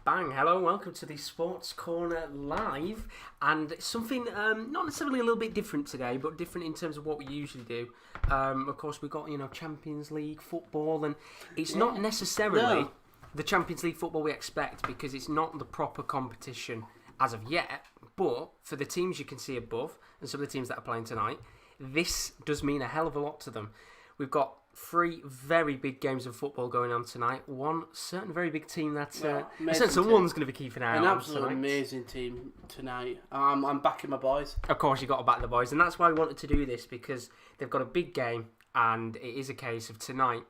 Bang, hello and welcome to the Sports Corner Live, and something not necessarily a little bit different today, but different in terms of what we usually do. Of course, we've got, Champions League football, and it's not necessarily the Champions League football we expect, because it's not the proper competition as of yet, but for the teams you can see above, and some of the teams that are playing tonight, this does mean a hell of a lot to them. We've got 3 very big games of football going on tonight. One certain very big team that someone's going to be keeping an eye on. An absolute amazing team tonight. I'm backing my boys. Of course, you've got to back the boys, and that's why we wanted to do this, because they've got a big game, and it is a case of tonight.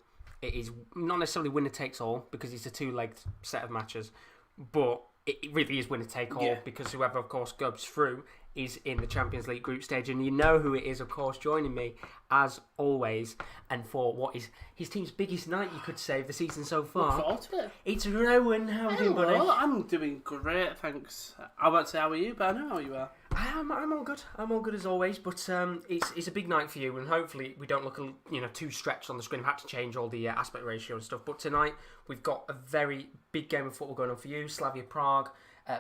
It is not necessarily winner takes all, because it's a 2-legged set of matches, but it really is winner take all, because whoever, of course, goes through is in the Champions League group stage, and you know who it is, of course, joining me as always, and for what is his team's biggest night, you could say, of the season so far. Look forward to it. It's Rowan. How are you doing, buddy? I'm doing great, thanks. I won't say how are you, but I know how you are. I'm all good. I'm all good as always, but it's a big night for you, and hopefully we don't look too stretched on the screen. We've had to change all the aspect ratio and stuff, but tonight we've got a very big game of football going on for you. Slavia Prague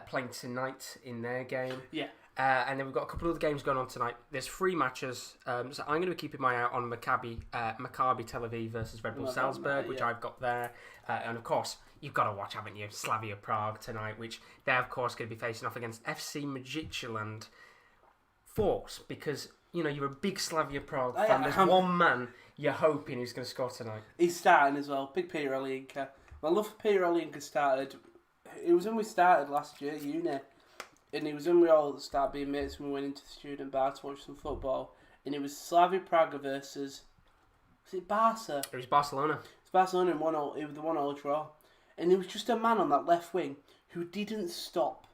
playing tonight in their game. Yeah. And then we've got a couple of other games going on tonight. There's 3 matches, so I'm going to be keeping my eye out on Maccabi Tel Aviv versus Red Bull Salzburg, which I've got there. And of course, you've got to watch, haven't you? Slavia Prague tonight, which they're of course going to be facing off against FC Midtjylland Force, because you're a big Slavia Prague fan. There's one man you're hoping who's going to score tonight. He's starting as well. Big Peter Olinka. My love for Peter Olinka started. It was when we started last year, uni. And it was when we all started being mates when we went into the student bar to watch some football. And it was Slavia Prague versus... Was it Barca? It was Barcelona. It's Barcelona in 1-0. It was the 1-0 draw. And there was just a man on that left wing who didn't stop.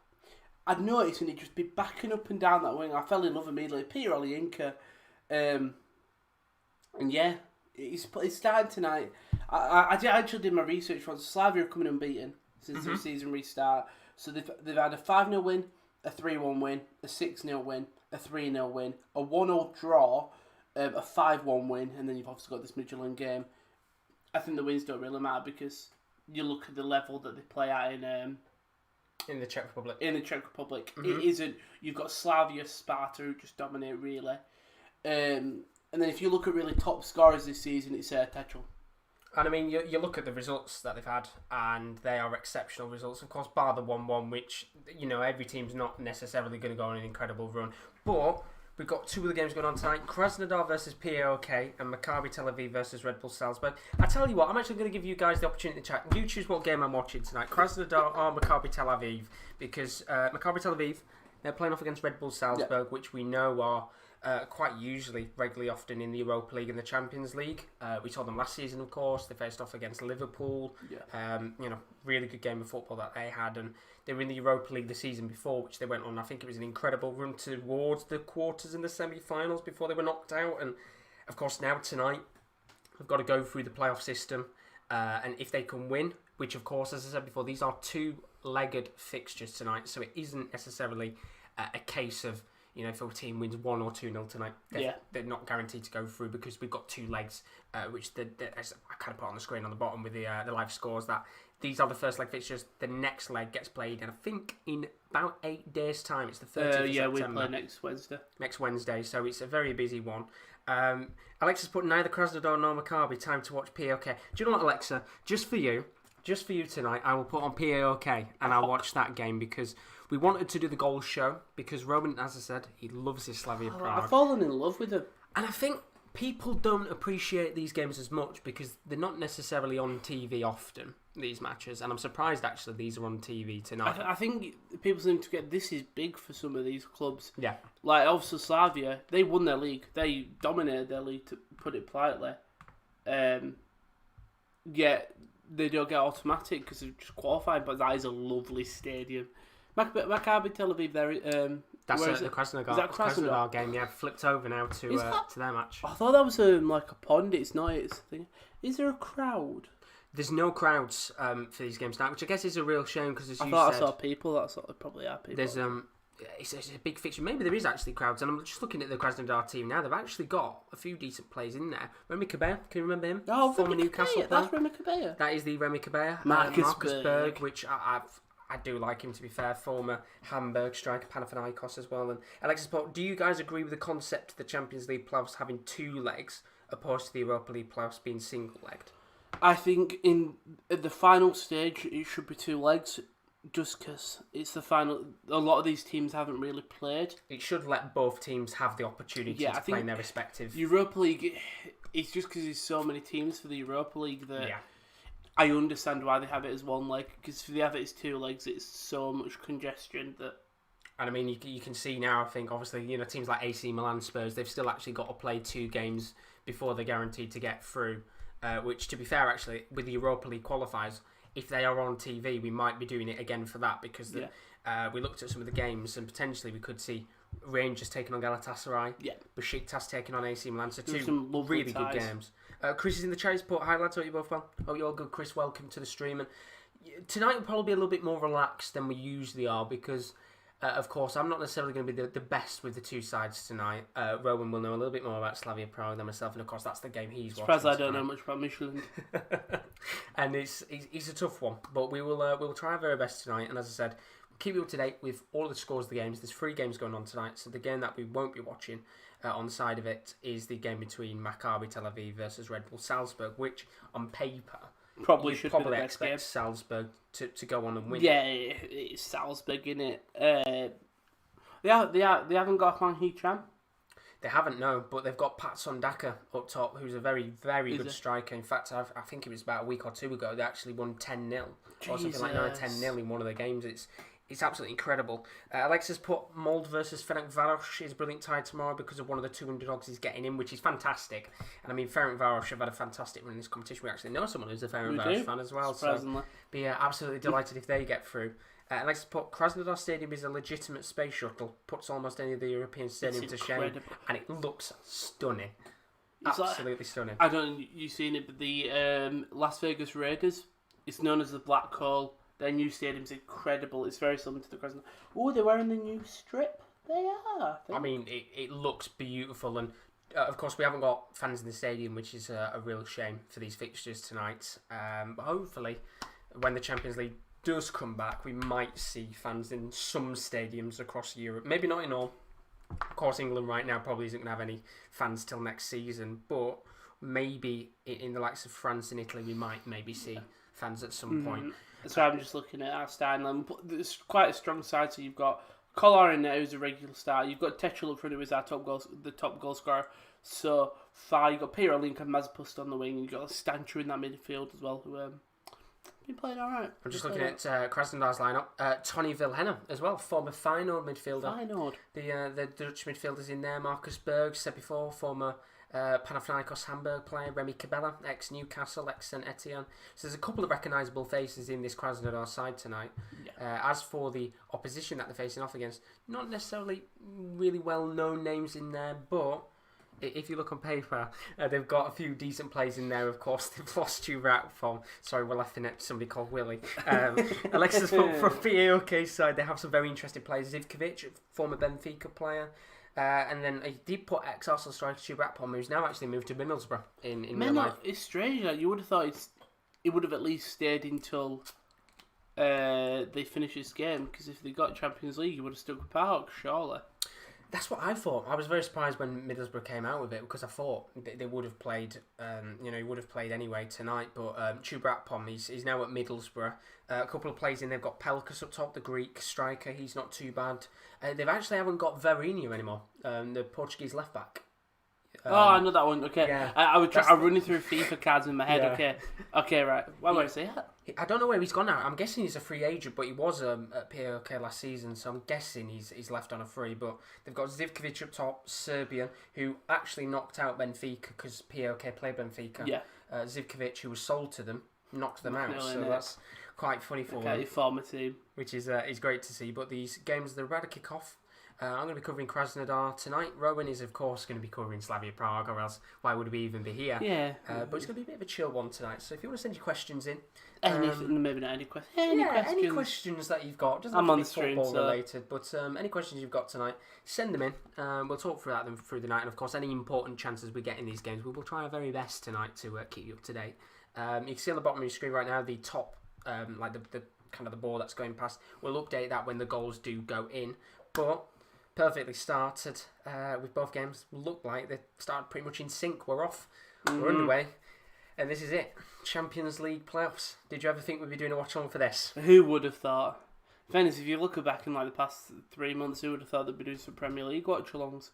I'd noticed and he'd just be backing up and down that wing. I fell in love immediately. Peter Olinka. And yeah, he's starting tonight. I actually did my research once. Slavia are coming unbeaten since the season restart. So they've had a 5-0 win, a 3-1 win, a 6-0 win, a 3-0 win, a 1-0 draw, a 5-1 win, and then you've obviously got this Midtjylland game. I think the wins don't really matter because you look at the level that they play at in the Czech Republic. In the Czech Republic. It isn't... You've got Slavia, Sparta, who just dominate, really. And then if you look at really top scorers this season, it's Tetral. And I mean, you look at the results that they've had, and they are exceptional results. Of course, bar the 1-1, which, every team's not necessarily going to go on an incredible run. But we've got 2 other games going on tonight. Krasnodar versus PAOK and Maccabi Tel Aviv versus Red Bull Salzburg. I tell you what, I'm actually going to give you guys the opportunity to chat. You choose what game I'm watching tonight, Krasnodar or Maccabi Tel Aviv, because Maccabi Tel Aviv, they're playing off against Red Bull Salzburg, which we know are... quite regularly often in the Europa League and the Champions League. We saw them last season, of course. They faced off against Liverpool. Really good game of football that they had, and they were in the Europa League the season before, which they went on. I think it was an incredible run towards the quarters and the semi-finals before they were knocked out. And of course, now tonight they've got to go through the playoff system, and if they can win, which of course, as I said before, these are 2-legged fixtures tonight, so it isn't necessarily a case of, if a team wins 1 or 2-0 tonight, they're not guaranteed to go through, because we've got 2 legs, which I kind of put on the screen on the bottom with the live scores, that these are the first leg fixtures. The next leg gets played, and I think in about 8 days' time. It's the 30th of September. We play next Wednesday. Next Wednesday, so it's a very busy one. Alexa's put neither Krasnodar nor Maccabi. Time to watch PAOK. Do you know what, Alexa? Just for you tonight, I will put on PAOK, and I'll watch that game, because... We wanted to do the goal show because Rowan, as I said, he loves his Slavia Prague. I've fallen in love with him. And I think people don't appreciate these games as much because they're not necessarily on TV often, these matches. And I'm surprised, actually, these are on TV tonight. I think people seem to get this is big for some of these clubs. Yeah. Like, also Slavia, they won their league. They dominated their league, to put it politely. Yet they don't get automatic because they've just qualified, but that is a lovely stadium. Maccabi Tel Aviv, that's the Krasnodar game. Yeah, flipped over now to their match. I thought that was like a pond. It's not. It's a thing. Is there a crowd? There's no crowds for these games now, which I guess is a real shame because I thought I saw people. That's what probably are people. There's it's a big fixture. Maybe there is actually crowds, and I'm just looking at the Krasnodar team now. They've actually got a few decent players in there. Remy Cabella, can you remember him? Oh, former Remy Newcastle Cabella. That's Remy Cabella. That is the Remy Cabella. Marcus Berg, which I do like him, to be fair. Former Hamburg striker, Panathinaikos as well. And Alexis Port, do you guys agree with the concept of the Champions League playoffs having 2 legs opposed to the Europa League playoffs being single-legged? I think at the final stage it should be 2 legs, just because it's the final. A lot of these teams haven't really played. It should let both teams have the opportunity to play in their respective. Europa League, it's just because there's so many teams for the Europa League that I understand why they have it as 1 leg. Because if they have it as 2 legs, it's so much congestion that. And I mean, you can see now. I think obviously teams like AC Milan, Spurs, they've still actually got to play 2 games before they're guaranteed to get through. Which, to be fair, actually, with the Europa League qualifiers, if they are on TV, we might be doing it again for that, because we looked at some of the games and potentially we could see Rangers taking on Galatasaray, Besiktas taking on AC Milan, so 2 really good games. Chris is in the chat. Support. Hi lads, hope you're both well. Hope you're all good. Chris, welcome to the stream. And tonight will probably be a little bit more relaxed than we usually are, because of course I'm not necessarily going to be the best with the 2 sides tonight. Rowan will know a little bit more about Slavia Prague than myself, and of course that's the game he's watching. Surprised I don't know much about Michelin. And it's a tough one, but we'll try our very best tonight. And as I said, we'll keep you up to date with all the scores of the games. There's 3 games going on tonight, so the game that we won't be watching on the side of it is the game between Maccabi Tel Aviv versus Red Bull Salzburg, which on paper probably you'd should probably be the best expect game. Salzburg to go on and win. Yeah, it's Salzburg, innit? They haven't got Hwang Hee-chan. They haven't, no, but they've got Pat Sondaka up top, who's a very, very good striker. In fact, I think it was about a week or 2 ago, they actually won 10-0, or something like 9-10-0 in one of the games. It's absolutely incredible. Alexis put Molde versus Ferencváros is a brilliant tie tomorrow because of one of the 2 underdogs he's getting in, which is fantastic. And I mean, Ferencváros have had a fantastic run in this competition. We actually know someone who's a Ferencváros fan as well. So be absolutely delighted if they get through. Alex put Krasnodar Stadium is a legitimate space shuttle, puts almost any of the European stadiums to shame, and it looks stunning. It's absolutely stunning. I don't know, you've seen it, but the Las Vegas Raiders, it's known as the Black Hole. Their new stadium's incredible. It's very similar to the Krasnodar. Oh, they're wearing the new strip. They are. I mean, it looks beautiful, and of course we haven't got fans in the stadium, which is a real shame for these fixtures tonight. But hopefully, when the Champions League does come back, we might see fans in some stadiums across Europe. Maybe not in all. Of course, England right now probably isn't going to have any fans till next season, but maybe in the likes of France and Italy, we might maybe see fans at some point. So I'm just looking at our starting. It's quite a strong side. So you've got Collar in there, who's a regular starter. You've got Techel up front, who is our top goal scorer. So far, you've got Pierre Link and Mazepust on the wing. You've got Stancher in that midfield as well, who been playing all right. I'm just looking at Krasnodar's lineup. Tony Vilhena as well, former Feyenoord midfielder. Feyenoord. The Dutch midfielders in there. Marcus Berg, said before, former Panathinaikos Hamburg player. Remy Cabella, ex-Newcastle, ex-St Etienne. So there's a couple of recognisable faces in this Krasnodar side tonight. Yeah. As for the opposition that they're facing off against, not necessarily really well-known names in there, but if you look on paper, they've got a few decent players in there. Of course, they've lost Turak from. Sorry, we're laughing at somebody called Willie. Alexis from PAOK's side, they have some very interesting players. Zivkovic, former Benfica player. And then he did put ex-Arsenal striker Turak, who's now actually moved to Middlesbrough in real life. It's strange. Like, you would have thought it would have at least stayed until they finish this game, because if they got Champions League, you would have stuck with Park, surely. That's what I thought. I was very surprised when Middlesbrough came out with it, because I thought they would have played, he would have played anyway tonight. But Chubratpom, he's now at Middlesbrough. A couple of players in, they've got Pelkas up top, the Greek striker. He's not too bad. They've actually haven't got Varinho anymore, the Portuguese left back. I know that one. Okay, yeah, I'm running through FIFA cards in my head. Yeah. Okay, right. Why would I say that? I don't know where he's gone now. I'm guessing he's a free agent, but he was at PAOK last season, so I'm guessing he's left on a free. But they've got Zivkovic up top, Serbian, who actually knocked out Benfica because PAOK played Benfica. Yeah. Zivkovic, who was sold to them, knocked them out. So that's quite funny for them. Former team. Which is great to see. But these games, they're about to kick off. I'm going to be covering Krasnodar tonight. Rowan is, of course, going to be covering Slavia Prague, or else why would we even be here? Yeah. But it's going to be a bit of a chill one tonight. So if you want to send your questions in. Maybe not any questions. Any questions that you've got. Doesn't I'm have on to the be stream, football related, but any questions you've got tonight, send them in. We'll talk through them through the night. And, of course, any important chances we get in these games, we will try our very best tonight to keep you up to date. You can see on the bottom of your screen right now the top, the kind of the ball that's going past. We'll update that when the goals do go in. But perfectly started with both games. Look like they started pretty much in sync. We're off. We're underway. And this is it. Champions League playoffs. Did you ever think we'd be doing a watch-along for this? Who would have thought? In fairness, if you look back in like the past 3 months, who would have thought they'd be doing some Premier League watch-alongs?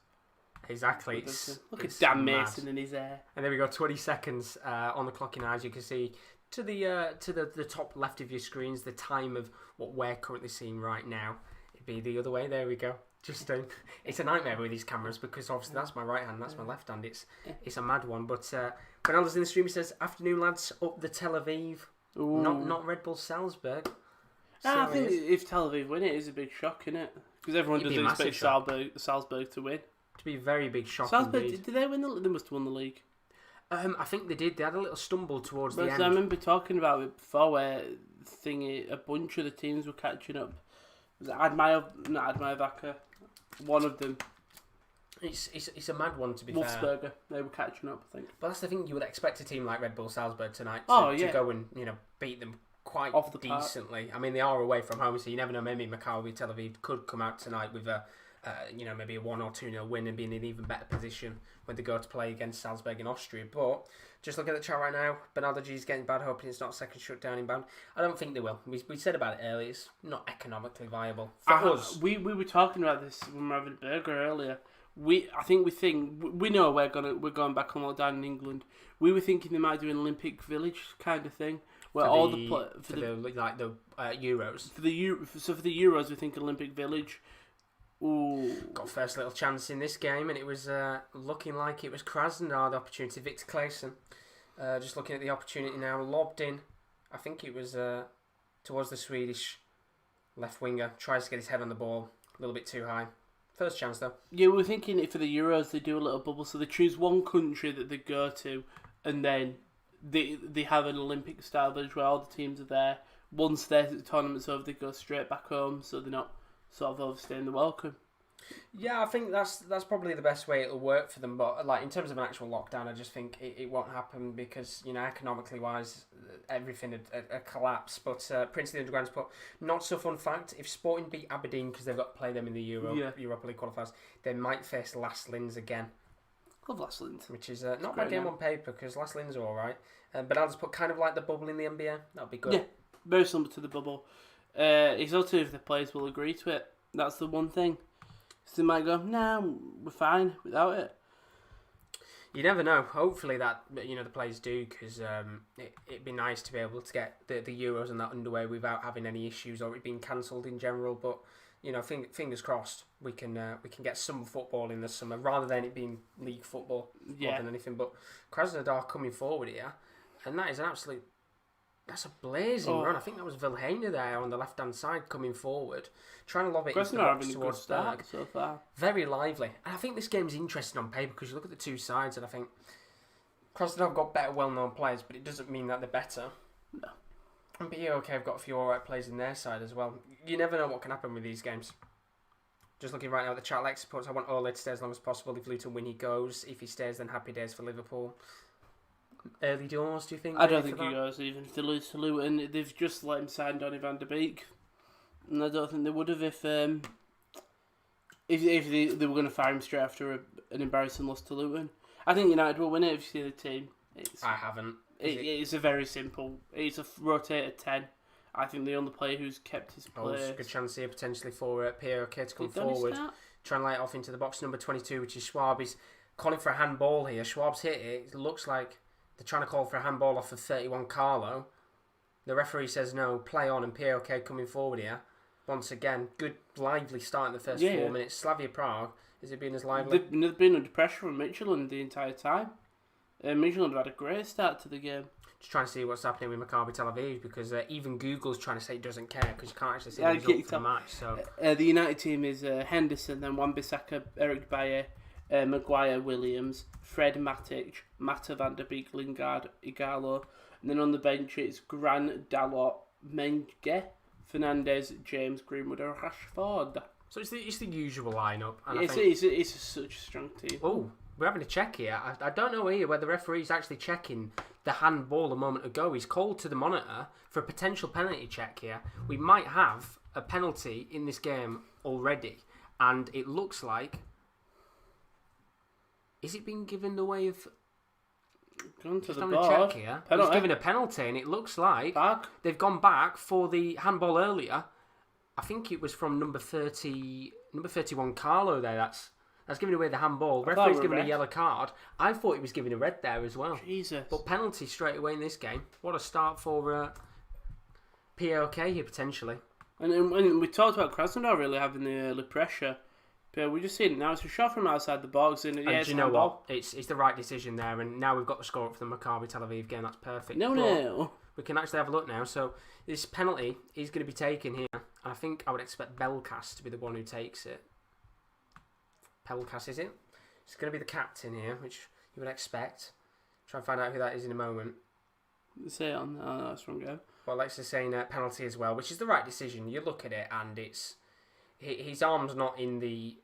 Exactly. Look at Dan Mason in his hair. And there we go, 20 seconds on the clock in as you can see to the top left of your screens, the time of what we're currently seeing right now. It'd be the other way. There we go. Just it's a nightmare with these cameras because obviously that's my right hand, that's my left hand. It's a mad one. But Ronaldo's in the stream. He says, "Afternoon lads, up the Tel Aviv." Ooh. Not Red Bull Salzburg. I think if Tel Aviv win it is a big shock, isn't it? Because everyone doesn't expect Salzburg to win. To be a very big shock. Salzburg, did they win? They must have won the league. I think they did. They had a little stumble towards the end. I remember talking about it before, where a bunch of the teams were catching up. Was it Admire one of them. It's a mad one, to be fair. Wolfsberger, they were catching up, I think. But that's the thing, you would expect a team like Red Bull Salzburg tonight to go and beat them quite decently. I mean, they are away from home, so you never know. Maybe Maccabi Tel Aviv could come out tonight with maybe a 1 or 2-0 win and be in an even better position when they go to play against Salzburg in Austria. But just looking at the chat right now, Bernardo G's getting bad, hoping it's not a second shutdown inbound. I don't think they will. We said about it earlier, it's not economically viable. For us, we were talking about this when we were having a burger earlier. We know we're going back on lockdown in England. We were thinking they might do an Olympic Village kind of thing, where for the Euros. For the Euros, we think Olympic Village. Ooh. Got first little chance in this game, and it was looking like it was Krasnodar the opportunity. Victor Claesson, just looking at the opportunity now, lobbed in. I think it was towards the Swedish left winger. Tries to get his head on the ball a little bit too high. First chance though. Yeah, we were thinking for the Euros they do a little bubble, so they choose one country that they go to, and then they have an Olympic style village where all the teams are there. Once the tournament's over, they go straight back home, so they're not sort of overstaying the welcome. Yeah, I think that's probably the best way it'll work for them. But like in terms of an actual lockdown, I just think it won't happen because economically wise, everything had collapsed. But Prince of the Underground's put not so fun fact: if Sporting beat Aberdeen because they've got to play them in the Europa League qualifiers, they might face Las Linz again. Love Las Linz, which is not a bad game on paper because Las Linz are all right. But I'll just put kind of like the bubble in the NBA. That'd be good. Yeah, very similar to the bubble. It's also if the players will agree to it. That's the one thing. So they might go, nah, we're fine without it. You never know. Hopefully that the players do, because it'd be nice to be able to get the Euros and that underway without having any issues or it being cancelled in general. But fingers crossed, we can get some football in the summer rather than it being league football more than anything. But Krasnodar coming forward here, and that is an absolute. That's a blazing run. I think that was Vilhena there on the left-hand side coming forward, trying to lob it into the box towards Berg. So far. Very lively. And I think this game's interesting on paper because you look at the two sides and I think Krasnodar have got better well-known players, but it doesn't mean that they're better. No. And BOK have got a few alright players in their side as well. You never know what can happen with these games. Just looking right now at the chat, Lex supports I want Ole to stay as long as possible. If Luton win, he goes. If he stays, then happy days for Liverpool. Early doors, do you think? I don't think he goes even if they lose to Luton. They've just let him sign Donny van der Beek, and I don't think they would have if they were going to fire him straight after an embarrassing loss to Luton. I think United will win it if you see the team. I haven't. It's a very simple. It's a rotated 10. I think the only player who's kept his place. There's a good chance here potentially for POK to come forward, try and light off into the box number 22, which is Schwab. He's calling for a handball here. Schwab's hit it. It looks like they're trying to call for a handball off of 31 Carlo. The referee says no, play on, and POK coming forward here. Once again, good lively start in the first 4 minutes. Slavia Prague, is it been as lively? They've been under pressure from Midtjylland the entire time. Midtjylland have had a great start to the game. Just trying to see what's happening with Maccabi Tel Aviv because even Google's trying to say it doesn't care because you can't actually see the result for the match. So the United team is Henderson, then Wan-Bissaka, Eric Bayer, Maguire, Williams, Fred Matic, Mata van der Beek, Lingard, Igalo, and then on the bench it's Grant, Dalot, Menge, Fernandez, James, Greenwood, or Rashford. So it's the usual lineup. And it's such a strong team. Oh, we're having a check here. I don't know here where the referee's actually checking the handball a moment ago. He's called to the monitor for a potential penalty check here. We might have a penalty in this game already, and it looks like... Is it being given the way of... Gone to Just the on board. a check here. Penalty. He's given a penalty, and it looks like Back. they've gone back for the handball earlier. I think it was from number 31 Carlo there. That's giving away the handball. Referee's given a yellow card. I thought he was giving a red there as well. Jesus. But penalty straight away in this game. What a start for POK here potentially. And we talked about Krasnodar really having the early pressure. But we're just seeing it now. It's a shot from outside the box. And do you know what? It's the right decision there. And now we've got the score up for the Maccabi Tel Aviv game. That's perfect. No. We can actually have a look now. So this penalty is going to be taken here. I think I would expect Belkas to be the one who takes it. Pelkas, is it? It's going to be the captain here, which you would expect. Try and find out who that is in a moment. Say it on. Oh, that's wrong go. Well, Alexa's saying penalty as well, which is the right decision. You look at it and it's... His arm's not in the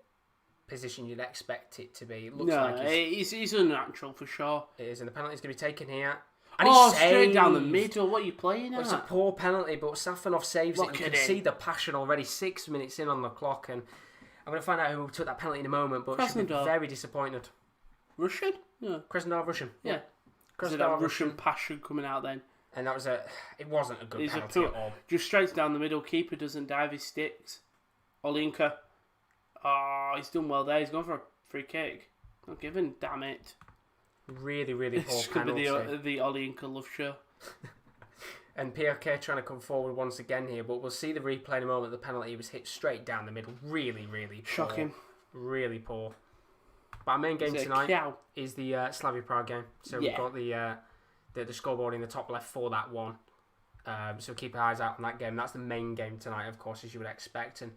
position you'd expect it to be. It looks like he's unnatural for sure. It is, and the penalty's going to be taken here. And straight down the middle. What are you playing at? It's a poor penalty, but Safanov saves it. You can it. see the passion already 6 minutes in on the clock, and I'm going to find out who took that penalty in a moment, but she'll be very disappointed. Russian? Yeah. Krasnodar Russian. Yeah. Krasnodar Russian passion coming out then. And that was it wasn't a good penalty at all. Just straight down the middle. Keeper doesn't dive his sticks. Olinka. Oh, he's done well there. He's gone for a free kick. Not given, damn it. Really, really poor This could penalty. be the Olinka love show. And POK trying to come forward once again here, but we'll see the replay in a moment. The penalty was hit straight down the middle. Really, really poor. Shocking. Really poor. But our main game tonight is the Slavia Prague game. So we've got the scoreboard in the top left for that one. So keep our eyes out on that game. That's the main game tonight, of course, as you would expect. And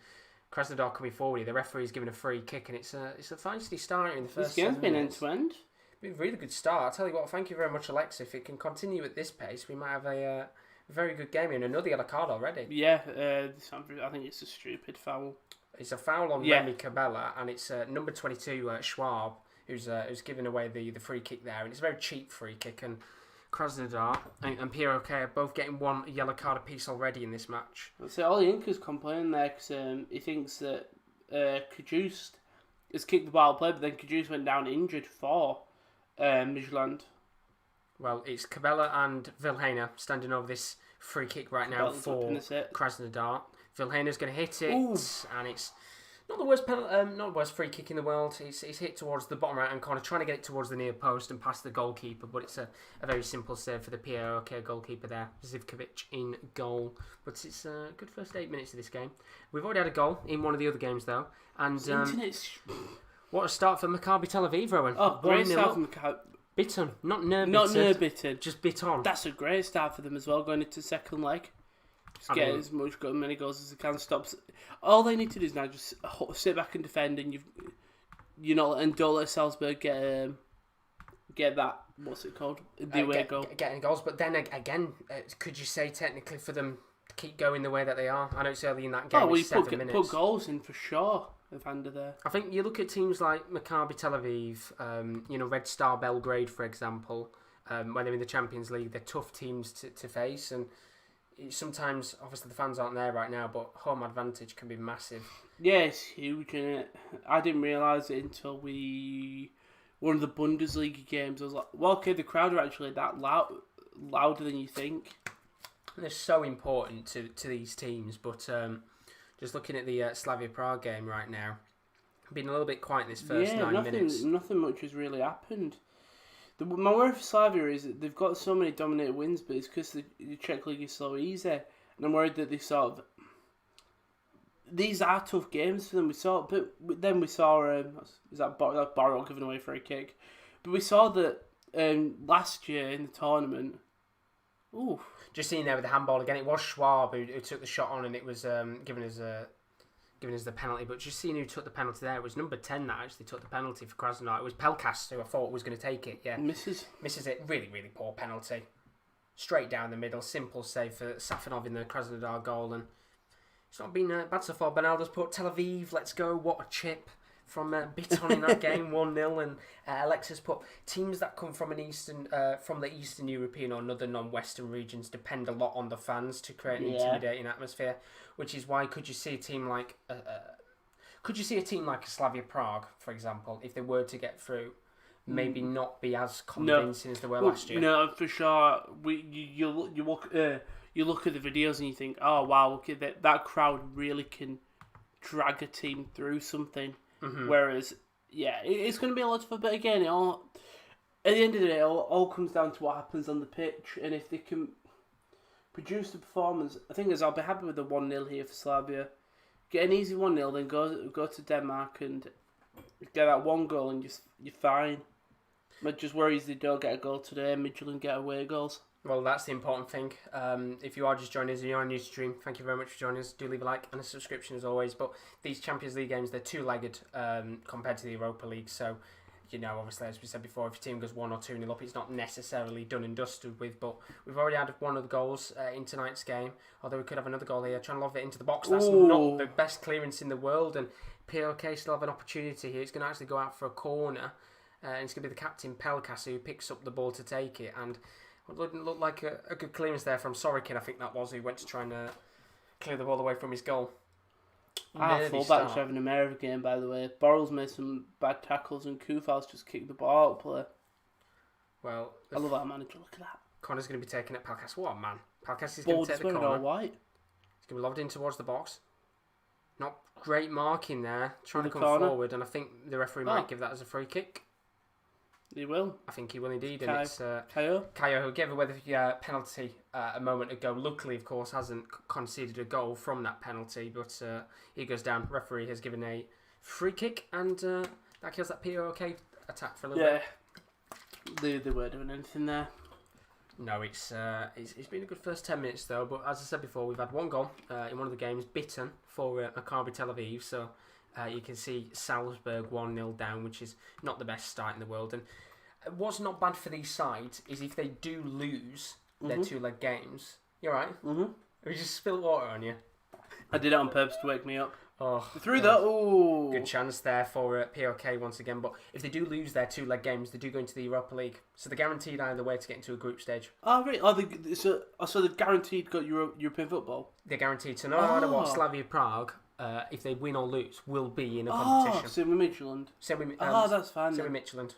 Krasnodar coming forward here. The referee's given a free kick, and it's a feisty start in the first. This game's been end to end. Been a really good start. I'll tell you what, thank you very much, Alexa. If it can continue at this pace, we might have a very good game and another yellow card already. Yeah, I think it's a stupid foul. It's a foul on Remy Cabela, and it's number 22, Schwab, who's given away the free kick there. And it's a very cheap free kick, and Krasnodar and POK are both getting one yellow card apiece already in this match. So Olinka's complaining there because he thinks that Kajust has kicked the ball play, but then Kajust went down injured for Midtjylland. Well, it's Cabela and Vilhena standing over this free kick right now for Krasnodar. Vilhena's going to hit it, and it's not the worst free kick in the world. It's hit towards the bottom right-hand corner, trying to get it towards the near post and past the goalkeeper, but it's a very simple save for the POK goalkeeper there, Zivkovic in goal. But it's a good first 8 minutes of this game. We've already had a goal in one of the other games, though, and what a start for Maccabi Tel Aviv, Rowan. Oh, great start for Maccabi. Bitten, not near-bitten. Not near-bitten. Just bit on. That's a great start for them as well, going into the second leg. Just get as many goals as they can. All they need to do is now just sit back and defend, and don't let Salzburg get that. What's it called? The away goal. Getting goals, but then again, could you say technically for them to keep going the way that they are? I know it's early in that game. We 7 minutes. Put goals in for sure. Evander there. I think you look at teams like Maccabi Tel Aviv, Red Star Belgrade, for example. When they're in the Champions League, they're tough teams to face, and sometimes, obviously, the fans aren't there right now, but home advantage can be massive. Yeah, it's huge, isn't it? I didn't realise it until one of the Bundesliga games. I was like, well, okay, the crowd are actually that louder than you think. And they're so important to these teams, but just looking at the Slavia Prague game right now, been a little bit quiet in this first 9 minutes. Nothing much has really happened. My worry for Slavia is that they've got so many dominated wins, but it's because the Czech League is so easy. And I'm worried that these are tough games for them. We saw is that Barrow giving away for a kick? But we saw that last year in the tournament. Ooh. Just seeing there with the handball again, it was Schwab who took the shot on, and it was given us the penalty. But just seeing who took the penalty there, it was number 10 that actually took the penalty for Krasnodar. It was Pelkas who I thought was going to take it. Yeah, misses it. Really, really poor penalty. Straight down the middle, simple save for Safanov in the Krasnodar goal, and it's not been bad so far. Bernaldo's put Tel Aviv, let's go. What a chip! from Bitton in that game, 1-0. And Alexis put teams that come from from the Eastern European or other non-Western regions depend a lot on the fans to create an intimidating atmosphere. Which is why could you see a team like a Slavia Prague, for example, if they were to get through, maybe not be as convincing as they were last year? No, for sure. You look at the videos and you think, oh wow, okay, that crowd really can drag a team through something. Mm-hmm. Whereas, it's going to be a lot of fun. But again, at the end of the day, it all comes down to what happens on the pitch, and if they can produce the performance. I think I'll be happy with the 1-0 here for Slavia. Get an easy 1-0, then go to Denmark and get that one goal, and you're fine. But just worries they don't get a goal today, Midtjylland get away goals. Well, that's the important thing. If you are just joining us and you're on a new stream, thank you very much for joining us. Do leave a like and a subscription as always. But these Champions League games, they're two-legged compared to the Europa League. So, obviously, as we said before, if your team goes 1 or 2-0 up, it's not necessarily done and dusted with. But we've already had one of the goals in tonight's game. Although we could have another goal here, trying to lob it into the box. That's not the best clearance in the world. And POK still have an opportunity here. It's going to actually go out for a corner. And it's going to be the captain, Pelkas, who picks up the ball to take it. And it didn't look like a good clearance there from Sorokin, I think that was, who went to try and clear the ball away from his goal. Fullback's having a mare of a game, by the way. Borrell's made some bad tackles and Kufal's just kicked the ball out of play. Well, I love our manager, look at that. Connor's going to be taking it. Pelkas, what a man. Pelkas is going to take the corner. All white. He's going to be lobbed in towards the box. Not great marking there, trying to come forward, and I think the referee might give that as a free kick. He will. I think he will indeed. And it's Kayo, who gave away the penalty a moment ago. Luckily, of course, hasn't conceded a goal from that penalty, but he goes down. Referee has given a free kick, and that kills that POK attack for a little bit. They weren't doing anything there. No, it's been a good first 10 minutes, though. But as I said before, we've had one goal in one of the games, Bitton, for Maccabi Tel Aviv. So you can see Salzburg 1-0 down, which is not the best start in the world. And what's not bad for these sides is if they do lose their two-leg games. You're right. Mm-hmm. We just spilled water on you. I did it on purpose to wake me up. Oh, through that. Oh, good chance there for POK once again. But if they do lose their two-leg games, they do go into the Europa League, so they're guaranteed either way to get into a group stage. Oh, really? So they've guaranteed got European football. They're guaranteed to no matter what Slavia Prague, if they win or lose, will be in a competition. Same with Midtjylland. That's fine. Same with Midtjylland.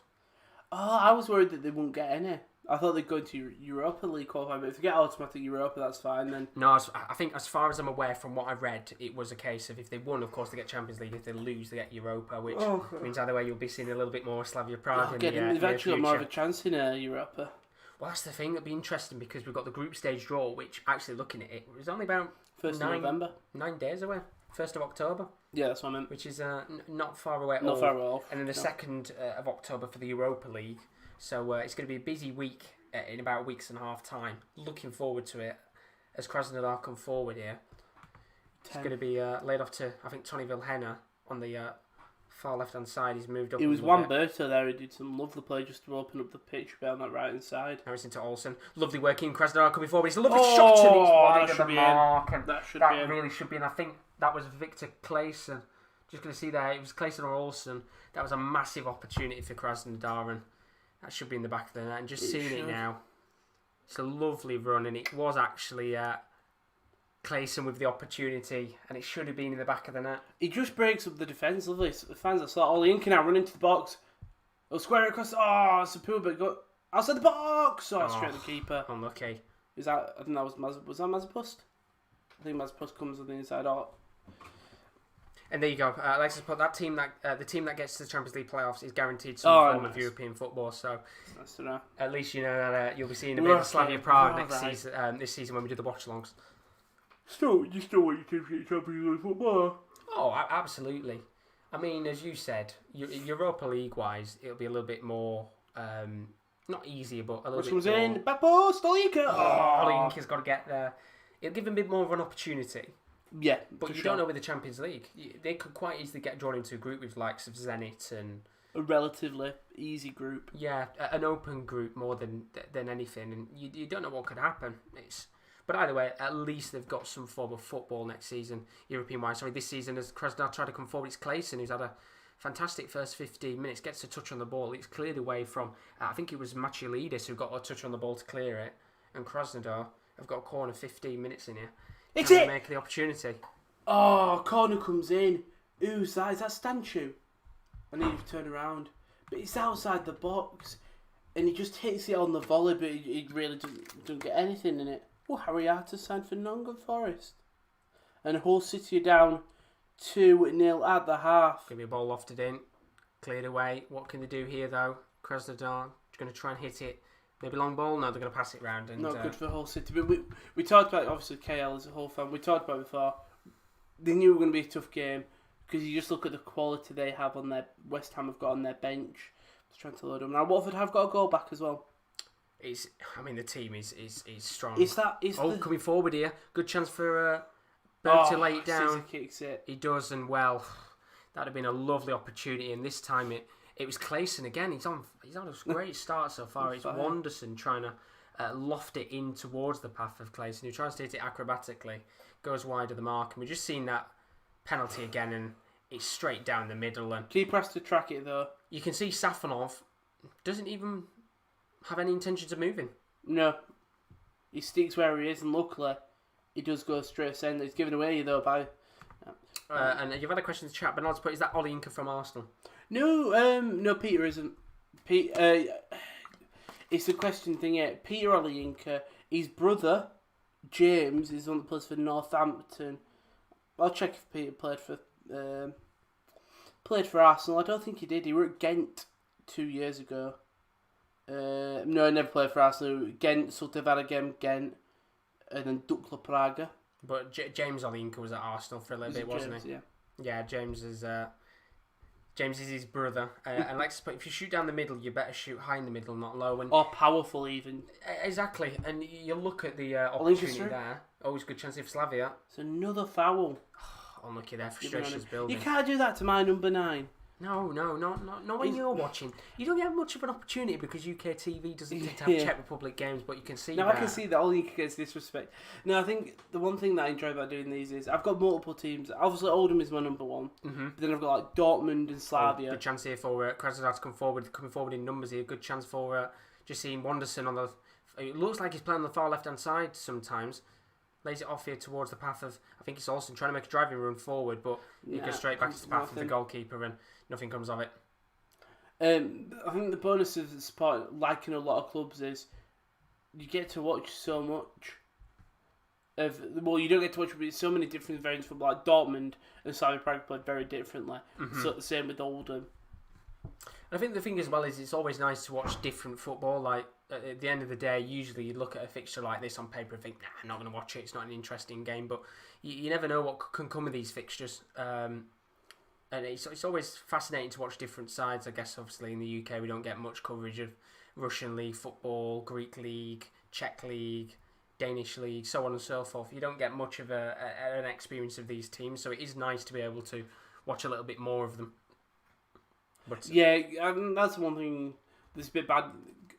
Oh, I was worried that they wouldn't get any. I thought they'd go into Europa League qualifying, but if they get automatic Europa, that's fine then. No, I think as far as I'm aware from what I read, it was a case of if they won, of course, they get Champions League. If they lose, they get Europa, which means either way you'll be seeing a little bit more Slavia Prague. They've actually got more of a chance in Europa. Well, that's the thing that'd be interesting because we've got the group stage draw, which actually looking at it was only about 1st of November. 9 days away. 1st of October. Yeah, that's what I meant. Which is not far away at all. Not far away. And then the 2nd of October for the Europa League. So it's going to be a busy week in about a week's and a half time. Looking forward to it as Krasnodar come forward here. It's going to be laid off to, I think, Tony Vilhena on the far left-hand side. He's moved up. It was Wamberto there who did some lovely play just to open up the pitch on that right-hand side. Now it's into Olsen. Lovely working. Krasnodar coming forward. It's a lovely shot and it's wide of the mark. That really should be in. I think that was Victor Clayson. Just going to see there. It was Clayson or Olsen. That was a massive opportunity for Krasnodar, and that should be in the back of the net. And just seeing it now, it's a lovely run, and it was actually Clayson with the opportunity, and it should have been in the back of the net. He just breaks up the defence. Lovely. The fans that saw Ollie Inca now run into the box. He'll square it across. It's a poor bit. Go outside the box. Straight at the keeper. Unlucky. I think that was Mazepust? I think Mazepust comes on the inside out. And there you go. Let's just put that team the team that gets to the Champions League playoffs is guaranteed some form of European football. So nice to know. At least you know that you'll be seeing a bit of Slavia Prague season. This season when we do the watchalongs. You still want your team to get Champions League football? Oh, absolutely. I mean, as you said, Europa League wise, it'll be a little bit more not easier, but a little bit more. Which comes in back post, Olinka. Olinka's got to get there. It'll give him a bit more of an opportunity. Yeah, but you don't know with the Champions League. They could quite easily get drawn into a group with likes of Zenit and a relatively easy group. Yeah, an open group more than anything, and you don't know what could happen. But either way, at least they've got some form of football next season, European-wise. Sorry, this season as Krasnodar tried to come forward, it's Clayson who's had a fantastic first 15 minutes. Gets a touch on the ball. It's cleared away from, I think it was Machilidis who got a touch on the ball to clear it. And Krasnodar have got a corner 15 minutes in here. It's Trying it! to make the opportunity. Oh, corner comes in. Who's that? Is that Stanchu? I need to turn around. But it's outside the box. And he just hits it on the volley, but he really doesn't get anything in it. Oh, Harry Arter signed for Nottingham Forest. And Hull City are down 2-0 at the half. Give me a ball lofted in. Cleared away. What can they do here, though? Krasnodar going to try and hit it. Maybe long ball? No, they're going to pass it round. And, Not good for Hull City. But we talked about, obviously, KL as a Hull fan. We talked about it before. They knew it was going to be a tough game. Because you just look at the quality they have on their... West Ham have got on their bench. Just trying to load them. Now, Watford have got a goal back as well. The team is strong. Coming forward here. Good chance for Berg to lay it down. Caesar kicks it. He does, and well, that'd have been a lovely opportunity. And this time it was Clayson again. He's on a great start so far. It's Wanderson trying to loft it in towards the path of Clayson, who tries to hit it acrobatically, goes wide of the mark, and we've just seen that penalty again, and it's straight down the middle. And keeper has to track it though. You can see Safonov doesn't even have any intentions of moving. No. He sticks where he is, and luckily, he does go straight centre. He's given away, though, by... and you've had a question in the chat, Bernard's put, is that Ollie Inca from Arsenal? No, Peter isn't. It's a question thing, yeah. Peter Ollie Inca, his brother, James, is one that plays for Northampton. I'll check if Peter played for Arsenal. I don't think he did. He were at Ghent 2 years ago. No, he never played for Arsenal. Ghent, Sultevaragem, Ghent, and then Dukla Praga. But James Olinka was at Arsenal for a little bit, wasn't he? Yeah. Yeah, James is his brother. And like, if you shoot down the middle, you better shoot high in the middle, not low. Or powerful, even. Exactly. And you look at the opportunity there. Always good chance for Slavia. It's another foul. Unlucky there. Frustration's building. You can't do that to my number 9. No, not when you're watching. You don't get much of an opportunity because UK TV doesn't get to have Czech Republic games, but you can see I can see that all you gets disrespect. No, I think the one thing that I enjoy about doing these is I've got multiple teams. Obviously, Oldham is my number 1. Mm-hmm. But then I've got like Dortmund and Slavia. Good chance here for Krasnodar to coming forward in numbers here. Good chance for just seeing Wanderson on the... It looks like he's playing on the far left-hand side sometimes. Lays it off here towards the path of... I think it's Olsen trying to make a driving run forward, but he goes straight back to the path of the goalkeeper and nothing comes of it. I think the bonus of the sport, like in a lot of clubs, is you get to watch so much you don't get to watch so many different variants from like Dortmund and Slavia Prague played very differently. Mm-hmm. So the same with Oldham. I think the thing as well is it's always nice to watch different football. Like at the end of the day, usually you look at a fixture like this on paper and think, nah, I'm not going to watch it. It's not an interesting game. But you never know what can come of these fixtures. And it's always fascinating to watch different sides. I guess obviously in the UK we don't get much coverage of Russian league football, Greek league, Czech league, Danish league, so on and so forth. You don't get much of an experience of these teams. So it is nice to be able to watch a little bit more of them. But yeah, that's one thing that's a bit bad.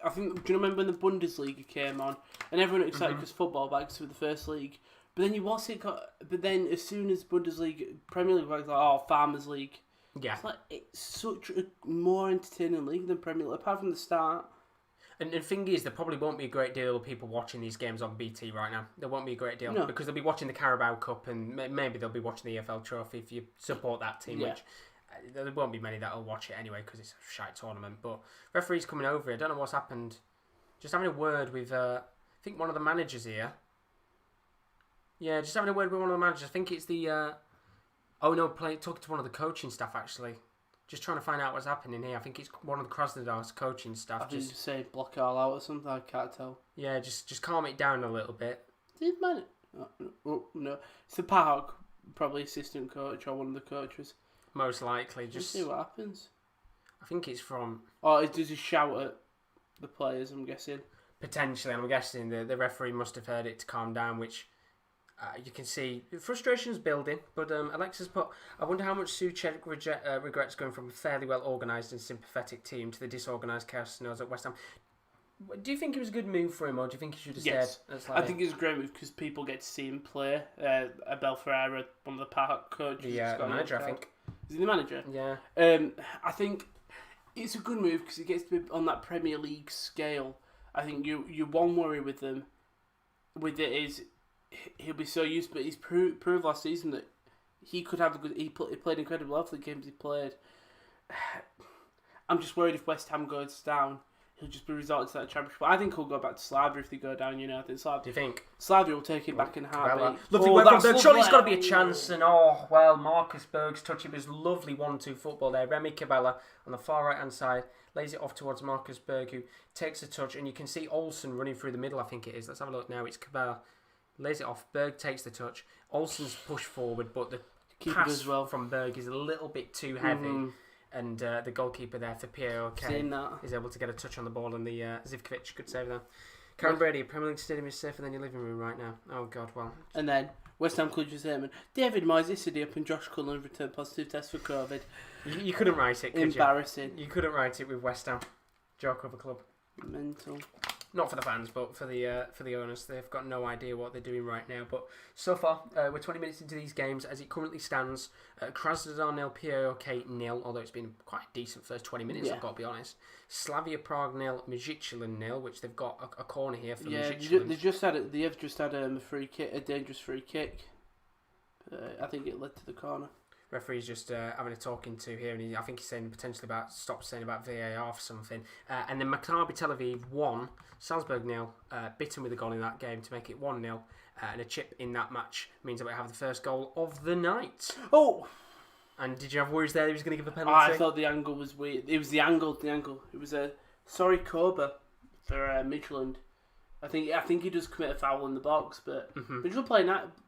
I think, do you remember when the Bundesliga came on and everyone was excited because football back to the first league, but then but then as soon as Bundesliga, Premier League was like, Farmers League. Yeah, it's such a more entertaining league than Premier League apart from the start. And the thing is, there probably won't be a great deal of people watching these games on BT right now. There won't be a great deal because they'll be watching the Carabao Cup and maybe they'll be watching the EFL Trophy if you support that team, which. There won't be many that'll watch it anyway because it's a shite tournament. But referee's coming over here. I don't know what's happened. Just having a word with, I think one of the managers here. Yeah, just having a word with one of the managers. I think it's the... talking to one of the coaching staff actually. Just trying to find out what's happening here. I think it's one of the Krasnodar's coaching staff. I think just say block it all out or something. I can't tell. Yeah, just calm it down a little bit. Did man? No, it's the Park, probably assistant coach or one of the coaches. Most likely, just see what happens. I think it's from. Oh, does he shout at the players? I'm guessing. Potentially, I'm guessing the referee must have heard it to calm down, which you can see frustration's building. But Alexis put, I wonder how much Souček regrets going from a fairly well organised and sympathetic team to the disorganised chaos at West Ham. Do you think it was a good move for him, or do you think he should have stayed? I think it's a great move because people get to see him play. Abel Ferreira, one of the Park coaches, the manager, I think. Is he the manager? Yeah. I think it's a good move because it gets to be on that Premier League scale. I think your one worry with them, with it is he'll be so used, but he's proved last season that he could have a good. He played incredibly well for the games he played. I'm just worried if West Ham goes down, he'll just be resorted to that championship. I think he'll go back to Slavia if they go down. I think Slavia. Do you think? Slavia will take it back in heartbeat. Lovely work from Berg. Surely it's got to be a chance. And Marcus Berg's touch. It was lovely 1-2 football there. Remy Cabella on the far right hand side lays it off towards Marcus Berg, who takes a touch, and you can see Olsen running through the middle. I think it is. Let's have a look now. It's Cabella lays it off. Berg takes the touch. Olsen's pushed forward, but the pass from Berg is a little bit too heavy. And the goalkeeper there for PAOK is able to get a touch on the ball, and the Zivkovic, good save there. Karen Brady, Premier League Stadium is safer than your living room right now. Oh God, well. And then West Ham Club Statement. David Moyes is up and Josh Cullen returned positive test for COVID. You couldn't write it, could Embarrassing. You couldn't write it with West Ham. Joke of a club. Mental. Not for the fans, but for the owners. They've got no idea what they're doing right now. But so far, we're 20 minutes into these games. As it currently stands, Krasnodar 0, PAOK 0, although it's been quite a decent first 20 minutes, I've got to be honest. Slavia Prague 0, Watchalongs 0, which they've got a corner here for Watchalongs. They have just had a free kick, a dangerous free kick. I think it led to the corner. Referee's just having a talking to here, and I think he's saying potentially saying about VAR for something. And then Maccabi Tel Aviv 1, Salzburg 0, bitten with a goal in that game to make it 1-0. And a chip in that match means that we have the first goal of the night. Oh! And did you have worries there he was going to give a penalty? I thought the angle was weird. It was the angle. It was a Koba for Midland. I think he does commit a foul in the box, but Midland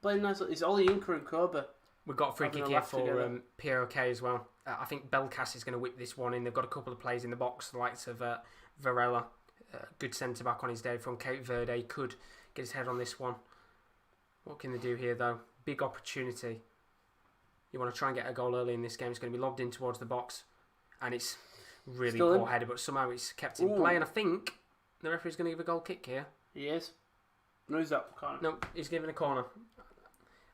playing nice. It's Ollie Inker and Koba. We've got a free kick here for PROK as well. I think Belkas is going to whip this one in. They've got a couple of players in the box, the likes of Varela, good centre-back on his day from Cape Verde. Could get his head on this one. What can they do here, though? Big opportunity. You want to try and get a goal early in this game. It's going to be lobbed in towards the box. And it's really poor-headed, but somehow it's kept in play. And I think the referee's going to give a goal kick here. He is. No, he's not. Corner. No, he's giving a corner.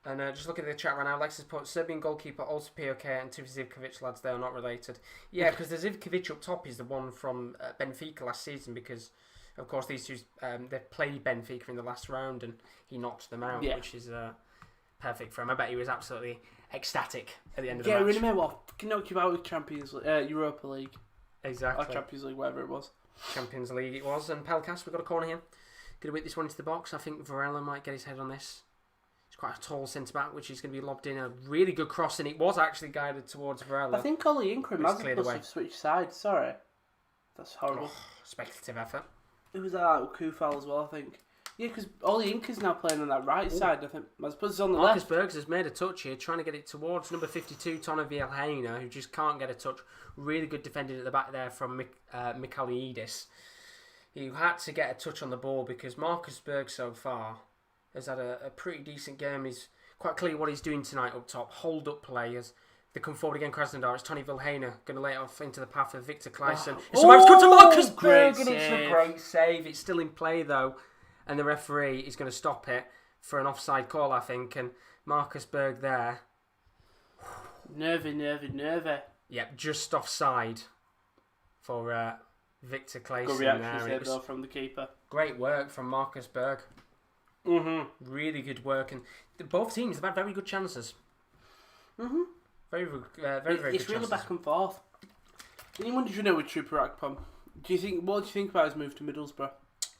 And just looking at the chat right now, Alexis put Serbian goalkeeper, also POK, and two Zivkovic lads. They are not related. Yeah, because the Zivkovic up top is the one from Benfica last season, because, of course, these two, they played Benfica in the last round, and he knocked them out, which is perfect for him. I bet he was absolutely ecstatic at the end of the match. Yeah, remember what? Can knock you out with Champions Europa League. Exactly. Or Champions League, whatever it was. Champions League it was. And Pelkas, we've got a corner here. Going to whip this one into the box. I think Varela might get his head on this. Quite a tall centre-back, which is going to be lobbed in. A really good cross, and it was actually guided towards Varela. I think Ollie Ingram must have switched sides. Sorry. That's horrible. Speculative effort. It was a coup foul as well, I think. Yeah, because Ollie Inker's now playing on that right side, I think. I suppose it's on the Marcus left. Bergs has made a touch here, trying to get it towards number 52, Tona Vielheina, who just can't get a touch. Really good defending at the back there from Michailidis. He had to get a touch on the ball because Marcus Berg so far has had a pretty decent game. He's quite clear what he's doing tonight up top. Hold up players. They come forward again, Krasnodar. It's Tony Vilhena going to lay it off into the path of Victor Kleisen. It's cut to Marcus Berg, and it's a great save. It's still in play though, and the referee is going to stop it for an offside call, I think. And Marcus Berg there. Nervy. Yep, just offside for Victor Kleisen. Good reaction there though from the keeper. Great work from Marcus Berg. Really good work, and both teams have had very good chances. Very good It's really chances. back and forth. Anyone did you know with Trooper Akpom? What do you think about his move to Middlesbrough?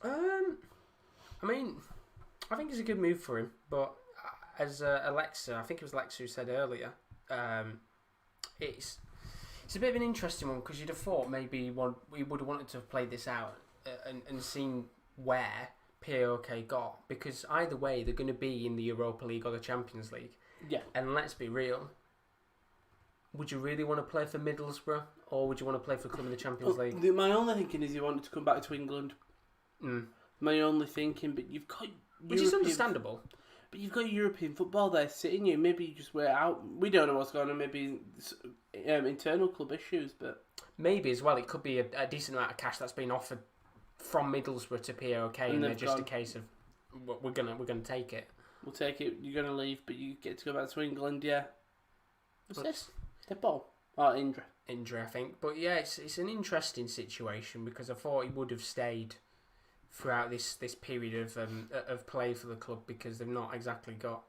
I mean, I think it's a good move for him, but as Alexa, I think it was Alexa who said earlier, it's a bit of an interesting one because you'd have thought maybe we would have wanted to have played this out and seen where PAOK got, because either way they're going to be in the Europa League or the Champions League. Yeah. And let's be real, would you really want to play for Middlesbrough or would you want to play for a club in the Champions League? My only thinking is he wanted to come back to England. My only thinking, but you've got which is understandable. But you've got European football there sitting you. Maybe you just wait out. We don't know what's going on. Maybe internal club issues, but maybe as well it could be a decent amount of cash that's been offered from Middlesbrough to PAOK, and they're just a case of we're gonna take it. We'll take it. You're gonna leave, but you get to go back to England. Yeah. What's this? The ball. Oh, injury. Injury, I think. But yeah, it's an interesting situation because I thought he would have stayed throughout this period of play for the club because they've not exactly got.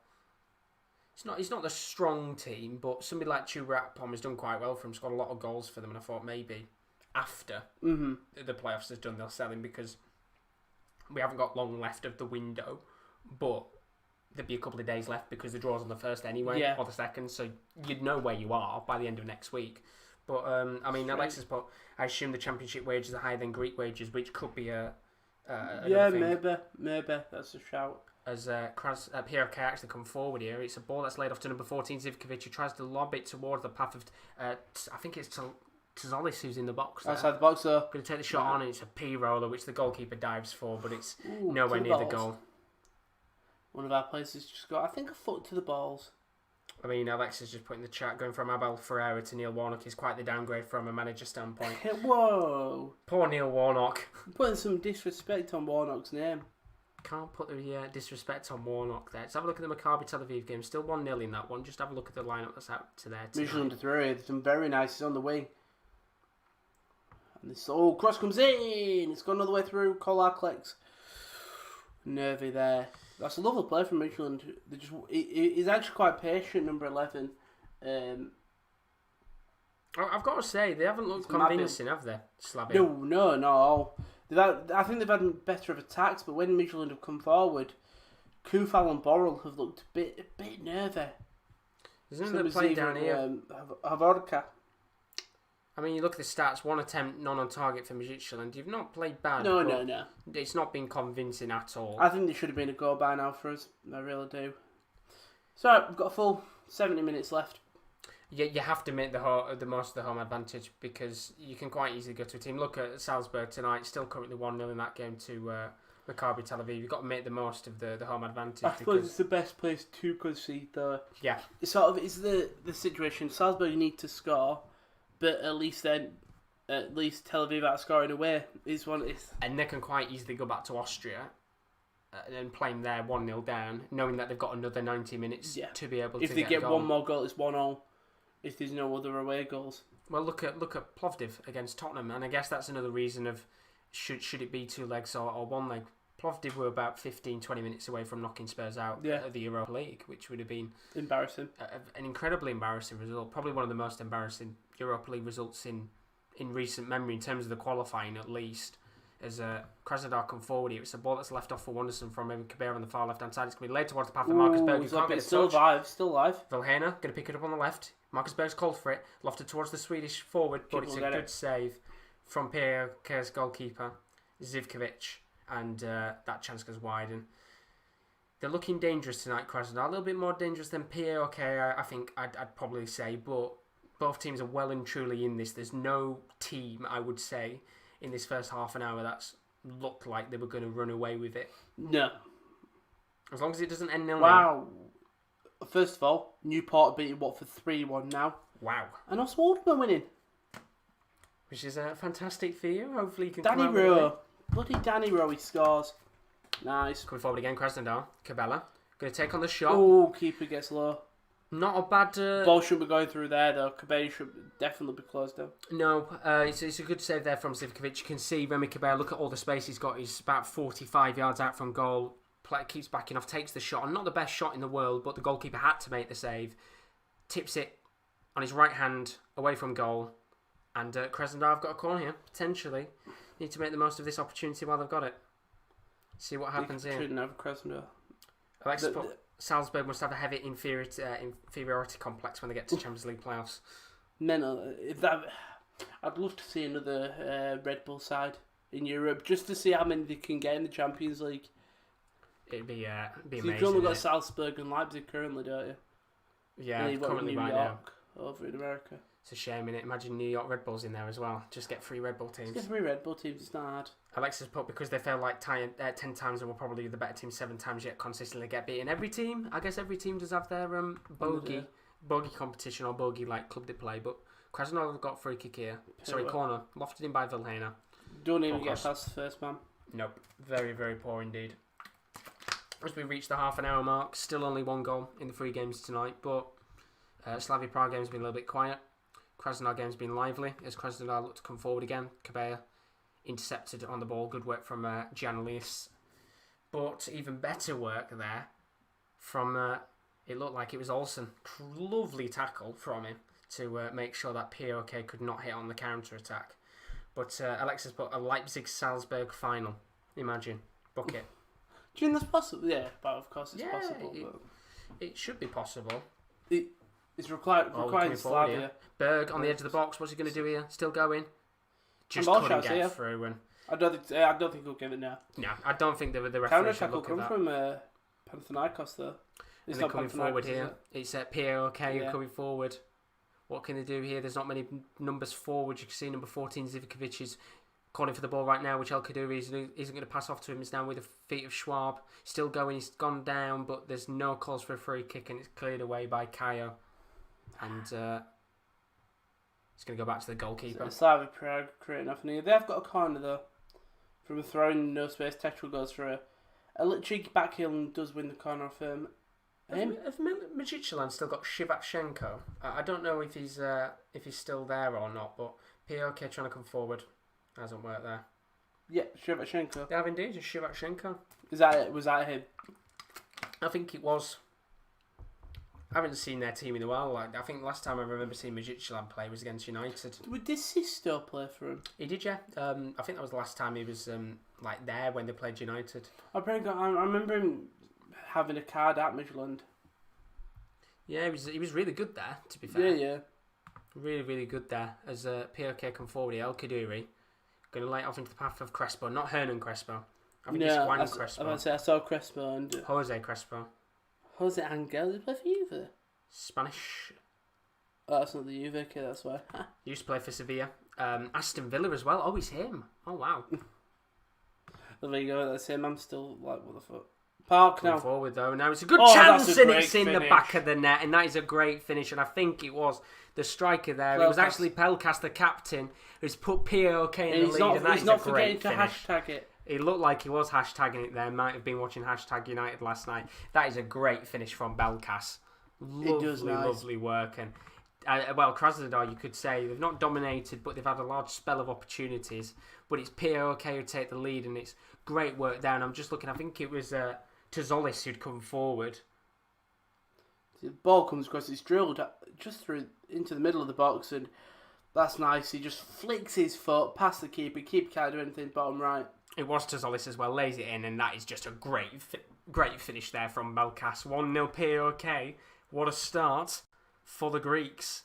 It's not the strong team, but somebody like Churapom has done quite well for him. Scored a lot of goals for them, and I thought maybe after the playoffs is done, they'll sell him because we haven't got long left of the window, but there'd be a couple of days left because the draw's on the 1st anyway, or the 2nd, so you'd know where you are by the end of next week. But I mean, Alexis put, I assume the Championship wages are higher than Greek wages, which could be maybe that's a shout. As Pierre K actually come forward here, it's a ball that's laid off to number 14 Zivkovic, who tries to lob it towards the path of I think it's Tzolis who's in the box there. Outside the box, though. Going to take the shot on, and it's a P-roller, which the goalkeeper dives for, but it's nowhere near the goal. One of our players has just got, I think, a foot to the balls. I mean, Alexis just put in the chat, going from Abel Ferreira to Neil Warnock is quite the downgrade from a manager standpoint. Whoa! Poor Neil Warnock. Putting some disrespect on Warnock's name. Can't put the disrespect on Warnock there. Let's have a look at the Maccabi Tel Aviv game. Still 1-0 in that one. Just have a look at the lineup that's out to there. Midtjylland through. It's done very nice. He's on the wing. And this cross comes in. It's gone all the way through. Kolar collects. Nervy there. That's a lovely play from Midtjylland. He's actually quite patient, number 11. I've got to say, they haven't looked convincing, have they, Slavia? No. I think they've had better of attacks, but when Midtjylland have come forward, Kufal and Borrell have looked a bit nervy. There's another play down here. Havorka. I mean, you look at the stats, 1 attempt, none on target for Midtjylland. You've not played bad. No. It's not been convincing at all. I think there should have been a goal by now for us. I really do. So, we've got a full 70 minutes left. You have to make the most of the home advantage because you can quite easily go to a team. Look at Salzburg tonight, still currently 1-0 in that game to Maccabi Tel Aviv. You've got to make the most of the home advantage. I suppose it's the best place to concede, though. Yeah. It's sort of the situation. Salzburg need to score, but at least Tel Aviv out scoring away is one. And they can quite easily go back to Austria and playing there 1-0 down, knowing that they've got another 90 minutes to be able to get a goal. If they get one more goal, it's 1-0. If there's no other away goals. Well, look at Plovdiv against Tottenham, and I guess that's another reason of should it be 2 legs or 1 leg. Plovdiv were about 15-20 minutes away from knocking Spurs out of the Europa League, which would have been embarrassing, an incredibly embarrassing result. Probably one of the most embarrassing Europa League results in recent memory in terms of the qualifying, at least. As Krasnodar come forward here, it's a ball that's left off for Wonderson from Kabir on the far left-hand side. It's going to be laid towards the path of Marcus Berg, who can't get a touch. Still alive. Vilhena going to pick it up on the left. Marcus Berg's called for it. Lofted towards the Swedish forward, but it's a good save from Pierre Kerr's goalkeeper, Zivkovic, and that chance goes wide. And they're looking dangerous tonight, Krasnodar. A little bit more dangerous than Pierre Kerr, I think I'd probably say, but both teams are well and truly in this. There's no team, I would say, in this first half an hour that's looked like they were going to run away with it. No. As long as it doesn't end 0-0. Wow. First of all, Newport are beating Watford 3-1 now. Wow. And Oswald are winning. Which is fantastic for you. Hopefully you can Danny Rowe. Bloody Danny Rowe, he scores. Nice. Coming forward again, Krasnodar. Cabela. Going to take on the shot. Oh, keeper gets low. Not a bad... Ball shouldn't be going through there, though. Cabela should definitely be closed down. No, it's a good save there from Zivkovic. You can see Remy Cabela, look at all the space he's got. He's about 45 yards out from goal. Player keeps backing off, takes the shot. And not the best shot in the world, but the goalkeeper had to make the save. Tips it on his right hand away from goal. And Krasnodar have got a corner here, potentially. Need to make the most of this opportunity while they've got it. See what happens here. Shouldn't have Krasnodar. Salzburg must have a heavy inferiority complex when they get to Champions League playoffs. Mental. I'd love to see another Red Bull side in Europe, just to see how many they can get in the Champions League. It'd be amazing. You've only got Salzburg and Leipzig currently, don't you? Yeah, and currently New right York over in America. It's a shame, innit? Imagine New York Red Bulls in there as well. Just get 3 Red Bull teams. Get 3 Red Bull teams, it's not hard. Alexis put, because they failed like 10 times and were probably the better team 7 times, yet consistently get beaten. Every team, I guess every team does have their bogey competition or bogey like club they play, but Krasnodar have got free kick here. Sorry, corner. Lofted in by Vilhena. Don't even get past the first man. Nope. Very, very poor indeed. As we reach the half an hour mark, still only 1 goal in the 3 games tonight, but Slavia Prague game's been a little bit quiet. Krasnodar game's been lively as Krasnodar looked to come forward again. Cabella intercepted on the ball. Good work from Giannoulis. But even better work there from, it looked like it was Olsen. Lovely tackle from him to make sure that POK could not hit on the counter-attack. But Alexis put a Leipzig-Salzburg final. Imagine. Book it. Do you think that's possible? Yeah, but of course it's possible. It should be possible. It's required Slavia. Here. Berg on the edge of the box. What's he going to do here? Still going. Just and couldn't get through. And I don't think he'll give it now. No, I don't think the referee counter-attack should will look come at that. from Panathinaikos though. It's not coming forward here. It's POK coming forward. What can they do here? There's not many numbers forward. You can see number 14 Zivkovic is calling for the ball right now, which El Kaduri isn't going to pass off to him. He's down with the feet of Schwab. Still going. He's gone down, but there's no calls for a free kick, and it's cleared away by Kayo. And it's going to go back to the goalkeeper. Slavia Prague creating nothing here. They have got a corner though. From a throw in no space, Tetra goes for a little cheeky back heel and does win the corner off him. Have Majichelin still got Shivachenko? I don't know if he's still there or not, but POK trying to come forward. Hasn't worked there. Yeah, Shivachenko. They have indeed, it's Shivachenko. Is that it? Was that him? I think it was. I haven't seen their team in a while. I think last time I remember seeing Majichelin play was against United. Did Sisto play for him? He did, yeah. I think that was the last time he was there when they played United. I remember him having a card at Midland. Yeah, he was really good there, to be fair. Yeah. Really, really good there. As POK come forward, El Kaduri going to lay it off into the path of Crespo, not Hernan Crespo. I think it's Juan Crespo. I saw Crespo and Jose Crespo. Jose Angel, did he play for Juve? Spanish. Oh, that's not the Juve kid, that's why. Used to play for Sevilla. Aston Villa as well. Oh, it's him. Oh, wow. There you go, that's him. I'm still like, what the fuck. Park now. Forward though. Now it's a good chance and it's in the back of the net, and that is a great finish. And I think it was the striker there. It was actually Pelkas, the captain, who's put POK in the lead, and that is a great finish. Hashtag it. It looked like he was hashtagging it there. Might have been watching Hashtag United last night. That is a great finish from Belkas. Lovely work. And Krasnodar, you could say, they've not dominated, but they've had a large spell of opportunities. But it's POK who take the lead, and it's great work there. And I'm just looking, I think it was Tazolis who'd come forward. The ball comes across, it's drilled just through into the middle of the box, and that's nice. He just flicks his foot past the keeper. Keeper can't do anything, bottom right. It was Tazolis as well, lays it in, and that is just a great finish there from Belkas. 1-0 POK. What a start for the Greeks.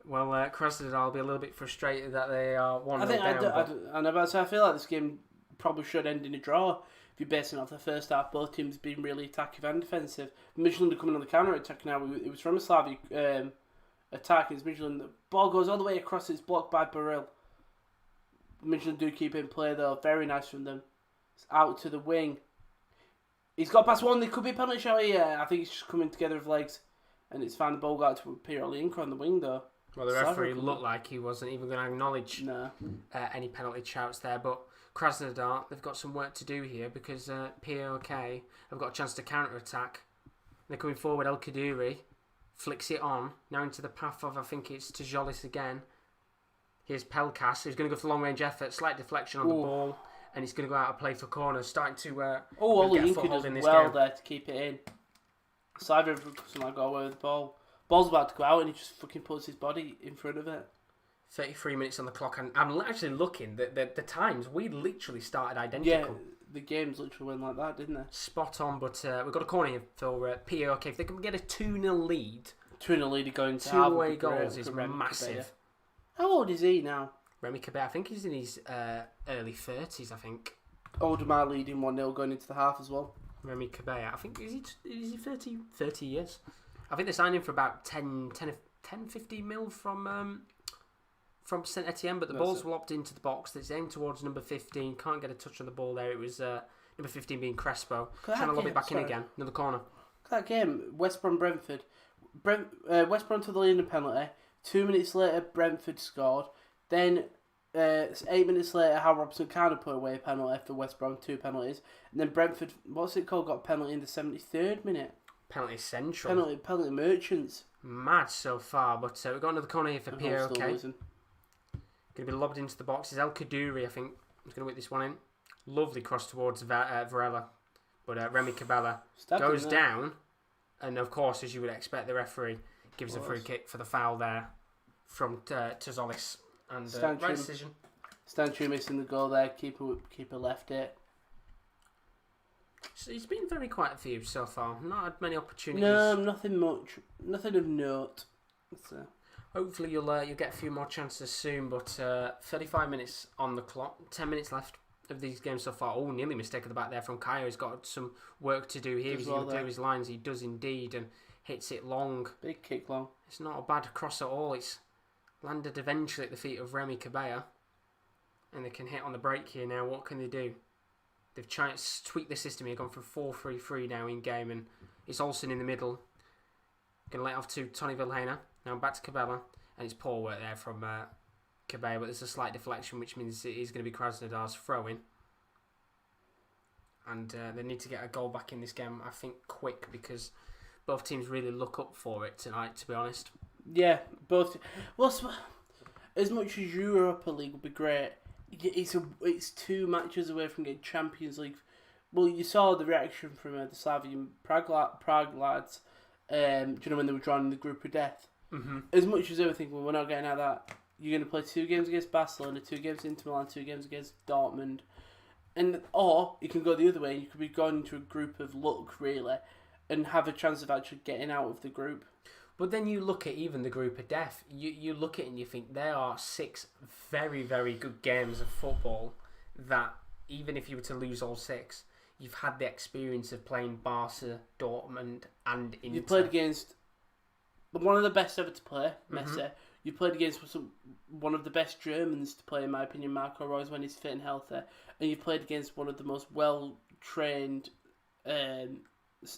Well, Krasnodar will be a little bit frustrated that they are 1-0 down. I feel like this game probably should end in a draw. If you're basing it off the first half, both teams being really attacking and defensive. Michelin are coming on the counter attack now. It was from a Slavia attack. It's Michelin. The ball goes all the way across. It's blocked by Baril. Michelin do keep in play though. Very nice from them. It's out to the wing. He's got past one. There could be a penalty shot here. I think he's just coming together with legs. And it's found the ball out to Pirolinko on the wing though. Well, the referee looked like he wasn't even going to acknowledge any penalty shouts there. But Krasnodar, they've got some work to do here because POK have got a chance to counter-attack. They're coming forward. El Kaduri flicks it on. Now into the path of, I think it's Tajolis again. Here's Pelkas, who's going to go for long-range effort. Slight deflection on the ball. And he's going to go out of play for corner. Starting to get a foothold in this game. There to keep it in. Slavia got away with the ball. Ball's about to go out and he just fucking puts his body in front of it. 33 minutes on the clock, and I'm actually looking, the times, we literally started identical. Yeah, the games literally went like that, didn't they? Spot on, but we've got a corner here for POK. If they can get a 2-0 lead... 2-0 lead going to 2 away goals is massive. How old is he now? Remy Cabet, I think he's in his early 30s, I think. Oldemar leading 1-0 going into the half as well. Remy Cabet, I think, is he 30 years? I think they signed him for about 10 15 mil from Saint Etienne, but the ball's lobbed into the box. It's aimed towards number 15. Can't get a touch on the ball there. It was number 15 being Crespo. Trying to lob it back in again. Another corner. That game, West Brom Brentford. West Brom to the lead in a penalty. 2 minutes later, Brentford scored. Then 8 minutes later, Hal Robson kind of put away a penalty for West Brom, 2 penalties. And then Brentford, what's it called, got a penalty in the 73rd minute. Penalty Central. Penalty Merchants. mad so far. But we've got another corner here for POK. Going to be lobbed into the box. Is El Kaduri, I think, is going to whip this one in. Lovely cross towards Varela. But Remy Cabella goes down. And, of course, as you would expect, the referee gives a free kick for the foul there from Tazolis. And right decision. Stanchu missing the goal there. Keeper left it. So he's been very quiet for you so far. Not had many opportunities. No, nothing much. Nothing of note. So. Hopefully you'll get a few more chances soon. But 35 minutes on the clock. 10 minutes left of these games so far. Oh, nearly mistake at the back there from Kaya. He's got some work to do here. He's going to do his lines. He does indeed. And hits it long. Big kick long. It's not a bad cross at all. It's landed eventually at the feet of Remy Cabella. And they can hit on the break here now. What can they do? They've tried to tweak the system here, gone from 4-3-3 now in game, and it's Olsen in the middle. Going to let it off to Tony Vilhena. Now back to Cabella, and it's poor work there from Cabella, but there's a slight deflection, which means it is going to be Krasnodar's throw-in. And they need to get a goal back in this game, I think, quick, because both teams really look up for it tonight, to be honest. Yeah, both. Well, as much as Europa League would be great, it's 2 matches away from getting Champions League. Well, you saw the reaction from the Slavia and Prague lads. Do you know when they were drawn in the group of death? Mm-hmm. As much as everything, well, we're not getting out of that. You're going to play 2 games against Barcelona, 2 games Inter Milan, 2 games against Dortmund, or you can go the other way. You could be going into a group of luck really, and have a chance of actually getting out of the group. But then you look at even the group of death, you look at it and you think there are 6 very, very good games of football that even if you were to lose all 6, you've had the experience of playing Barca, Dortmund and Inter. You played against one of the best ever to play, Messi. Mm-hmm. You played against one of the best Germans to play, in my opinion, Marco Reus, when he's fit and healthy. And you played against one of the most well-trained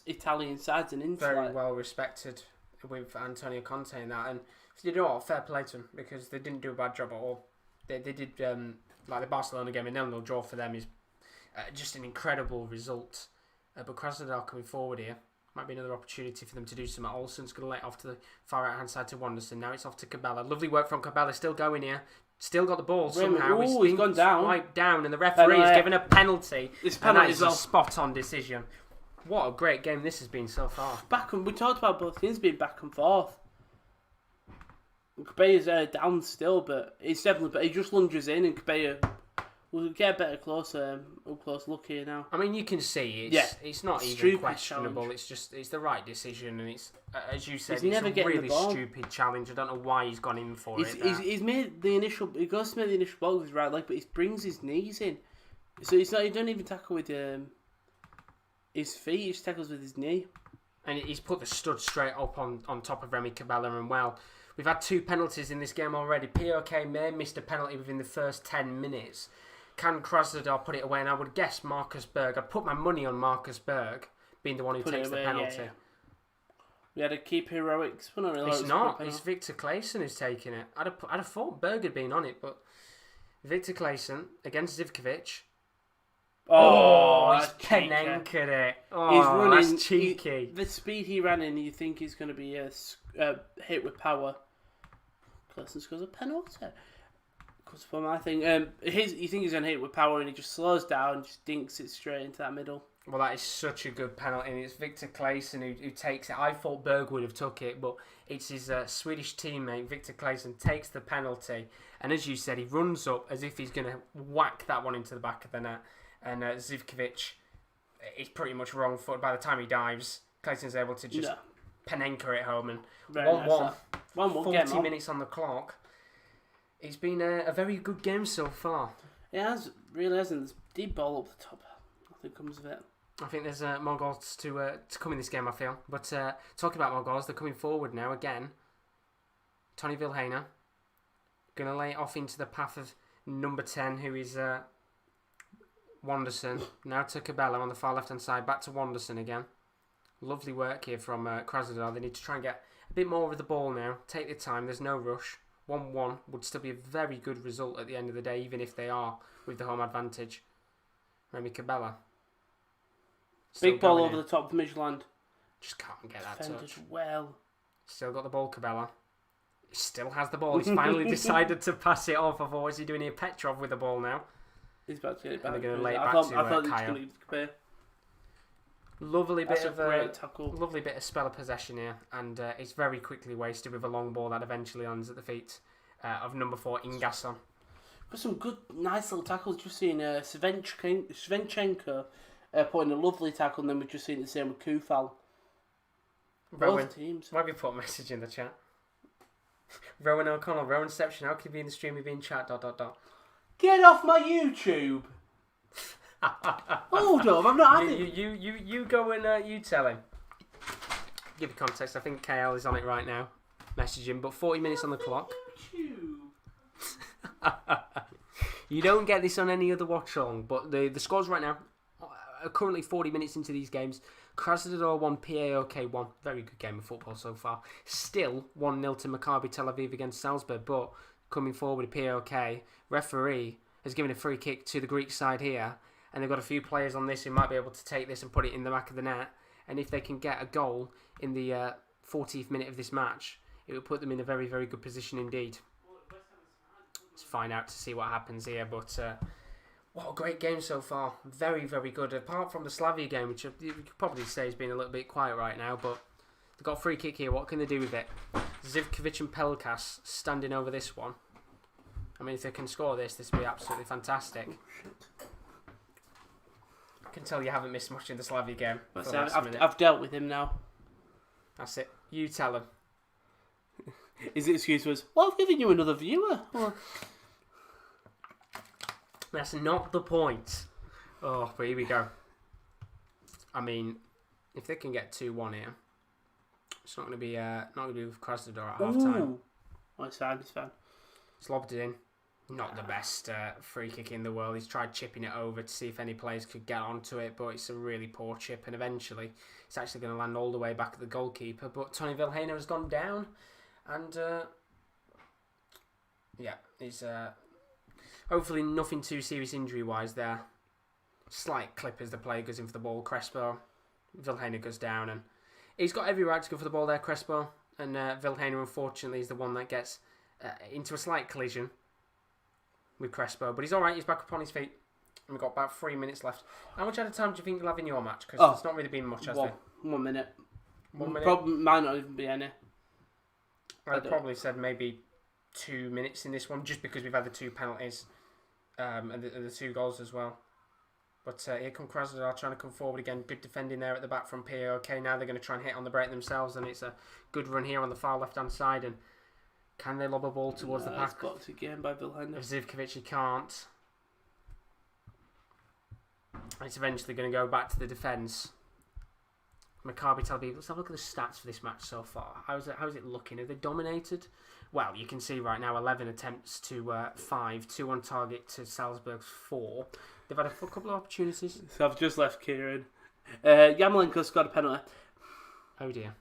Italian sides in Inter. Very well respected with Antonio Conte and that, and you know what, fair play to them, because they didn't do a bad job at all. They did like the Barcelona game, a 0-0 draw for them is just an incredible result. But Krasnodar coming forward here might be another opportunity for them to do something. Olsen's going to let it off to the far right hand side to Wanderson. Now it's off to Cabella. Lovely work from Cabella, still going here. Still got the ball somehow. He's gone down. Wiped down, and the referee has given a penalty. This penalty and that is a spot on decision. What a great game this has been so far. We talked about both teams being back and forth. Cabella's down still, but it's definitely. But he just lunges in, and Cabella will get a better up close look here now. I mean, you can see it's not even questionable. Challenge. It's the right decision, and it's as you said, it's a really stupid challenge. I don't know why he's gone in for it. He's made the initial. He goes to make the initial ball with his right leg, but he brings his knees in, so it's not. He don't even tackle with his feet. He just tackles with his knee. And he's put the stud straight up on top of Remy Cabella, and well, we've had 2 penalties in this game already. POK may have missed a penalty within the first 10 minutes. Can Krasnodar put it away? And I would guess Marcus Berg. I'd put my money on Marcus Berg being the one who takes the penalty. Yeah. We had to keep heroics. Well, not really. It's not. It's Victor Claesson who's taking it. I'd have thought Berg had been on it, but Victor Claesson against Zivkovic. He's penenkered it. He's running, that's cheeky. The speed he ran in, you think he's going to be a hit with power. Claesson scores a penalty. Because for my thing, you think he's going to hit with power, and he just slows down, and just dinks it straight into that middle. Well, that is such a good penalty, and it's Victor Claesson who takes it. I thought Berg would have took it, but it's his Swedish teammate, Victor Claesson, takes the penalty. And as you said, he runs up as if he's going to whack that one into the back of the net. And Zivkovic is pretty much wrong foot. By the time he dives, Claesson's able to just penenka it home. And 1-1, 40 minutes on the clock. It's been a very good game so far. It has, really hasn't. There's deep ball up the top. Nothing comes of it. I think there's more goals to come in this game, I feel. But talking about more goals, they're coming forward now again. Tony Vilhena going to lay it off into the path of number 10, who is Wanderson. Now to Cabella on the far left-hand side. Back to Wanderson again. Lovely work here from Krasnodar. They need to try and get a bit more of the ball now. Take their time. There's no rush. 1-1 would still be a very good result at the end of the day, even if they are with the home advantage. Remy Cabella. Big ball over the top of Midtjylland. Just can't get that Defended touch. well. Still got the ball, Cabela. He still has the ball. He's finally decided to pass it off. I thought, what's he doing here? Petrov with the ball now. He's about to get it back. And they're going to lay it I back thought to he was Kyle. going to clear. Lovely bit That's of a great tackle. Lovely bit of spell of possession here, and it's very quickly wasted with a long ball that eventually lands at the feet of number 4 Ingasson. Got some good, nice little tackles. Just seen Svenchenko putting a lovely tackle, and then we've just seen the same with Kufal. Rowan, Both teams. why have you put a message in the chat? Rowan O'Connell, Rowanception, how can you be in the stream and be in chat, ... Get off my YouTube! Hold up, I'm not having it. You go and you tell him. Give you context, I think KL is on it right now. Message him, but 40 minutes on the clock. You don't get this on any other watch along, but the scores right now are currently 40 minutes into these games. Krasnodar 1, PAOK 1. Very good game of football so far. Still 1-0 to Maccabi Tel Aviv against Salzburg, but coming forward, PAOK referee has given a free kick to the Greek side here, and they've got a few players on this who might be able to take this and put it in the back of the net. And if they can get a goal in the 40th minute of this match, it will put them in a very, very good position indeed. Let's find out to see what happens here, but what a great game so far. Very, very good. Apart from the Slavia game, which you could probably say has been a little bit quiet right now, but they've got a free kick here. What can they do with it? Zivkovic and Pelkas standing over this one. I mean, if they can score this would be absolutely fantastic. I can tell you haven't missed much in the Slavia game. I've dealt with him now. That's it. You tell him. His excuse was, well, I've given you another viewer. Well, that's not the point. Oh, but here we go. I mean, if they can get 2-1 here, it's not going to be with Krasnodar at half time. Oh, it's fine. He's lobbed it in. Not the best free kick in the world. He's tried chipping it over to see if any players could get onto it, but it's a really poor chip, and eventually it's actually going to land all the way back at the goalkeeper. But Tony Vilhena has gone down, and he's hopefully nothing too serious injury-wise there. Slight clip as the player goes in for the ball. Crespo, Vilhena goes down, and he's got every right to go for the ball there, Crespo, and Vilhena unfortunately is the one that gets into a slight collision with Crespo, but he's alright, he's back up on his feet. And we've got about 3 minutes left. How much out of time do you think you'll have in your match? Because there's not really been much, has there? 1 minute. 1 minute? Probably might not even be any. I'd probably said maybe 2 minutes in this one, just because we've had the 2 penalties and the 2 goals as well. But here come Krasnodar trying to come forward again. Good defending there at the back from PAOK. Now they're going to try and hit on the break themselves, and it's a good run here on the far left-hand side. And can they lob a ball towards the pack? It's got to again by Vilhena. Zivkovic, he can't. It's eventually going to go back to the defence. Maccabi Tel Aviv. Let's have a look at the stats for this match so far. How's it looking? Have they dominated? Well, you can see right now 11 attempts to 5, 2 on target to Salzburg's 4. They've had a couple of opportunities. So I've just left Kieran. Yarmolenko's got a penalty. Oh dear.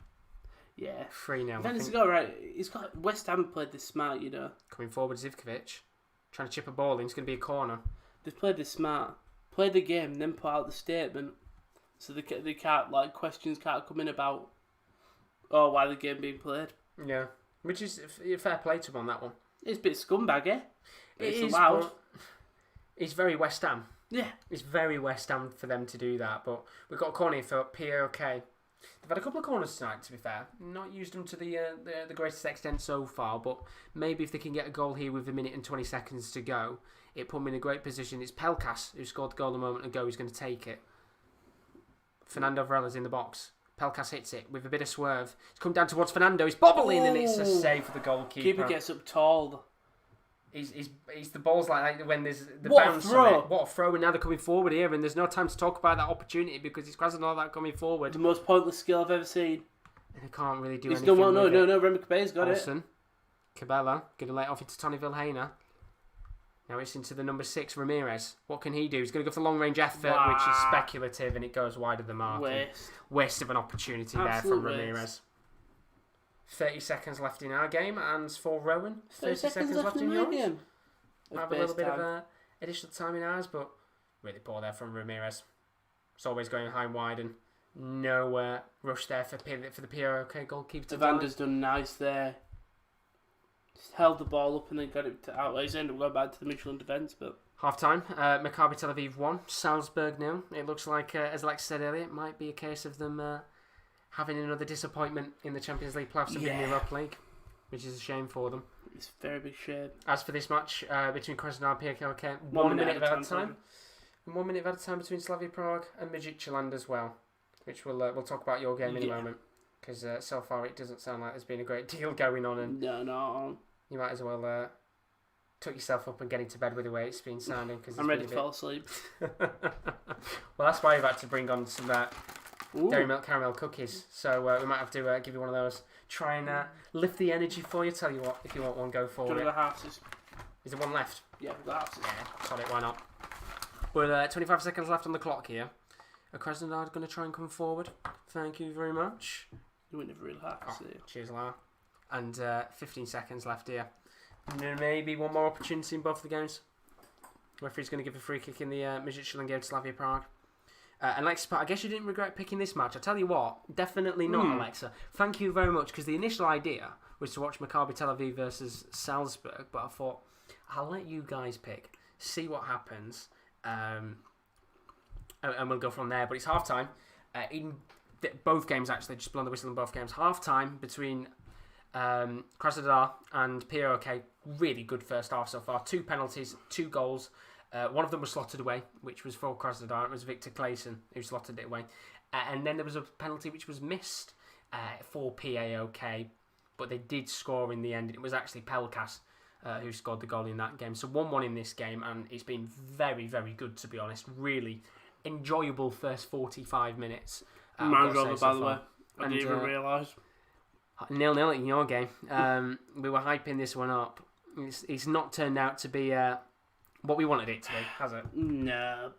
Yeah. 3-0. Then he's got right. He's got West Ham played this smart, you know. Coming forward, Zivkovic trying to chip a ball in. It's going to be a corner. They've played this smart. Play the game, then put out the statement, so they can't questions can't come in about why the game being played. Yeah, which is fair play to him on that one. It's a bit scumbag, eh? It is allowed. It's very West Ham. Yeah, it's very West Ham for them to do that. But we've got a corner here for PAOK. They've had a couple of corners tonight, to be fair. Not used them to the greatest extent so far, but maybe if they can get a goal here with 1 minute and 20 seconds to go, it put them in a great position. It's Pelkas, who scored the goal a moment ago, who's going to take it. Fernando Varela's in the box. Pelkas hits it with a bit of swerve. It's come down towards Fernando. He's bobbling, and it's a save for the goalkeeper. Keeper gets up tall. He's the balls like that when there's the what bounce a throw. on it. What a throw, and now they're coming forward here, and there's no time to talk about that opportunity because it's Krasnodar that coming forward. The most pointless skill I've ever seen. And they can't really do anything with it. No, Remy Cabe's got Olsen, Cabela, going to lay it off into Tony Vilhena. Now it's into the number 6, Ramirez. What can he do? He's going to go for the long-range effort, which is speculative, and it goes wide of the mark. Waste of an opportunity there from Ramirez. 30 seconds left in our game, and for Rowan, 30 seconds left in yours. Game. Have a little bit of additional time in ours, but really poor there from Ramirez. It's always going high and wide, and No rush there for the PROK goalkeeper to Vander's done nice there. Just held the ball up and then got it out. He's ended up going back to the Michelin defence, but... Half-time, Maccabi Tel Aviv 1, Salzburg 0. It looks like, as Alex said earlier, it might be a case of them having another disappointment in the Champions League playoffs and being in the Europa League, which is a shame for them. It's a very big shame. As for this match between Krasnodar and PKK, 1 minute of added time. And 1 minute of added time between Slavia Prague and Midtjylland as well, which we'll talk about your game in a moment, because so far it doesn't sound like there's been a great deal going on, and no. You might as well tuck yourself up and get into bed with the way it's been sounding. Cause I'm ready to fall asleep. Well, that's why we've had to bring on some dairy milk caramel cookies. So we might have to give you one of those. Try and lift the energy for you. Tell you what, if you want one, go for it. Is there one left? Yeah, we've got halves. Yeah, got it. Why not? Well, 25 seconds left on the clock here. Krasnodar going to try and come forward. Thank you very much. You wouldn't have really half to see. Cheers, Lara. And 15 seconds left here. Maybe one more opportunity in both the games. Referee's going to give a free kick in the Midtjylland game to Slavia Prague. And Alexa, I guess you didn't regret picking this match. I tell you what, definitely not, Alexa. Thank you very much, because the initial idea was to watch Maccabi Tel Aviv versus Salzburg, but I thought, I'll let you guys pick, see what happens, and we'll go from there. But it's half-time. In both games, actually, just blowing the whistle in both games. Half-time between Krasnodar and PROK. Really good first half so far. 2 penalties, 2 goals. One of them was slotted away, which was for Krasnodar. It was Victor Clayson who slotted it away. And then there was a penalty which was missed for PAOK, but they did score in the end. It was actually Pelkas who scored the goal in that game. So 1-1 in this game, and it's been very, very good, to be honest. Really enjoyable first 45 minutes. Mine's over, by the way. I didn't even realise. 0-0 in your game. We were hyping this one up. It's not turned out to be what we wanted it to be, has it? No,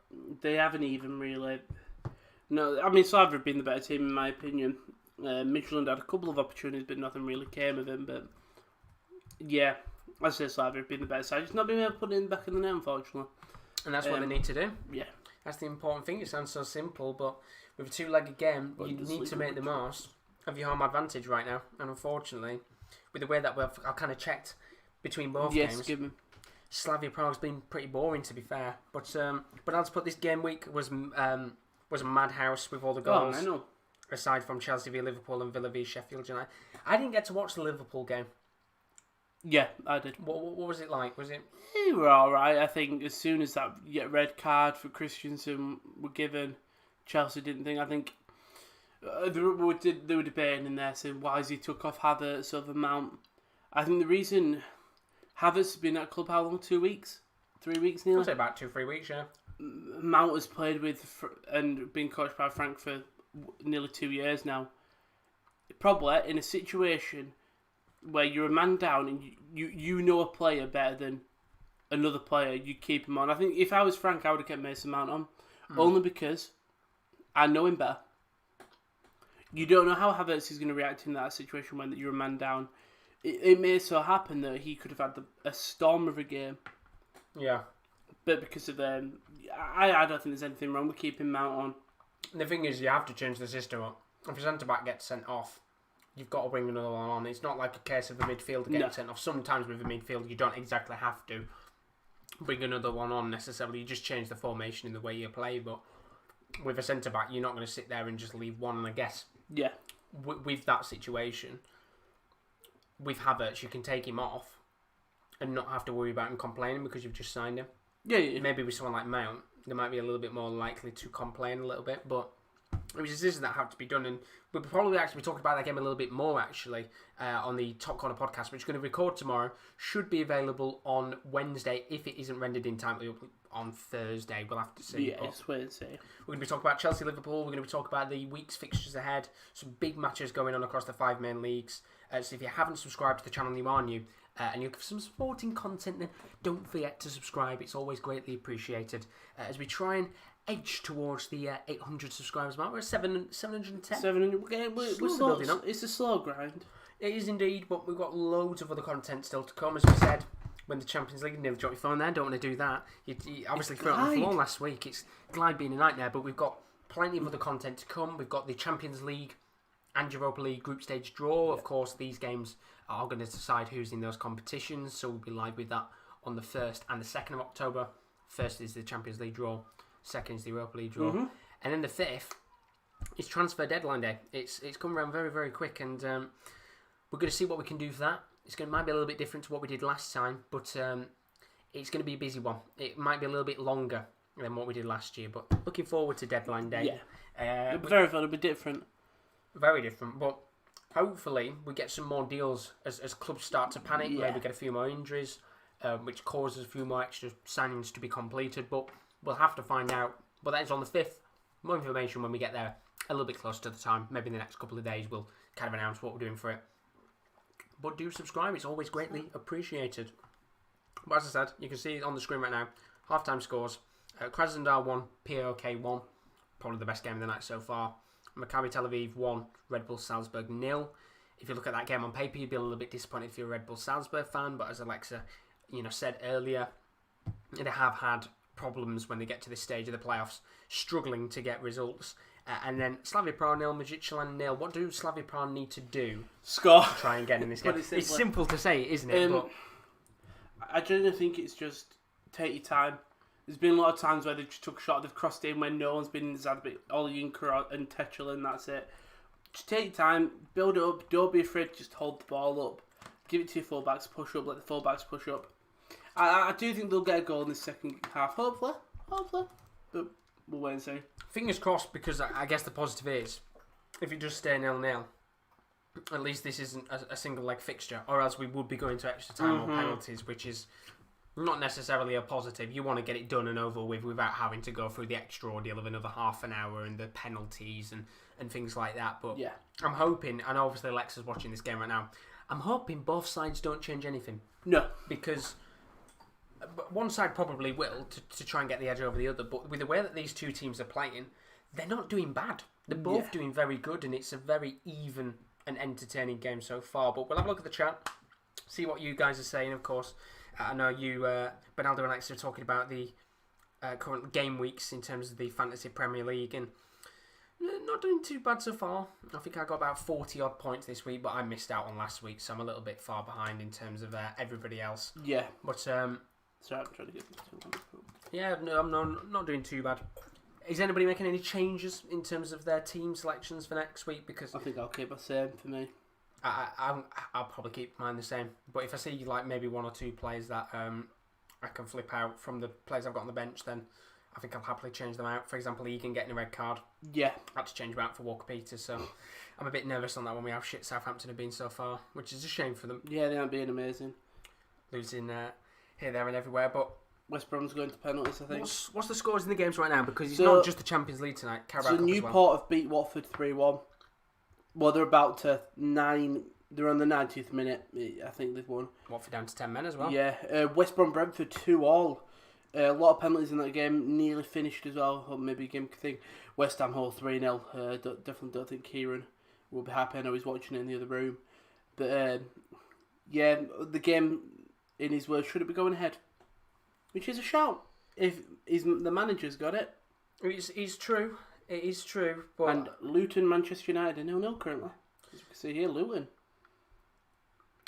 they haven't even really. No, I mean, Slavia have been the better team in my opinion. Michelin had a couple of opportunities, but nothing really came of them. But yeah, I say Slavia have been the better side. Just not being able to put it back in the net, unfortunately. And that's what they need to do. Yeah, that's the important thing. It sounds so simple, but with a 2-legged game, you need to make the most of your home advantage right now. And unfortunately, with the way that I've kind of checked between both games, Slavia Prague's been pretty boring, to be fair. But I'll just put this game week was a madhouse with all the goals. Oh, I know. Aside from Chelsea v Liverpool and Villa v Sheffield United, I didn't get to watch the Liverpool game. Yeah, I did. What was it like? Was it? They were all right. I think as soon as that red card for Christensen were given, Chelsea didn't think. I think they were debating in there saying why has he took off Havertz over Mount. I think the reason Havertz has been at club how long? 2 weeks, 3 weeks nearly. I'd say about 2-3 weeks. Yeah. Mount has played with and been coached by Frank for nearly 2 years now. Probably in a situation where you're a man down and you know a player better than another player, you keep him on. I think if I was Frank, I would have kept Mason Mount on, only because I know him better. You don't know how Havertz is going to react in that situation when you're a man down. It may so happen that he could have had a storm of a game. Yeah. But because of them, I don't think there's anything wrong with keeping Mount on. The thing is, you have to change the system up. If a centre-back gets sent off, you've got to bring another one on. It's not like a case of a midfielder getting sent off. Sometimes with a midfield, you don't exactly have to bring another one on necessarily. You just change the formation in the way you play. But with a centre-back, you're not going to sit there and just leave one. And I guess with that situation, with Havertz, you can take him off and not have to worry about him complaining because you've just signed him. Yeah. Maybe with someone like Mount, they might be a little bit more likely to complain a little bit, but it was a decision that had to be done, and we'll probably actually be talking about that game a little bit more actually on the Top Corner podcast, which we're going to record tomorrow. Should be available on Wednesday if it isn't rendered in time on Thursday. We'll have to see. Yeah, it's weird to see. We're going to be talking about Chelsea, Liverpool. We're going to be talking about the week's fixtures ahead. Some big matches going on across the 5 main leagues. So if you haven't subscribed to the channel, you are new, and you're looking for some sporting content, then don't forget to subscribe. It's always greatly appreciated as we try and edge towards the 800 subscribers mark. We're at 710. 700. We're building up. It's a slow grind. It is indeed, but we've got loads of other content still to come. As we said, when the Champions League, nearly dropped your phone there. Don't want to do that. You obviously threw it on the floor last week. It's Glide being a nightmare, but we've got plenty of other content to come. We've got the Champions League and Europa League group stage draw. Of course, these games are going to decide who's in those competitions, so we'll be live with that on the 1st and the 2nd of October. First is the Champions League draw, second is the Europa League draw, and then the 5th is transfer deadline day. It's come around very, very quick, and we're going to see what we can do for that. Might be a little bit different to what we did last time, but it's going to be a busy one. It might be a little bit longer than what we did last year, but looking forward to deadline day. Yeah, it'll be different. Very different, but hopefully we get some more deals as clubs start to panic. Yeah. Maybe get a few more injuries, which causes a few more extra signings to be completed, but we'll have to find out. But that is on the 5th. More information when we get there a little bit closer to the time. Maybe in the next couple of days we'll kind of announce what we're doing for it. But do subscribe, it's always greatly appreciated. But as I said, you can see it on the screen right now. Half-time scores. Krasnodar 1, PAOK 1. Probably the best game of the night so far. Maccabi Tel Aviv 1, Red Bull Salzburg 0. If you look at that game on paper, you'd be a little bit disappointed if you're a Red Bull Salzburg fan. But as Alexa said earlier, they have had problems when they get to this stage of the playoffs, struggling to get results. And then Slavia Prague 0, Watchalongs 0. What do Slavia Prague need to do Score. to try and get in this game? It's simple to say, isn't it? But I genuinely think it's just take your time. There's been a lot of times where they just took a shot, they've crossed in when no one's been inside a bit. Olyinka and Techel, and that's it. Just take your time, build it up, don't be afraid to just hold the ball up. Give it to your fullbacks, push up, let the fullbacks push up. I do think they'll get a goal in the second half, hopefully. But we'll wait and see. Fingers crossed, because I guess the positive is, if you just stay 0-0, at least this isn't a single leg fixture, or else we would be going to extra time or penalties, which is not necessarily a positive. You want to get it done and over with without having to go through the extra ordeal of another half an hour and the penalties and things like that. But yeah, I'm hoping, and obviously Alexa's watching this game right now, I'm hoping both sides don't change anything. No. Because one side probably will to try and get the edge over the other, but with the way that these two teams are playing, they're not doing bad. They're both doing very good, and it's a very even and entertaining game so far. But we'll have a look at the chat, see what you guys are saying, of course. I know you, Bernardo and Alex, are talking about the current game weeks in terms of the Fantasy Premier League, and not doing too bad so far. I think I got about 40 odd points this week, but I missed out on last week, so I'm a little bit far behind in terms of everybody else. Yeah. But sorry, I'm trying to get this. Yeah, no, I'm not doing too bad. Is anybody making any changes in terms of their team selections for next week? Because I think I'll keep the same for me. I'll probably keep mine the same. But if I see like maybe one or two players that I can flip out from the players I've got on the bench, then I think I'll happily change them out. For example, Egan getting a red card. Yeah. I had to change him out for Walker Peters, so I'm a bit nervous on that one. We have shit Southampton have been so far, which is a shame for them. Yeah, they aren't being amazing. Losing here, there and everywhere, but West Brom's going to penalties, I think. What's the scores in the games right now? Because it's not just the Champions League tonight. So Newport have beat Watford 3-1. Well, they're about to 9... They're on the 90th minute. I think they've won. Watford down to 10 men as well. Yeah. West Brom Brentford 2-2. A lot of penalties in that game. Nearly finished as well. Or maybe a game thing. West Ham Hull 3-0. Definitely don't think Kieran will be happy. I know he's watching it in the other room. But yeah, the game, in his words, should it be going ahead? Which is a shout. If the manager's got it. It's true. It is true. But and Luton, Manchester United are 0-0 currently. As you can see here, Luton.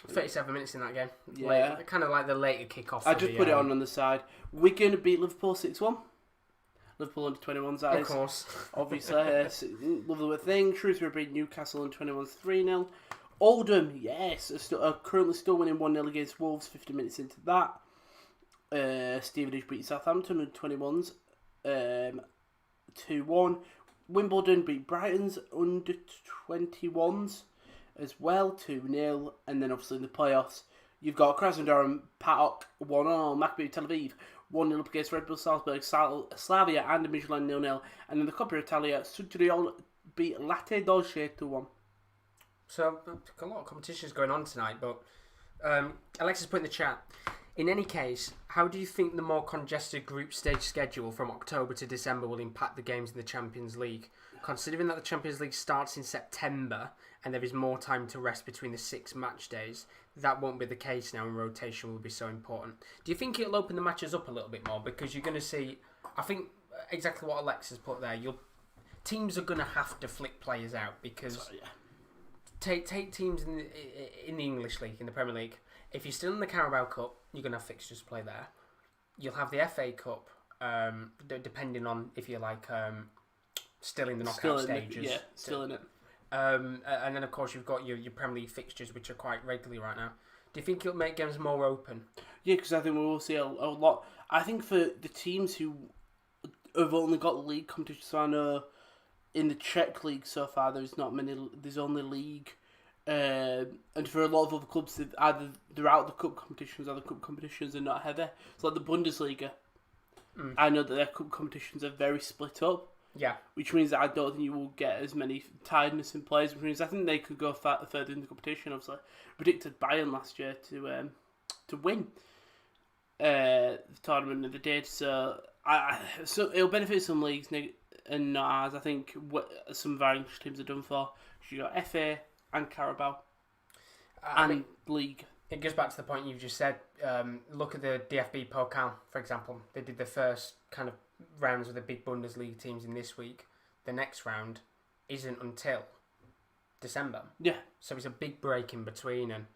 37 minutes in that game. Yeah. Kind of like the later kick-off. I just put it on the side. Wigan beat Liverpool 6-1. Liverpool under 21s, that is. Of course. Obviously. Lovely thing. Shrewsbury beat Newcastle under 21s 3-0. Oldham, yes, are currently still winning 1-0 against Wolves 50 minutes into that. Stevenage beat Southampton under 21s 2-1. Wimbledon beat Brighton's under 21s as well, 2-0. And then obviously in the playoffs, you've got Krasnodar and PAOK 1-0, Maccabi Tel Aviv 1-0 up against Red Bull Salzburg, Slavia and Michelin 0-0. And in the Coppa Italia, Sudriol beat Latte Dolce 2-1. So, a lot of competitions going on tonight, but Alexis put in the chat, in any case, how do you think the more congested group stage schedule from October to December will impact the games in the Champions League? Considering that the Champions League starts in September and there is more time to rest between the 6 match days, that won't be the case now and rotation will be so important. Do you think it'll open the matches up a little bit more? Because you're going to see, I think exactly what Alexis put there, teams are going to have to flick players out because take teams in the English League, in the Premier League. If you're still in the Carabao Cup, you're going to have fixtures to play there. You'll have the FA Cup, depending on if you're still in the knockout stages. Still in it. And then, of course, you've got your Premier League fixtures, which are quite regularly right now. Do you think it'll make games more open? Yeah, because I think we will see a lot. I think for the teams who have only got league competitions, so I know in the Czech league so far there's not many. There's only league, and for a lot of other clubs, either they're out of the cup competitions or the cup competitions are not heavy. It's like the Bundesliga. I know that their cup competitions are very split up. Yeah. Which means that I don't think you will get as many tiredness in players. Which means I think they could go further in the competition. Obviously, predicted Bayern last year to win the tournament that they did. So so it'll benefit some leagues and not ours. I think what some of our English teams are done for. You got FA and Carabao and league. It goes back to the point you've just said. Look at the DFB Pokal, for example. They did the first kind of rounds with the big Bundesliga teams in this week. The next round isn't until December. Yeah. So it's a big break in between. And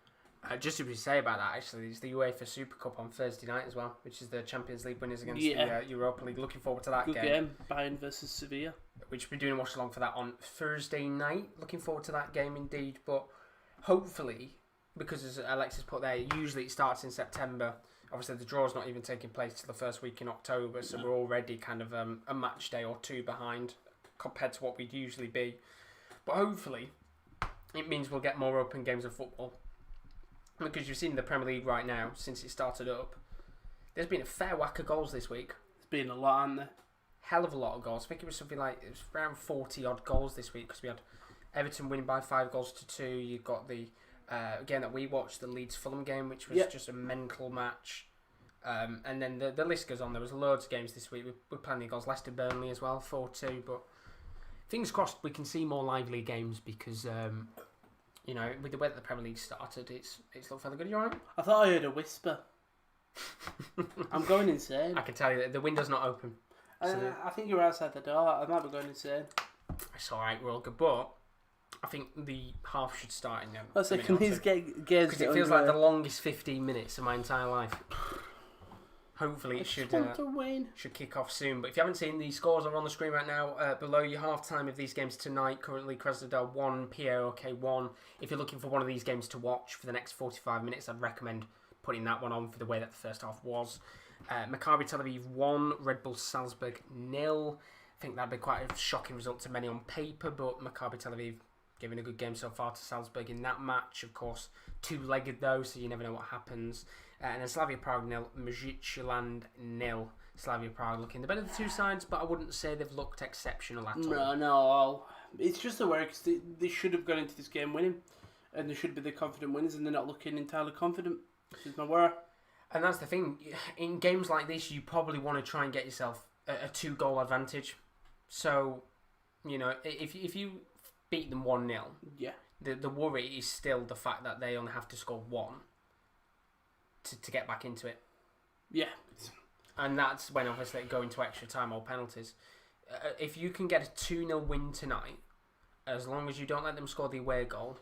just to say about that, actually, it's the UEFA Super Cup on Thursday night as well, which is the Champions League winners against the Europa League. Looking forward to that Good game. Bayern versus Sevilla. Which we're doing a watch along for that on Thursday night. Looking forward to that game indeed. But hopefully, because as Alexis put there, usually it starts in September. Obviously, the draw's not even taking place till the first week in October, so we're already kind of a match day or two behind compared to what we'd usually be. But hopefully, it means we'll get more open games of football. Because you've seen the Premier League right now, since it started up, there's been a fair whack of goals this week. There's been a lot, hasn't there? Hell of a lot of goals. I think it was something like, it was around 40 odd goals this week, because we had Everton winning by 5-2. You've got the game that we watched, the Leeds-Fulham game, which was just a mental match. And then the list goes on. There was loads of games this week with plenty of goals. Leicester-Burnley as well, 4-2. But fingers crossed we can see more lively games because, with the way that the Premier League started, it's looked fairly good. You alright? I thought I heard a whisper. I'm going insane. I can tell you that the window's not open. I think you're outside the door. I might be going insane. It's alright, we're all good. But I think the half should start in Let's say, can these games because it feels like the longest 15 minutes of my entire life. Hopefully it should kick off soon. But if you haven't seen, the scores are on the screen right now. Below you, half time of these games tonight. Currently Krasnodar 1, PAOK 1. If you're looking for one of these games to watch for the next 45 minutes, I'd recommend putting that one on for the way that the first half was. Maccabi Tel Aviv 1, Red Bull Salzburg 0. I think that'd be quite a shocking result to many on paper, but Maccabi Tel Aviv giving a good game so far to Salzburg in that match. Of course, two-legged though, so you never know what happens. And then Slavia Prague 0, Midtjylland 0. Slavia Prague looking the better of the two sides, but I wouldn't say they've looked exceptional at all. No. It's just a worry because they should have gone into this game winning, and they should be the confident winners, and they're not looking entirely confident. This is my worry. And that's the thing. In games like this, you probably want to try and get yourself a 2-goal advantage. So, if you beat them 1-0, the worry is still the fact that they only have to score 1 to get back into it. Yeah. And that's when obviously go into extra time or penalties. If you can get a 2-0 win tonight, as long as you don't let them score the away goal,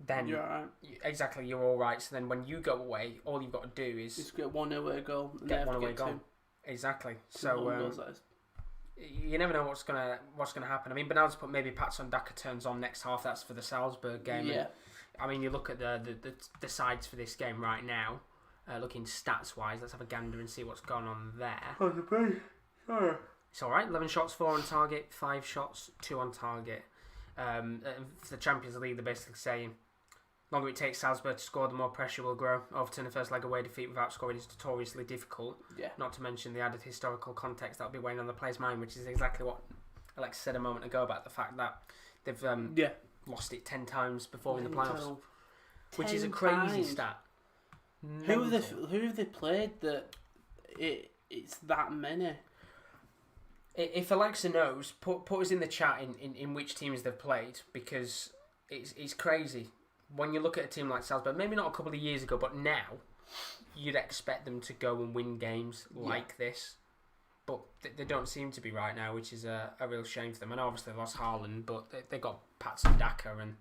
then you're alright. Exactly, you're alright. So then when you go away, all you've got to do is just get 1 away goal. And get 1 away goal. Exactly. So you never know what's gonna happen. I mean, Bernardo's put maybe Patson Daka turns on next half. That's for the Salzburg game. Yeah. I mean, you look at the sides for this game right now. Looking stats wise, let's have a gander and see what's going on there. It's all right. 11 shots, 4 on target. 5 shots, 2 on target. For the Champions League, they're basically saying the longer it takes Salzburg to score, the more pressure will grow. Overturn the first leg away defeat without scoring is notoriously difficult. Yeah. Not to mention the added historical context that'll be weighing on the player's mind, which is exactly what Alex said a moment ago about the fact that they've lost it 10 times before in the playoffs, which is a crazy stat. Who have they played that it's that many? If Alexa knows, put us in the chat in which teams they've played, because it's crazy. When you look at a team like Salzburg, maybe not a couple of years ago, but now you'd expect them to go and win games like this. but they don't seem to be right now, which is a real shame for them. And obviously they lost Haaland, but they got Patson Daka, and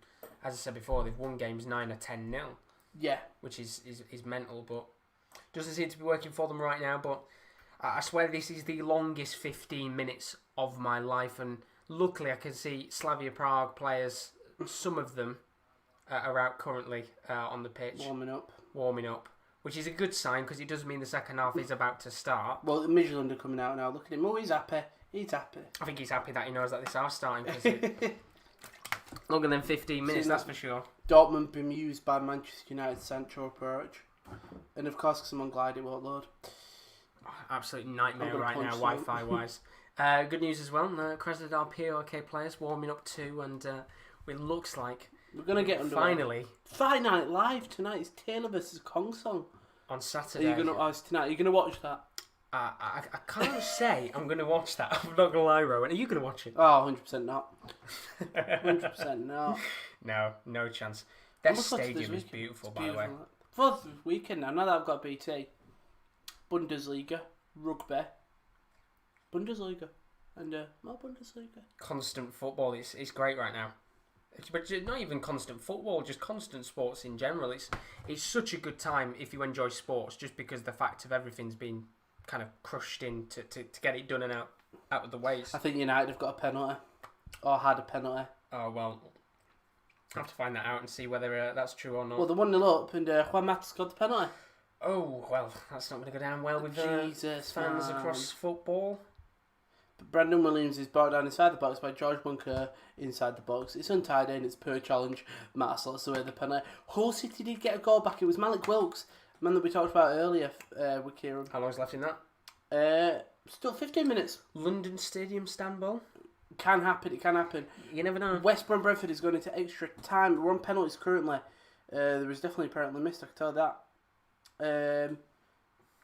as I said before, they've won games 9 or 10-0. Yeah. Which is mental, but doesn't seem to be working for them right now. But I swear this is the longest 15 minutes of my life, and luckily I can see Slavia Prague players, some of them are out currently on the pitch. Warming up. Which is a good sign, because it does mean the second half is about to start. Well, Midtjylland are coming out now. Look at him. Oh, he's happy. I think he's happy that he knows that this half's starting, because longer than 15 minutes, that's for sure. Dortmund bemused by Manchester United's central approach. And of course, because I'm on Glide, it won't load. Absolute nightmare right now, Wi-Fi wise. Good news as well. Krasnodar POK players warming up too, and it looks like we're going to get underway. Finally. Friday Night Live tonight. It's Taylor versus Kongsong. On Saturday. It's tonight. Are you going to watch that? I can't say I'm going to watch that. I'm not going to lie, Rowan. Are you going to watch it? Oh, 100% not. 100% not. No chance. Their stadium is beautiful, by the way. Fourth weekend now that I've got BT. Bundesliga, rugby, Bundesliga, and more Bundesliga. Constant football. It's great right now. But not even constant football, just constant sports in general. It's such a good time if you enjoy sports, just because the fact of everything's been kind of crushed in to get it done and out of the way. I think United have got a penalty, or had a penalty. Oh, well, I'll have to find that out and see whether that's true or not. Well, they're 1-0 up, and Juan Mata scored the penalty. Oh, well, that's not going to go down well with fans across football. But Brandon Williams is brought down inside the box by George Bunker inside the box. It's untidy and it's per challenge. Mata slots away the penalty. Hull City did get a goal back. It was Malik Wilkes, the man that we talked about earlier with Kieran. How long's left in that? Still 15 minutes. London Stadium standball? It can happen. You never know. West Brom Brentford is going into extra time. We're on penalties currently. There was definitely apparently missed, I can tell that.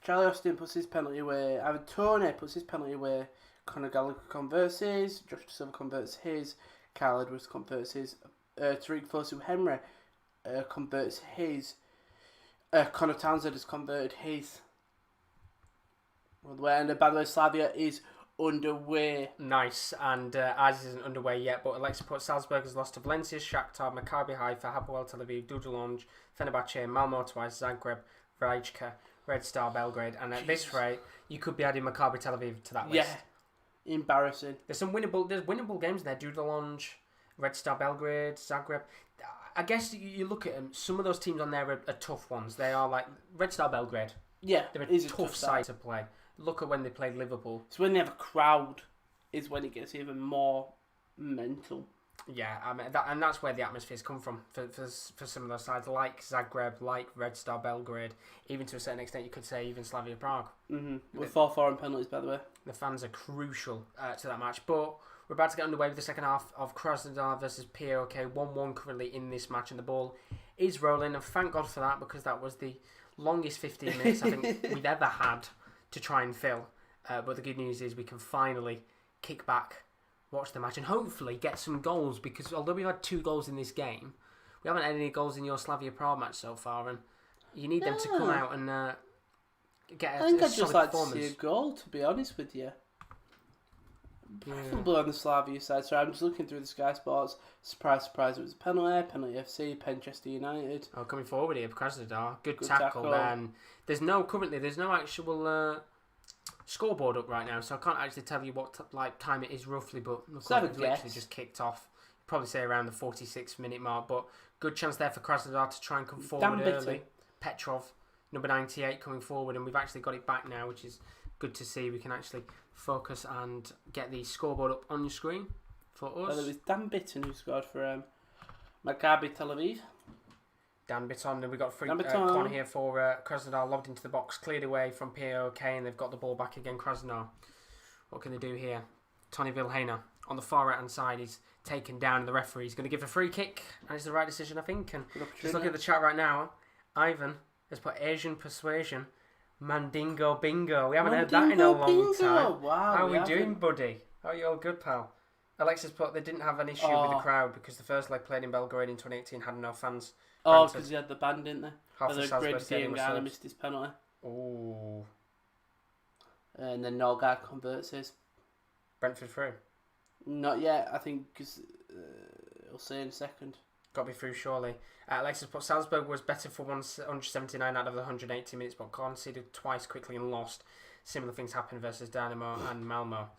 Charlie Austin puts his penalty away. Ivan Toney puts his penalty away. Conor Gallagher converts his. Josh Silva converts his. Kyle Edwards converts his. Tariq Fosu Henry converts his. Connor Townsend has converted his. And by the way, Slavia is underway. Nice, and ours isn't underway yet, but Alexa put Salzburg has lost to Valencia, Shakhtar, Maccabi Haifa, Hapoel Tel Aviv, Watchalongs, Fenerbahce, Malmo twice, Zagreb, Rijeka, Red Star Belgrade, and at this rate, you could be adding Maccabi Tel Aviv to that list. Yeah, embarrassing. There's winnable games there. Watchalongs, Red Star Belgrade, Zagreb. I guess you look at them. Some of those teams on there are tough ones. They are like Red Star Belgrade. Yeah, they're a tough side to play. Look at when they played Liverpool. So when they have a crowd, is when it gets even more mental. Yeah, I mean, that's where the atmospheres come from for some of those sides, like Zagreb, like Red Star Belgrade, even to a certain extent, you could say even Slavia Prague. Mm-hmm. With 4-4 in penalties, by the way. The fans are crucial to that match. But we're about to get underway with the second half of Krasnodar versus POK. 1-1 currently in this match, and the ball is rolling. And thank God for that, because that was the longest 15 minutes I think we've ever had to try and fill. But the good news is we can finally kick back, watch the match, and hopefully get some goals, because although we've had 2 goals in this game, we haven't had any goals in your Slavia Prague match so far, and you need them to come out and get a solid performance. I think I'd just like to see a goal, to be honest with you. Preferably on the Slavia side. So I'm just looking through the Sky Sports. Surprise, it was a penalty FC, Manchester United. Oh, coming forward here, Krasnodar. Good tackle. And there's no actual scoreboard up right now, so I can't actually tell you what time it is roughly, but it's literally just kicked off. Probably say around the 46 minute mark, but good chance there for Krasnodar to try and come forward early. Petrov, number 98, coming forward, and we've actually got it back now, which is good to see. We can actually focus and get the scoreboard up on your screen for us. Well, it was Dan Bitton who scored for Maccabi Tel Aviv. Dan Bitton, and we got free corner here for Krasnodar, lobbed into the box, cleared away from POK, and they've got the ball back again. Krasnodar, what can they do here? Tony Vilhena on the far right hand side is taken down, and the referee's going to give a free kick, and it's the right decision, I think. And just look at the chat right now. Ivan has put Asian persuasion, Mandingo bingo. We haven't heard that in a long time. Wow, how are we doing, buddy? How are you all good, pal? Alexis put they didn't have an issue with the crowd because the first leg played in Belgrade in 2018 had no fans. Oh, because he had the band, didn't they? Half the Salzburg stadium guy missed his penalty. Oh. And then Norgard converts his. Brentford through. Not yet, I think, because I'll say in a second. Got to be through, surely. Alexis put Salzburg was better for 179 out of the 180 minutes, but conceded twice quickly and lost. Similar things happened versus Dynamo and Malmo.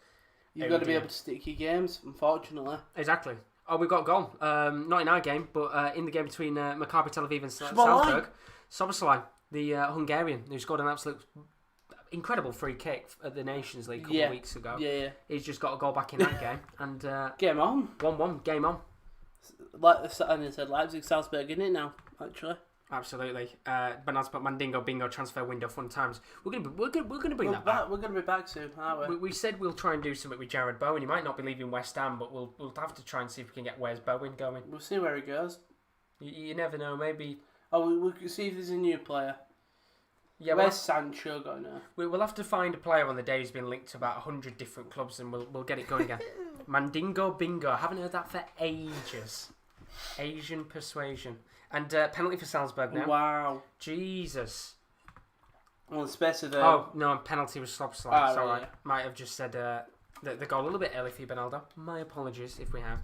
You've got to be able to stick your games, unfortunately. Exactly. Oh, we've got a goal. Not in our game, but in the game between Maccabi Tel Aviv and Salzburg. Szoboszlai, the Hungarian, who scored an absolute incredible free kick at the Nations League a couple of weeks ago. Yeah. He's just got a goal back in that game. And game on. 1-1, game on. Like I said, Leipzig, Salzburg in it now, actually. Absolutely. Bernard's put Mandingo Bingo transfer window fun times. We're gonna bring that back. We're gonna be back soon, aren't we? We said we'll try and do something with Jared Bowen. He might not be leaving West Ham, but we'll have to try and see if we can get Where's Bowen going. We'll see where he goes. You never know. Maybe. Oh, we'll see if there's a new player. Yeah. Where's Sancho going now? We'll have to find a player on the day who's been linked to about 100 different clubs, and we'll get it going again. Mandingo Bingo. I haven't heard that for ages. Asian persuasion. And penalty for Salzburg now. Wow. Jesus. Well, the space of the... Oh, no, penalty was Szoboszlai. Sorry. Right, yeah. Might have just said the goal a little bit early for you, Benaldo. My apologies if we have.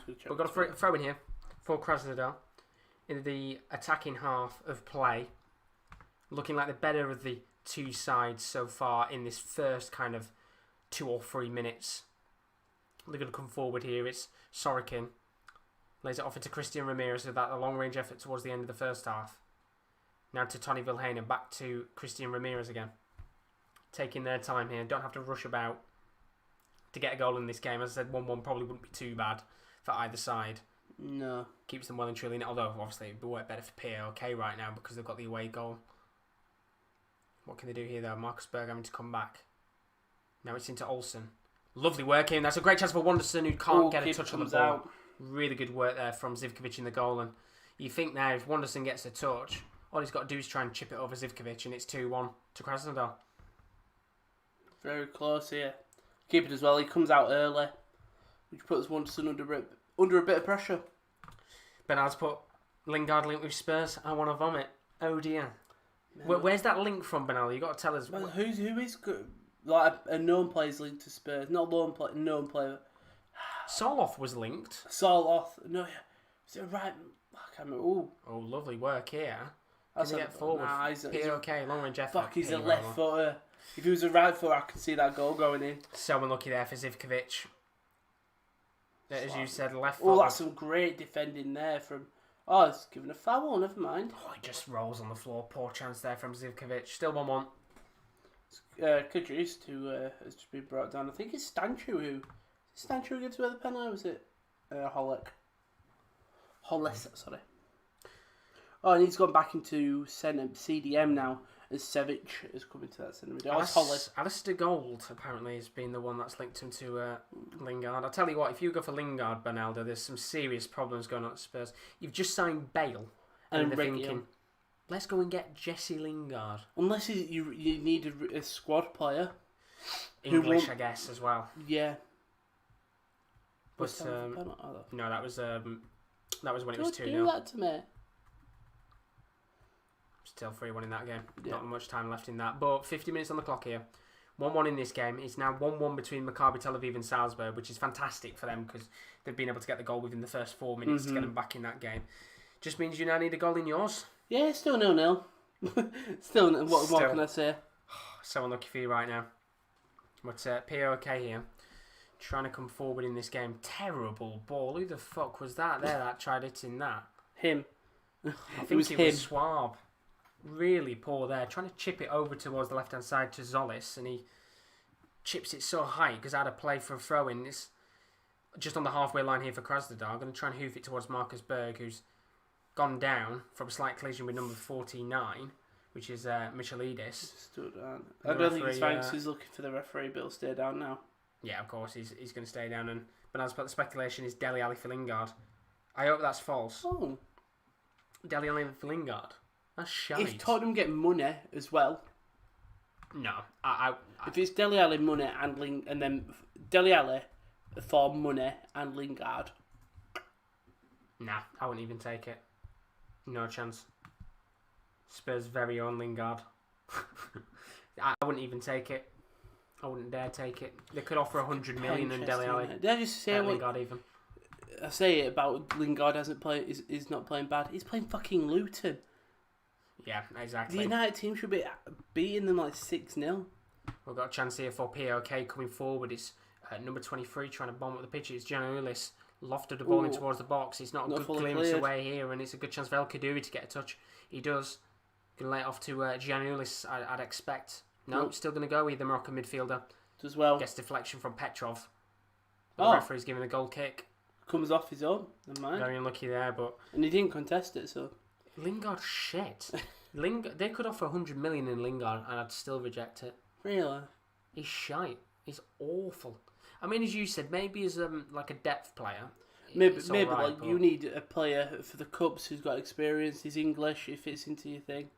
We've got a throw in here for Krasnodar in the attacking half of play. Looking like the better of the two sides so far in this first kind of 2 or 3 minutes. They're going to come forward here. It's Sorokin. Lays it off into Christian Ramirez with that long-range effort towards the end of the first half. Now to Tony Vilhena, back to Christian Ramirez again. Taking their time here. Don't have to rush about to get a goal in this game. As I said, 1-1 probably wouldn't be too bad for either side. No. Keeps them well and truly in it. Although, obviously, it would work better for PAOK right now because they've got the away goal. What can they do here, though? Marcus Berg having to come back. Now it's into Olsen. Lovely work in. That's a great chance for Wanderson, who can't get a touch on the ball. Out. Really good work there from Zivkovic in the goal. And you think now, if Wanderson gets a touch, all he's got to do is try and chip it over Zivkovic, and it's 2-1 to Krasnodar. Very close here. Keep it as well. He comes out early, which puts Wanderson under a bit of pressure. Bernard's put Lingard linked with Spurs. I want to vomit. Oh dear. Where's that link from, Bernal? You got to tell us. Well, who is good? Like a known player's linked to Spurs, not a known player. Soloth was linked. Soloth, no, is it right? I can't remember. Ooh. Oh, lovely work here. Can he get forward? POK, long range effort. Fuck, he's a left footer. If he was a right footer, I could see that goal going in. So unlucky there for Zivkovic. As you said, left footer. Oh, that's some great defending there from. Oh, it's given a foul. Never mind. Oh, he just rolls on the floor. Poor chance there from Zivkovic. Still 1-1. Kudris, who has just been brought down. I think it's Stanchu who gives away the penalty, or was it Hollis, sorry. Oh, and he's gone back into CDM now, as Sevic is coming to that centre middle. Alistair Gold, apparently, has been the one that's linked him to Lingard. I'll tell you what, if you go for Lingard, Bernaldo, there's some serious problems going on at Spurs. You've just signed Bale, and they're thinking, let's go and get Jesse Lingard. Unless you need a squad player. English, I guess, as well. Yeah. But no, that was when it was 2-0. Don't do that to me. Still 3-1 in that game. Yeah. Not much time left in that. But 50 minutes on the clock here. 1-1 in this game. It's now 1-1 between Maccabi Tel Aviv and Salzburg, which is fantastic for them because they've been able to get the goal within the first 4 minutes to get them back in that game. Just means you now need a goal in yours. Yeah, still 0-0. What can I say? So unlucky for you right now. But POK here. Trying to come forward in this game. Terrible ball. Who the fuck was that there that tried hitting that? Him. I think it was Schwab. Really poor there. Trying to chip it over towards the left-hand side to Zolis, and he chips it so high because I had a play for a throw-in. It's just on the halfway line here for Krasnodar. I'm going to try and hoof it towards Marcus Berg, who's gone down from a slight collision with number 49, which is Michelidis. Stood down. I don't think it's fine because he's looking for the referee, but he'll stay down now. Yeah, of course, he's going to stay down. But as per the speculation is Dele Alli for Lingard. I hope that's false. Oh. Dele Alli for Lingard. That's shite. If Tottenham get money as well. No. If it's Dele Alli money and then Dele Alli for money and Lingard. Nah, I wouldn't even take it. No chance. Spurs' very own Lingard. I wouldn't even take it. I wouldn't dare take it. They could offer 100 million in Dele Alli. Did I just say what? Lingard even. I say it about Lingard is not playing bad. He's playing fucking Luton. Yeah, exactly. The United team should be beating them like 6-0. We've got a chance here for POK coming forward. It's number 23 trying to bomb up the pitch. It's Giannoulis lofted the ball in towards the box. It's not a good clearance away here, and it's a good chance for El Kadiri to get a touch. He does. Going to lay it off to Giannoulis, I'd expect. No, still going to go. Either Moroccan midfielder. Does well. Gets deflection from Petrov. The referee's giving the goal kick. Comes off his own. Never mind. Very unlucky there, but... And he didn't contest it, so... Lingard shit. They could offer 100 million in Lingard and I'd still reject it. Really? He's shite. He's awful. I mean, as you said, maybe as like a depth player. Maybe right, like you need a player for the Cups who's got experience, he's English, he fits into your thing.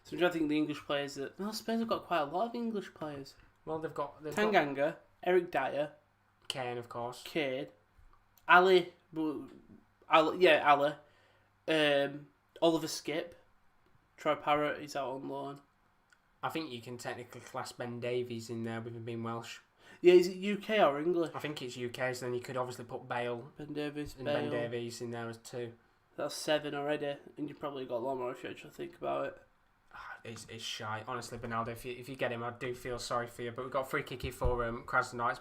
So I think the English players that... Well, Spurs have got quite a lot of English players. Well, they've got Tanganga, Eric Dyer. Kane, of course. Kane. Ali. Ali. Oliver Skip. Troy Parrott, he's out on loan. I think you can technically class Ben Davies in there with him being Welsh. Yeah, is it UK or English? I think it's UK, so then you could obviously put Bale Ben Davies in there as two. That's 7 already, and you've probably got a lot more if you actually think about it. It's shy. Honestly, Bernardo, if you get him, I do feel sorry for you. But we've got a free kick here for Krasnodar. It's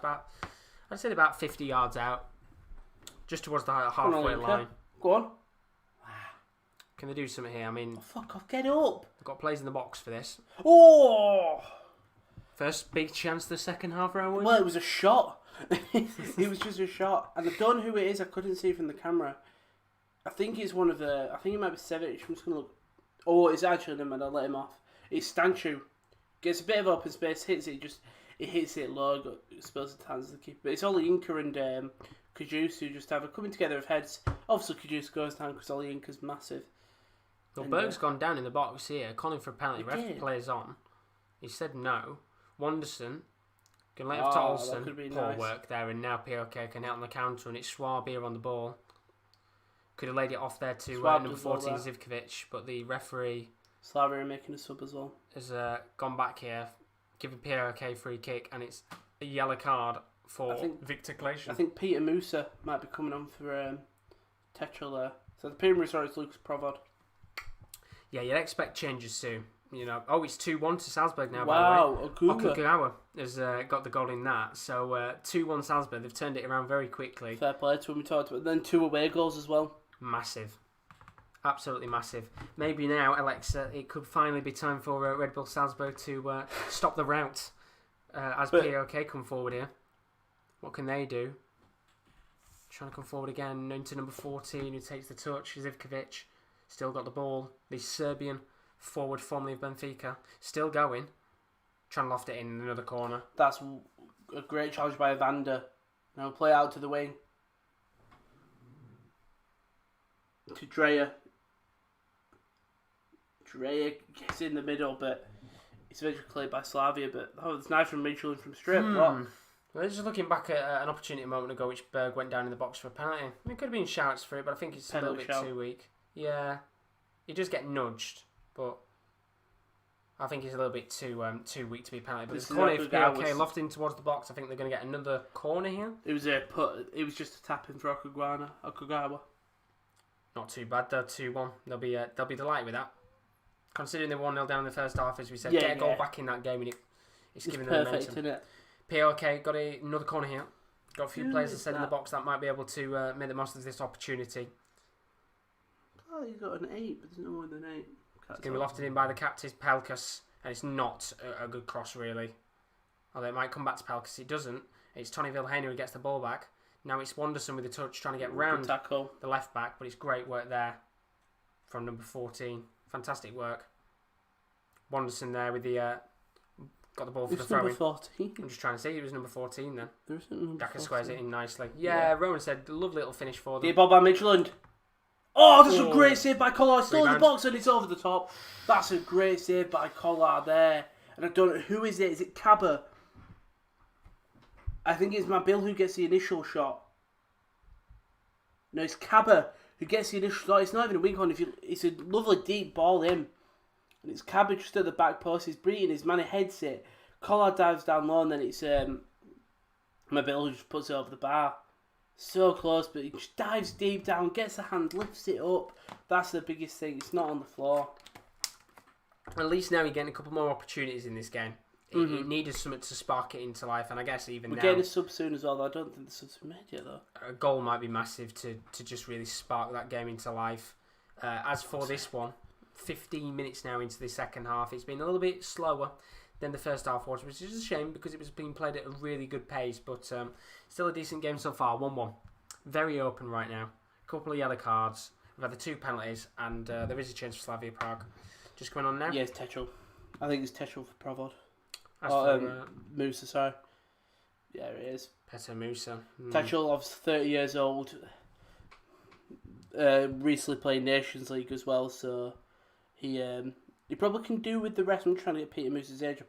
I'd say about 50 yards out. Just towards the halfway line. Go on. Can they do something here? I mean... Oh, fuck off, get up. They've got players in the box for this. Oh! First big chance the second half, Rowan? Well, it was a shot. It was just a shot. And I don't know who it is. I couldn't see from the camera. I think it's one of the... I think it might be Sevic. I'm just going to look... Oh, it's actually him, and I'll let him off. It's Stanchu. Gets a bit of open space, hits it, it hits it low, spills the hands of the keeper. But it's Oli Inca and Kajus who just have a coming together of heads. Obviously, Kajus goes down because Oli Inca's massive. Well, Berg's gone down in the box here, calling for a penalty. Ref plays on. He said no. Wanderson can lay off to Olsen. Poor work there, and now POK can out on the counter, and it's Schwab here on the ball. Could have laid it off there to number 14, Zivkovic, but the referee... Slavia are making a sub as well. Has gone back here, giving POK free kick, and it's a yellow card for Victor Claesson. I think Peter Musa might be coming on for Tetra there. So the Peter Musa is Lucas Provod. Yeah, you'd expect changes soon. You know, it's 2-1 to Salzburg now. Wow, by the way. Okugawa has got the goal in that. So 2-1 Salzburg. They've turned it around very quickly. Fair play to when we talked about. Then 2 away goals as well. Massive. Absolutely massive. Maybe now, Alexa, it could finally be time for Red Bull Salzburg to stop the rout as POK come forward here. What can they do? Trying to come forward again into number 14 who takes the touch. Zivkovic still got the ball. The Serbian forward formerly of Benfica. Still going. Trying to loft it in another corner. That's a great challenge by Evander. Now play out to the wing. To Dreyer. Dreyer gets in the middle, but it's eventually cleared by Slavia. But it's nice from Mitchell and from straight. Well, just looking back at an opportunity a moment ago, which Berg went down in the box for a penalty. I mean, it could have been shouts for it, but I think it's a little bit too weak. Yeah, he does get nudged, but I think he's a little bit too weak to be a penalty. But this corner, if POK lofted in towards the box, I think they're going to get another corner here. It was just a tap in for Okugawa. Not too bad though. 2-1. They'll be delighted with that. Considering they 1-0 down in the first half, as we said, get a goal back in that game, and it's giving them momentum. Isn't it? POK got another corner here. Got a few players that said in the box that might be able to make the most of this opportunity. Oh, he's got an 8, but there's no more than 8. It's going to be lofted in by the captain, Pelkas, and it's not a good cross, really. Although it might come back to Pelkas. It doesn't. It's Tony Vilhena who gets the ball back. Now it's Wanderson with the touch, trying to get round the left back, but it's great work there from number 14. Fantastic work. Wanderson there with the got the ball for the throw-in. Number 14. I'm just trying to say it was number 14 then. There isn't number 14. Daka squares it in nicely. Yeah, Rowan said lovely little finish for them. The ball by Midtjylland. Oh, that's a great save by Collard. Still in the box and it's over the top. That's a great save by Collard there. And I don't know who is it. Is it Kaba? I think it's Mabil who gets the initial shot. No, it's Kaba who gets the initial shot. It's not even a wing on. It's a lovely deep ball in. And it's Cabbage just at the back post. He's beating his man. He heads it. Collard dives down low, and then it's Mabille just puts it over the bar. So close, but he just dives deep down, gets a hand, lifts it up. That's the biggest thing. It's not on the floor. At least now you're getting a couple more opportunities in this game. It needed something to spark it into life, and I guess even We're now... getting a sub soon as well, though. I don't think the sub's been made yet, though. A goal might be massive to just really spark that game into life. As for this one, 15 minutes now into the second half. It's been a little bit slower than the first half was, which is a shame because it was being played at a really good pace, but still a decent game so far. 1-1. Very open right now. A couple of yellow cards. We've had the 2 penalties, and there is a chance for Slavia Prague. Just going on now? Yeah, it's Techel. I think it's Techel for Provod. For Musa, sorry. Yeah, it is. Peter Musa. Techel, obviously 30 years old. Recently played Nations League as well, so he probably can do with the rest. I'm trying to get Peter Musa's age.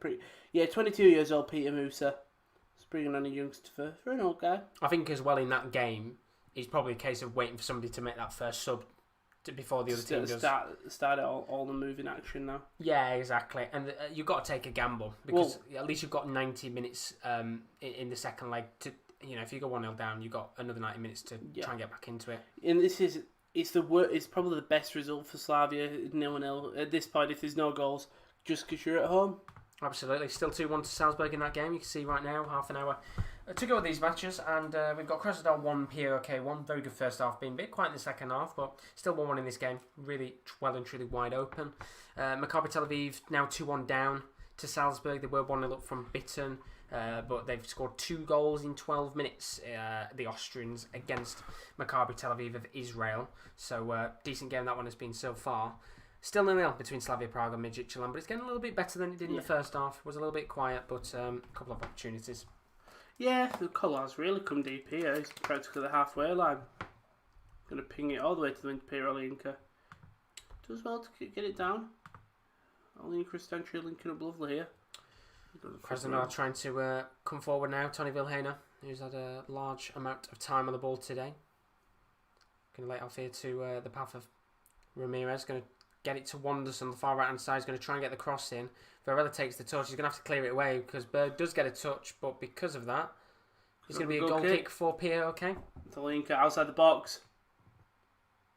22 years old, Peter Musa. He's bringing on a youngster for an old guy. I think as well in that game, it's probably a case of waiting for somebody to make that first sub before the other team does. Start it all the moving action now. Yeah, exactly. And you've got to take a gamble because at least you've got 90 minutes in the second leg to, if you go 1-0 down, you've got another 90 minutes to try and get back into it. And it's probably the best result for Slavia, 0-0 at this point if there's no goals, just because you're at home. Absolutely. Still 2-1 to Salzburg in that game. You can see right now, half an hour to go with these matches, and we've got Krasnodar 1, POK 1. Very good first half, being a bit quiet in the second half, but still 1-1 in this game. Really well and truly wide open. Maccabi Tel Aviv now 2-1 down to Salzburg. They were 1-0 up from Bitten, but they've scored 2 goals in 12 minutes, the Austrians, against Maccabi Tel Aviv of Israel. So decent game that one has been so far. Still 0-0 between Slavia Prague and Midtjylland, but it's getting a little bit better than it did in the first half. It was a little bit quiet, but a couple of opportunities. Yeah, the Collar's really come deep here. He's practically the halfway line. Going to ping it all the way to the Olinka. Does well to get it down. Olinka Stanchi linking up lovely here. Krasnodar trying to come forward now. Tony Vilhena, who's had a large amount of time on the ball today. Going to lay it off here to the path of Ramirez. Going to get it to Wanders on the far right hand side. He's going to try and get the cross in. Varela takes the touch. He's going to have to clear it away because Berg does get a touch, but because of that, it's going to be a goal kick for POK. Olinka outside the box.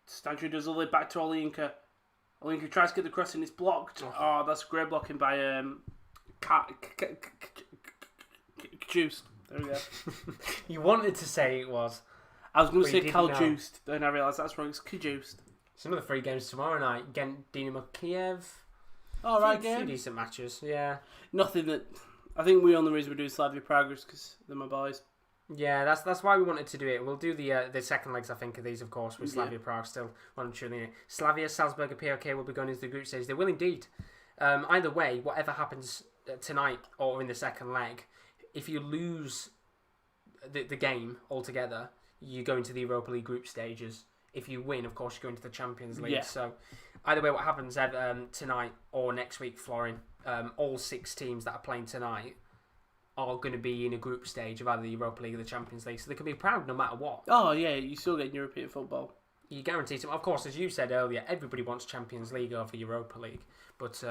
Stanchi does all the way back to Olinka. Olinka tries to get the cross in. It's blocked. Oh, that's great blocking by Juiced. There we go. You wanted to say it was. I was going to say Cal Juiced, then I realised that's wrong. It's Juiced. Some of the 3 games tomorrow night. Ghent, Dinamo Kiev. All right, game. 2 decent matches. Yeah. Nothing that. I think the only reason we're doing Slavia Prague is because they're my boys. Yeah, that's why we wanted to do it. We'll do the second legs, I think, of these, of course, with Slavia Prague still one and truly in it. Slavia, Salzburg, and POK will be going into the group stage. They will indeed. Either way, whatever happens tonight or in the second leg, if you lose the game altogether, you go into the Europa League group stages. If you win, of course, you go into the Champions League. Yeah. So either way, what happens tonight or next week, Florin, all 6 teams that are playing tonight are going to be in a group stage of either the Europa League or the Champions League. So they can be proud no matter what. Oh, yeah, you still get European football. You guarantee to. Of course, as you said earlier, everybody wants Champions League over Europa League. But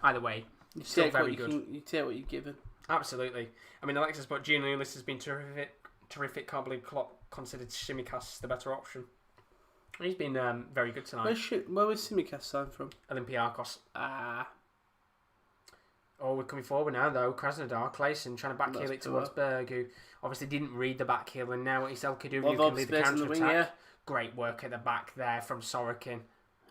either way, it's still very good. You take what you're given. Absolutely. I mean, Alexis, but Giannoulis has been terrific. Can't believe Klopp considered Tsimikas the better option. He's been very good tonight. Where was Tsimikas signed from? Olympiacos. Oh, we're coming forward now, though. Krasnodar, Clayson trying to backheel it towards Berg, who obviously didn't read the backheel, and now it's El Kaduri who can lead the counter-attack. Great work at the back there from Sorokin.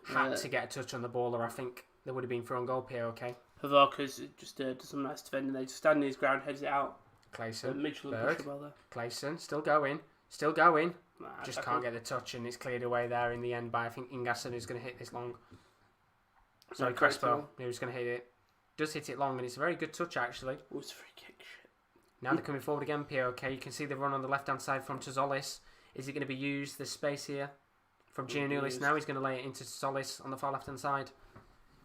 Had to get a touch on the ball, or I think there would have been thrown goal, POK. Havoka's just does some nice defending there. Just standing his ground, heads it out. Clayson. Mitchell Berg. well there. Clayson, still going. Just can't get the touch, and it's cleared away there in the end by, I think, Ingasson, who's going to hit this long. Sorry, Crespo, who's going to hit it. Does hit it long, and it's a very good touch, actually. Oh, it's a free kick. Shit. Now they're coming forward again, POK. You can see the run on the left-hand side from Tzolis. Is it going to be used? There's space here from Giannoulis. Now he's going to lay it into Tzolis on the far left-hand side.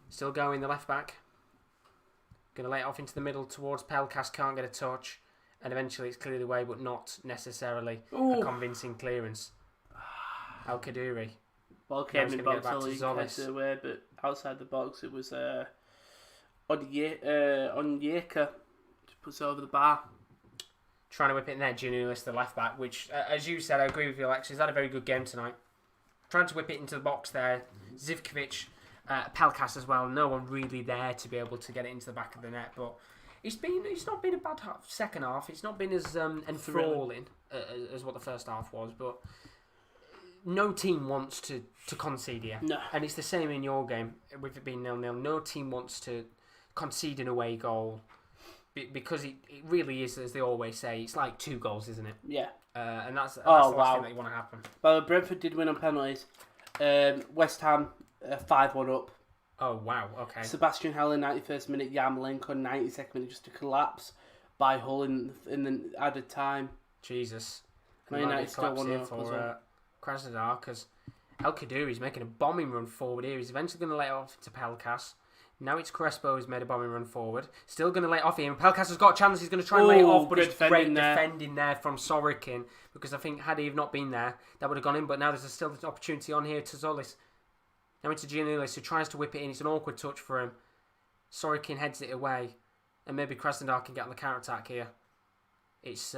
Still going, the left-back. Going to lay it off into the middle towards Pelkas. Can't get a touch. And eventually it's cleared away, but not necessarily a convincing clearance. El Kaduri. Ball came in box, headed away, but outside the box it was on Yeka. Just puts it over the bar. Trying to whip it in there, Giannoulis, the left back, which, as you said, I agree with you, Alex. He's had a very good game tonight. Trying to whip it into the box there. Zivkovic, Pelkas as well. No one really there to be able to get it into the back of the net, but it's not been a bad second half. It's not been as enthralling as what the first half was, but no team wants to concede here. No. And it's the same in your game, with it being 0-0. No team wants to concede an away goal. Because it really is, as they always say, it's like 2 goals, isn't it? Yeah. And that's the last thing that you want to happen. Well, Brentford did win on penalties. West Ham 5-1 up. Oh, wow, okay. Sebastian Haller, 91st minute. Yarmolenko, 92nd minute, just to collapse by Hull in the added time. Jesus. Man United still 1-0 for Krasnodar, because El Kadiri's making a bombing run forward here. He's eventually going to lay it off to Pelkas. Now it's Crespo who's made a bombing run forward. Still going to lay it off here. And Pelkas has got a chance. He's going to try and lay it off, but it's great defending there from Sorokin. Because I think had he have not been there, that would have gone in. But now there's still an opportunity on here to Zolis. Now into Giannoulis, who tries to whip it in. It's an awkward touch for him. Sorokin heads it away. And maybe Krasnodar can get on the counter-attack here. It's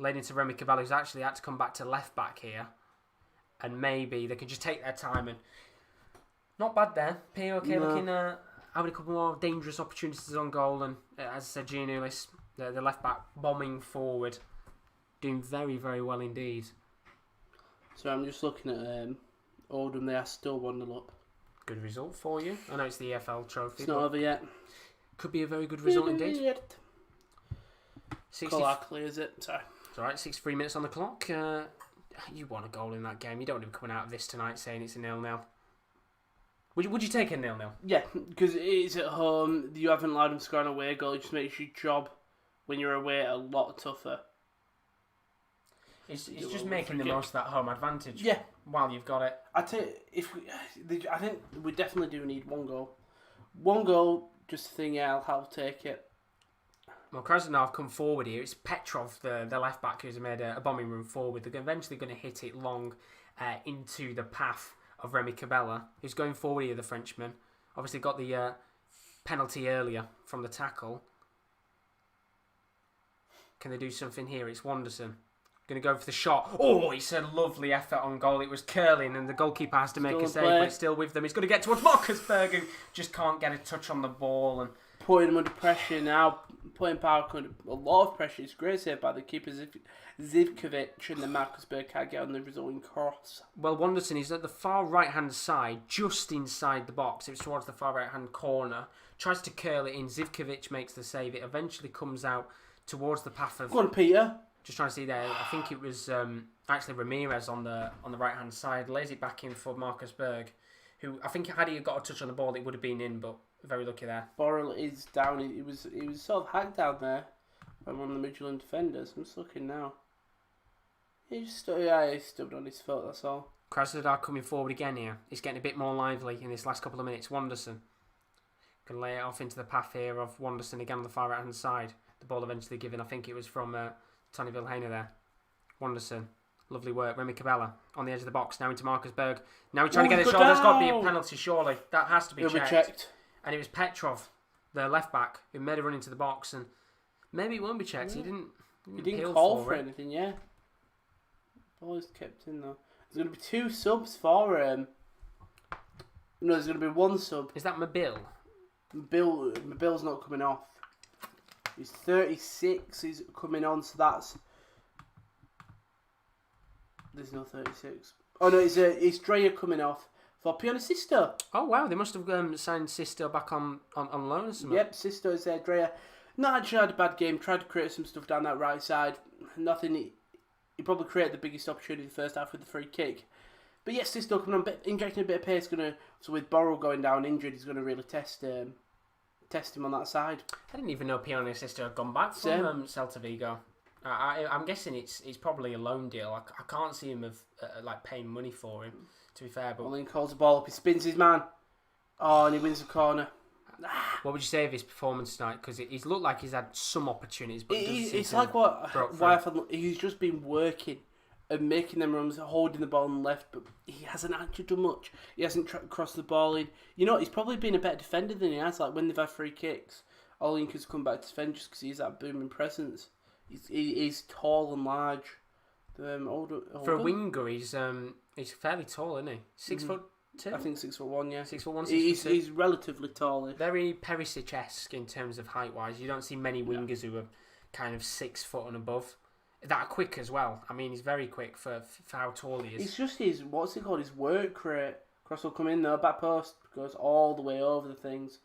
laid into Remy Cabella, who's actually had to come back to left-back here. And maybe they can just take their time and... Not bad there. POK looking having a couple more dangerous opportunities on goal, and as I said, Giannoulis, the left back, bombing forward, doing very, very well indeed. So I'm just looking at Oldham. They are still 1-0 up. Good result for you. I know it's the EFL trophy. It's not over yet. Could be a very good result indeed. Call clears it. Sorry. It's alright. 63 minutes on the clock. You want a goal in that game. You don't want to be coming out of this tonight saying it's a 0-0. Would you take a 0-0? Yeah, because it's at home. You haven't allowed them to score an away goal. It just makes your job when you're away a lot tougher. It's just making the most of that home advantage. Yeah, while you've got it. I think we definitely do need 1 goal. 1 goal, just a thing. Yeah, I'll take it. Well, Krasnodar have come forward here. It's Petrov, the left back, who's made a bombing run forward. They're eventually going to hit it long into the path of Remy Cabella, who's going forward here, the Frenchman. Obviously got the penalty earlier from the tackle. Can they do something here? It's Wanderson. Going to go for the shot. Oh, it's a lovely effort on goal. It was curling, and the goalkeeper has to make a save, but it's still with them. He's going to get towards Marcusberg, who just can't get a touch on the ball. And putting him under pressure now, putting Park under a lot of pressure. It's great save by the keeper, Zivkovic, and then Marcusberg can't get on the resulting cross. Well, Wanderson is at the far right-hand side, just inside the box. It's towards the far right-hand corner. Tries to curl it in. Zivkovic makes the save. It eventually comes out towards the path of... Go on, Peter. Just trying to see there. I think it was actually Ramirez on the right-hand side. Lays it back in for Marcusberg, who I think had he got a touch on the ball, it would have been in, but very lucky there. Borrell is down. He was sort of hacked down there by one of the Midtjylland defenders. I'm just looking now. He's stood on his foot, that's all. Krasnodar coming forward again here. He's getting a bit more lively in this last couple of minutes. Wanderson can lay it off into the path here of Wanderson again on the far right-hand side. The ball eventually given, I think it was from Tony Vilhena there. Wanderson, lovely work. Remy Cabella on the edge of the box, now into Marcusberg. Now he's trying to get it short. There's got to be a penalty, surely. That has to be checked. And it was Petrov, the left back, who made a run into the box, and maybe it won't be checked. Yeah. He didn't call for anything, yeah. Ball is kept in though. There's going to be 2 subs for him. No, there's going to be 1 sub. Is that Mabil? Mabil's not coming off. He's 36. He's coming on, so that's... There's no 36. Oh no, it's Dreyer coming off for Pione Sisto. Oh wow, they must have signed Sisto back on loan or something. Yep, Sisto is there. Dreyer not actually had a bad game. Tried to create some stuff down that right side. Nothing. He probably created the biggest opportunity in the first half with the free kick. But yes, Sisto coming on, injecting a bit of pace. So with Borrell going down injured, he's going to really test him on that side. I didn't even know Pione Sisto had gone back from Celta Vigo. I'm guessing it's probably a loan deal. I can't see him like paying money for him, to be fair. But Olin calls the ball up, he spins his man. Oh, and he wins the corner. What would you say of his performance tonight? Because he's looked like he's had some opportunities, but it's like why I felt he's just been working and making them runs, holding the ball on the left, but he hasn't actually done much. He hasn't crossed the ball in. You know, he's probably been a better defender than he has. Like when they've had free kicks, Olinka's come back to defend just because he's that booming presence. He's tall and large. Older. For a winger, he's fairly tall, isn't he? 6'2". I think 6'1", yeah. 6'1", 6'2". He's relatively tall. Very Perisic-esque in terms of height-wise. You don't see many wingers who are kind of 6 foot and above. That are quick as well. I mean, he's very quick for how tall he is. It's just his, what's it called, his work rate. Cross will come in though, back post, goes all the way over the things.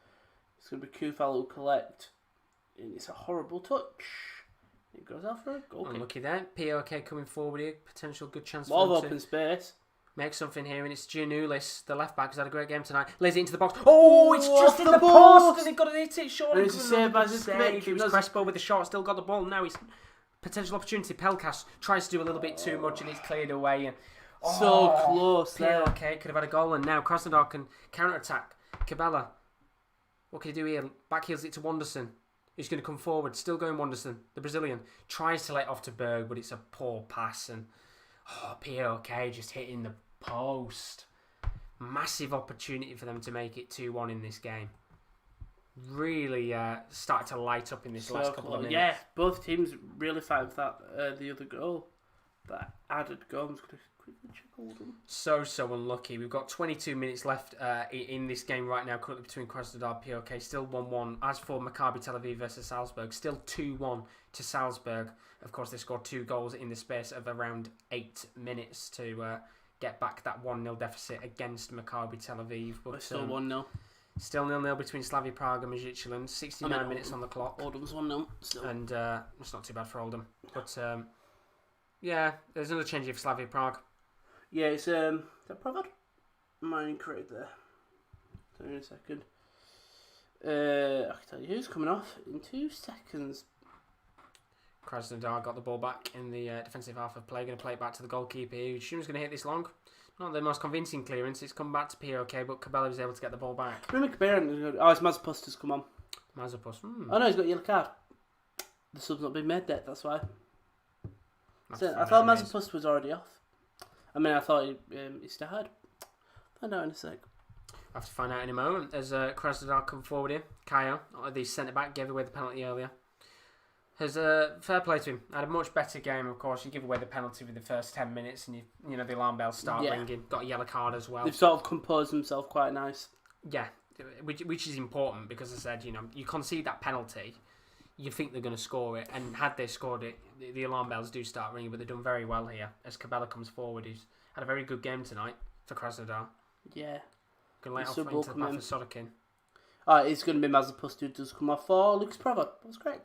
It's going to be Kufal who'll collect. And it's a horrible touch. It goes out for a goal kick. Unlucky there. POK coming forward here. Potential good chance for him open to space. Make something here, and it's Giannoulis, the left back, who's had a great game tonight. Lays it into the box. Oh, it's just in the post, and they've got to hit it short. And it's a save by It was Crespo with the shot, still got the ball. Now it's potential opportunity. Pelkas tries to do a little bit too much, and it's cleared away. And so close there. POK could have had a goal, and now Krasnodar can counter-attack. Cabela, what can he do here? Backheels it to Wanderson. He's going to come forward. Still going Wanderson, the Brazilian. Tries to let it off to Berg, but it's a poor pass. And POK just hitting the post. Massive opportunity for them to make it 2-1 in this game. Really started to light up in this last couple of minutes. Yeah, both teams really fighting for that, the other goal. That added goal. I'm just going to quickly check all of them. So unlucky. We've got 22 minutes left in this game right now, currently between Krasnodar and POK. Still 1-1. As for Maccabi Tel Aviv versus Salzburg, still 2-1 to Salzburg. Of course, they scored 2 goals in the space of around 8 minutes to get back that 1-0 deficit against Maccabi Tel Aviv. But still 1-0. Still 0-0 between Slavia Prague and Watchalongs. 69 minutes on the clock. Oldham's 1-0. And it's not too bad for Oldham. But yeah, there's another change for Slavia Prague. Yeah, it's is that Prague? Mine correct there. Tell me in a second. I can tell you who's coming off in 2 seconds. Krasnodar got the ball back in the defensive half of play. Going to play it back to the goalkeeper who assumes going to hit this long. Not the most convincing clearance. It's come back to POK, but Cabela was able to get the ball back. Remember Cabela? Oh, it's Mazepus's come on. Mazepus. Oh no, he's got a yellow card. The sub's not been made yet, that's why. So, I thought Mazepus was already off. I mean, I thought he started. Find out in a sec. I'll have to find out in a moment. As Krasnodar come forward here. Kayo, the centre-back, gave away the penalty earlier. Has fair play to him. Had a much better game, of course. You give away the penalty with the first 10 minutes and you know the alarm bells start ringing. Got a yellow card as well. They've sort of composed themselves quite nice. Yeah, which is important because I said, you know, you concede that penalty, you think they're going to score it, and had they scored it, the alarm bells do start ringing, but they've done very well here as Cabela comes forward. He's had a very good game tonight for Krasnodar. Yeah. Going to let off into the path of Sorokin. It's going to be Mazepus who does come off for Lucas Prava. That's great.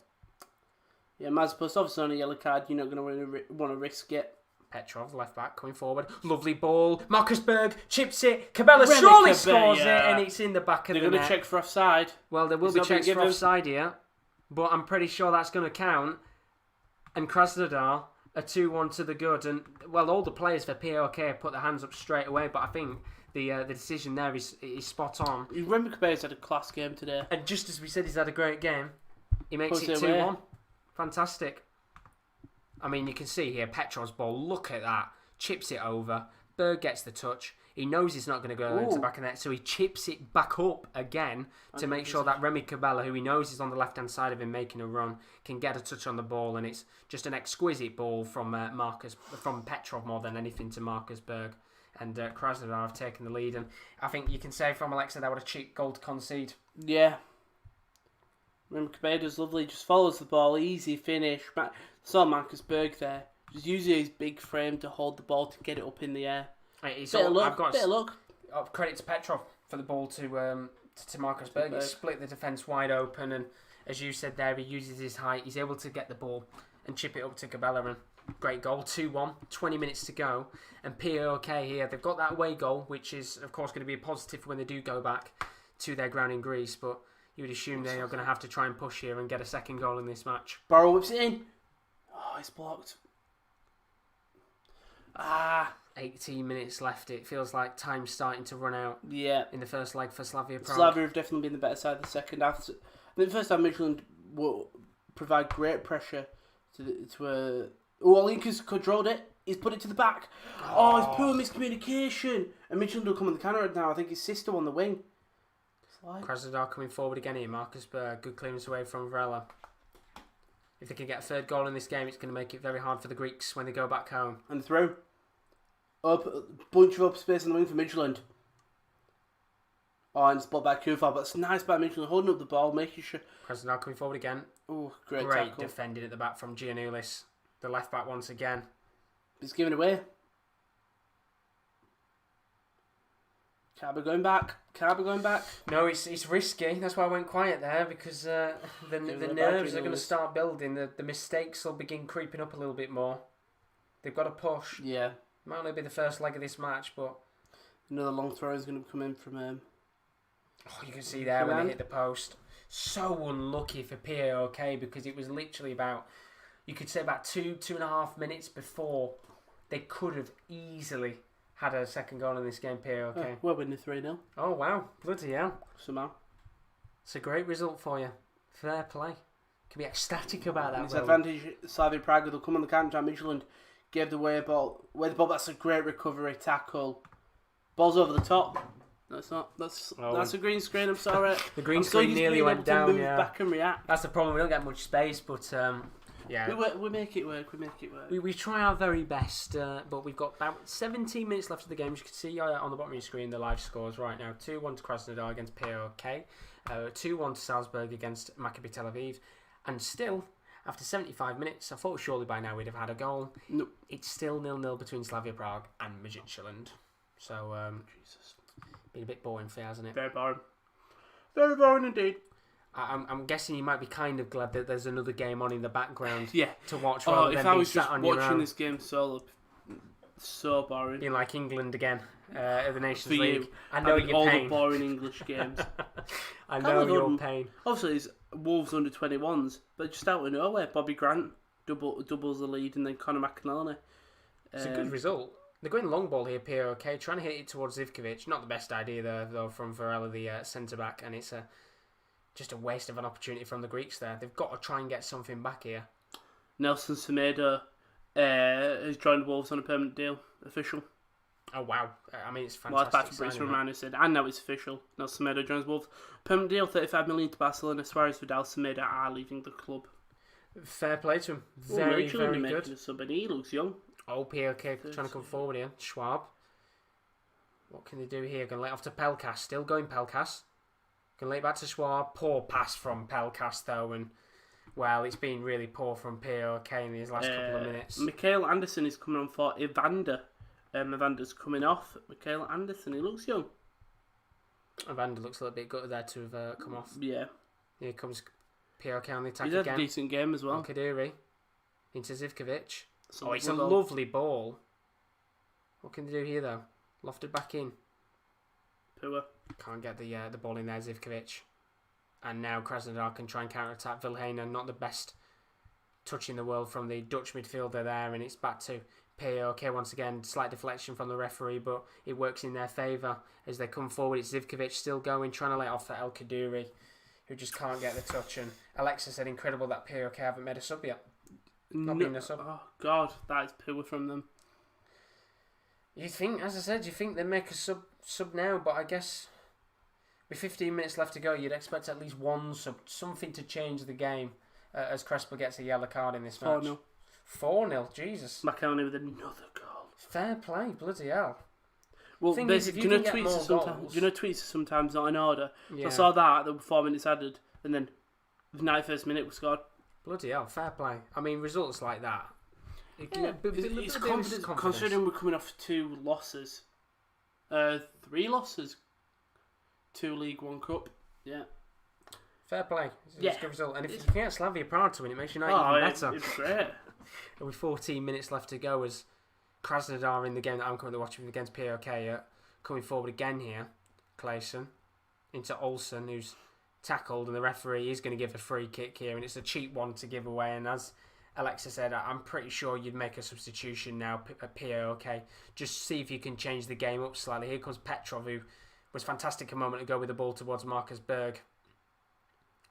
Yeah, Mazepus obviously on a yellow card. You're not going to want to risk it. Petrov, left back, coming forward. Lovely ball. Marcus Berg chips it. Cabela surely scores it, and it's in the back of the net. They're going to check for offside. Well, there will be checks for offside here, but I'm pretty sure that's going to count. And Krasnodar are 2-1 to the good. And, well, all the players for POK put their hands up straight away, but I think the decision there is spot on. You remember Cabela's had a class game today. And just as we said he's had a great game, he makes it 2-1. Fantastic. I mean, you can see here Petrov's ball. Look at that. Chips it over. Berg gets the touch. He knows he's not going to go into the back of the net, so he chips it back up again to make sure that Remy Cabela, who he knows is on the left-hand side of him making a run, can get a touch on the ball, and it's just an exquisite ball from Petrov more than anything to Marcus Berg. And Krasnodar have taken the lead, and I think you can say from Alexa that would a cheap goal to concede. Yeah. Remember, Cabeda's lovely, just follows the ball, easy finish. Saw Marcus Berg there, just using his big frame to hold the ball to get it up in the air. Bit of luck. Credit to Petrov for the ball to Marcus Berg. He split the defence wide open, and as you said there, he uses his height. He's able to get the ball and chip it up to Cabela, and great goal, 2-1, 20 minutes to go. And POK here, they've got that away goal, which is, of course, going to be a positive when they do go back to their ground in Greece, but you would assume they are going to have to try and push here and get a second goal in this match. Barrow whips it in. Oh, it's blocked. 18 minutes left. It feels like time's starting to run out. Yeah. In the first leg for Slavia Prague. Slavia have definitely been the better side of the second half. I think the first half Midtjylland will provide great pressure to Olinka's controlled it. He's put it to the back. Oh, it's poor miscommunication. And Midtjylland will come on the counter now. I think his sister on the wing. Krasnodar coming forward again here. Marcus Berg, good clearance away from Varela. If they can get a third goal in this game, it's going to make it very hard for the Greeks when they go back home. And through. Up, bunch of up space on the wing for Midtjylland. Oh, and it's brought back Kufal, but it's nice by Midtjylland holding up the ball, making sure. Krasnodar coming forward again. Oh, great tackle. Defending at the back from Giannoulis. The left back once again. He's giving away. Can't be going back. No, it's risky. That's why I went quiet there, because the nerves are going to start building. The mistakes will begin creeping up a little bit more. They've got to push. Yeah. Might only be the first leg of this match, but another long throw is going to come in from him. Oh, you can see there when they hit the post. So unlucky for PAOK, because it was literally about, you could say about 2.5 minutes before they could have easily had a second goal in this game. PAOK. We're winning 3-0. Oh wow, bloody hell! Somehow, it's a great result for you. Fair play. Can be ecstatic about that. It's advantage. Slavia Prague will come on the counter. Midtjylland gave the way ball. That's a great recovery tackle. Ball's over the top. That's not. That's a green screen. I'm sorry. The green screen nearly went down. Yeah. Back and react. That's the problem. We don't get much space, but yeah. We make it work. We try our very best, but we've got about 17 minutes left of the game. As you can see on the bottom of your screen, the live scores right now: 2-1 to Krasnodar against PAOK, 2-1 to Salzburg against Maccabi Tel Aviv, and still. After 75 minutes, I thought surely by now we'd have had a goal. Nope. It's still 0-0 between Slavia Prague and Midtjylland. So, Jesus. Been a bit boring for you, hasn't it? Very boring. Very boring indeed. I'm guessing you might be kind of glad that there's another game on in the background to watch. Oh, rather if than I being was sat just on your watching own. this game solo, so boring. Being like England again at the Nations For League. you, I know your all pain. the boring English games. I know your pain. Obviously, it's Wolves under 21s, but just out of nowhere, Bobby Grant doubles the lead, and then Conor McAnally. It's a good result. They're going long ball here, PAOK, trying to hit it towards Zivkovic. Not the best idea there, though, from Varela, the centre back, and it's just a waste of an opportunity from the Greeks there. They've got to try and get something back here. Nelson Semedo has joined Wolves on a permanent deal, official. Oh wow! I mean, it's fantastic. Well, that's back to Bruce Romano said, and now it's official. Nelson Semedo joins Wolves. Permanent deal, 35 million to Barcelona. Suarez, Vidal, Semedo are leaving the club. Fair play to him. Very good. A sub, and he looks young. Oh, PAOK trying to come forward here. Schwab. What can they do here? Going to lay it off to Pelkas. Still going Pelkas. Going to lay it back to Schwab. Poor pass from Pelkas though, and well, it's been really poor from PAOK in these last couple of minutes. Mikhail Anderson is coming on for Evander. Evander's coming off. Mikhail Anderson, he looks young. Evander looks a little bit gutted there to have come off. Yeah. Here comes PAOK on the attack He's again. had a decent game as well. Kaduri into Zivkovic. So it's a lovely ball. What can they do here though? Lofted back in. Poor. Can't get the ball in there, Zivkovic. And now Krasnodar can try and counter-attack Vilhena. Not the best touch in the world from the Dutch midfielder there. And it's back to PAOK once again. Slight deflection from the referee, but it works in their favour as they come forward. It's Zivkovic still going, trying to let off for El Kaduri, who just can't get the touch. And Alexa said incredible that PAOK haven't made a sub yet. Not being a sub. Oh God, that is poor from them. You think, as I said, you think they make a sub now, but I guess with 15 minutes left to go, you'd expect at least one sub, something to change the game as Crespo gets a yellow card in this match. 4-0. 4-0, Jesus. McAllen with another goal. Fair play, bloody hell. Well, Thing basically, is, do you know tweets are sometimes not in order? Yeah. I saw that, there were 4 minutes added, and then the 91st minute was scored. Bloody hell, fair play. I mean, results like that. It's confidence, considering we're coming off 2 losses. 3 losses. 2 League, 1 Cup. Yeah. Fair play. It's a good result. And if you can get Slavia Prague to win, it makes you even better. It's great. And with 14 minutes left to go, as Krasnodar in the game that I'm currently watching against PAOK coming forward again here. Clayson into Olsen, who's tackled, and the referee is going to give a free kick here, and it's a cheap one to give away. And as Alexa said, I'm pretty sure you'd make a substitution now at PAOK. Just see if you can change the game up slightly. Here comes Petrov, who was fantastic a moment ago with the ball towards Marcus Berg.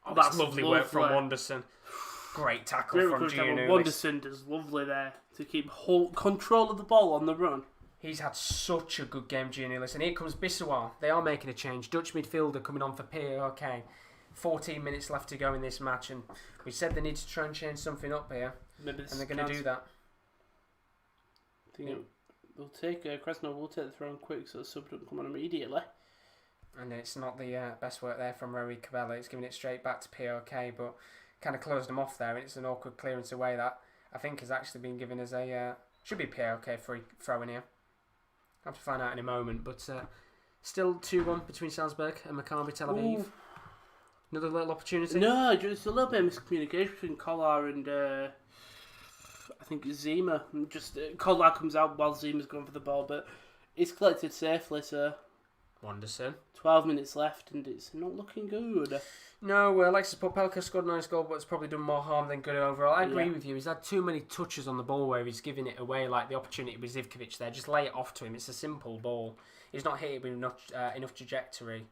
Oh, that's lovely work from Wanderson. Great tackle from Giannoulis. Wonderson does lovely there to keep control of the ball on the run. He's had such a good game, Giannoulis. And here comes Bissawar. They are making a change. Dutch midfielder coming on for POK. 14 minutes left to go in this match, and we said they need to try and change something up here. And they're going to do that. I think they'll take Krasnov will take the throw in quick, so the sub don't come on immediately. And it's not the best work there from Rory Cabela. It's giving it straight back to POK, but kind of closed them off there. And it's an awkward clearance away that I think has actually been given as a should be POK free throw in here. I'll have to find out in a moment, but still 2-1 between Salzburg and Maccabi Tel Aviv. Ooh. Another little opportunity. No, just a little bit of miscommunication between Kolar and I think it's Zima. Just Kolar comes out while Zima's going for the ball, but it's collected safely. So Wonderson. 12 minutes left, and it's not looking good. No, Alexis Popelka scored a nice goal, but it's probably done more harm than good overall. I agree with you. He's had too many touches on the ball where he's giving it away, like the opportunity with Zivkovic there. Just lay it off to him. It's a simple ball. He's not hit it with enough trajectory,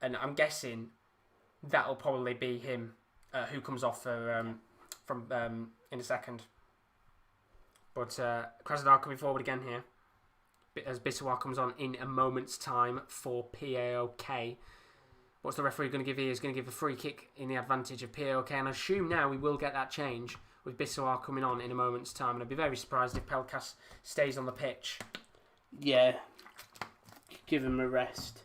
and I'm guessing that'll probably be him who comes off from in a second. But Krasnodar coming forward again here as Bissawar comes on in a moment's time for PAOK. What's the referee going to give here? He's going to give a free kick in the advantage of PAOK, and I assume now we will get that change with Bissawar coming on in a moment's time, and I'd be very surprised if Pelkas stays on the pitch. Yeah, give him a rest.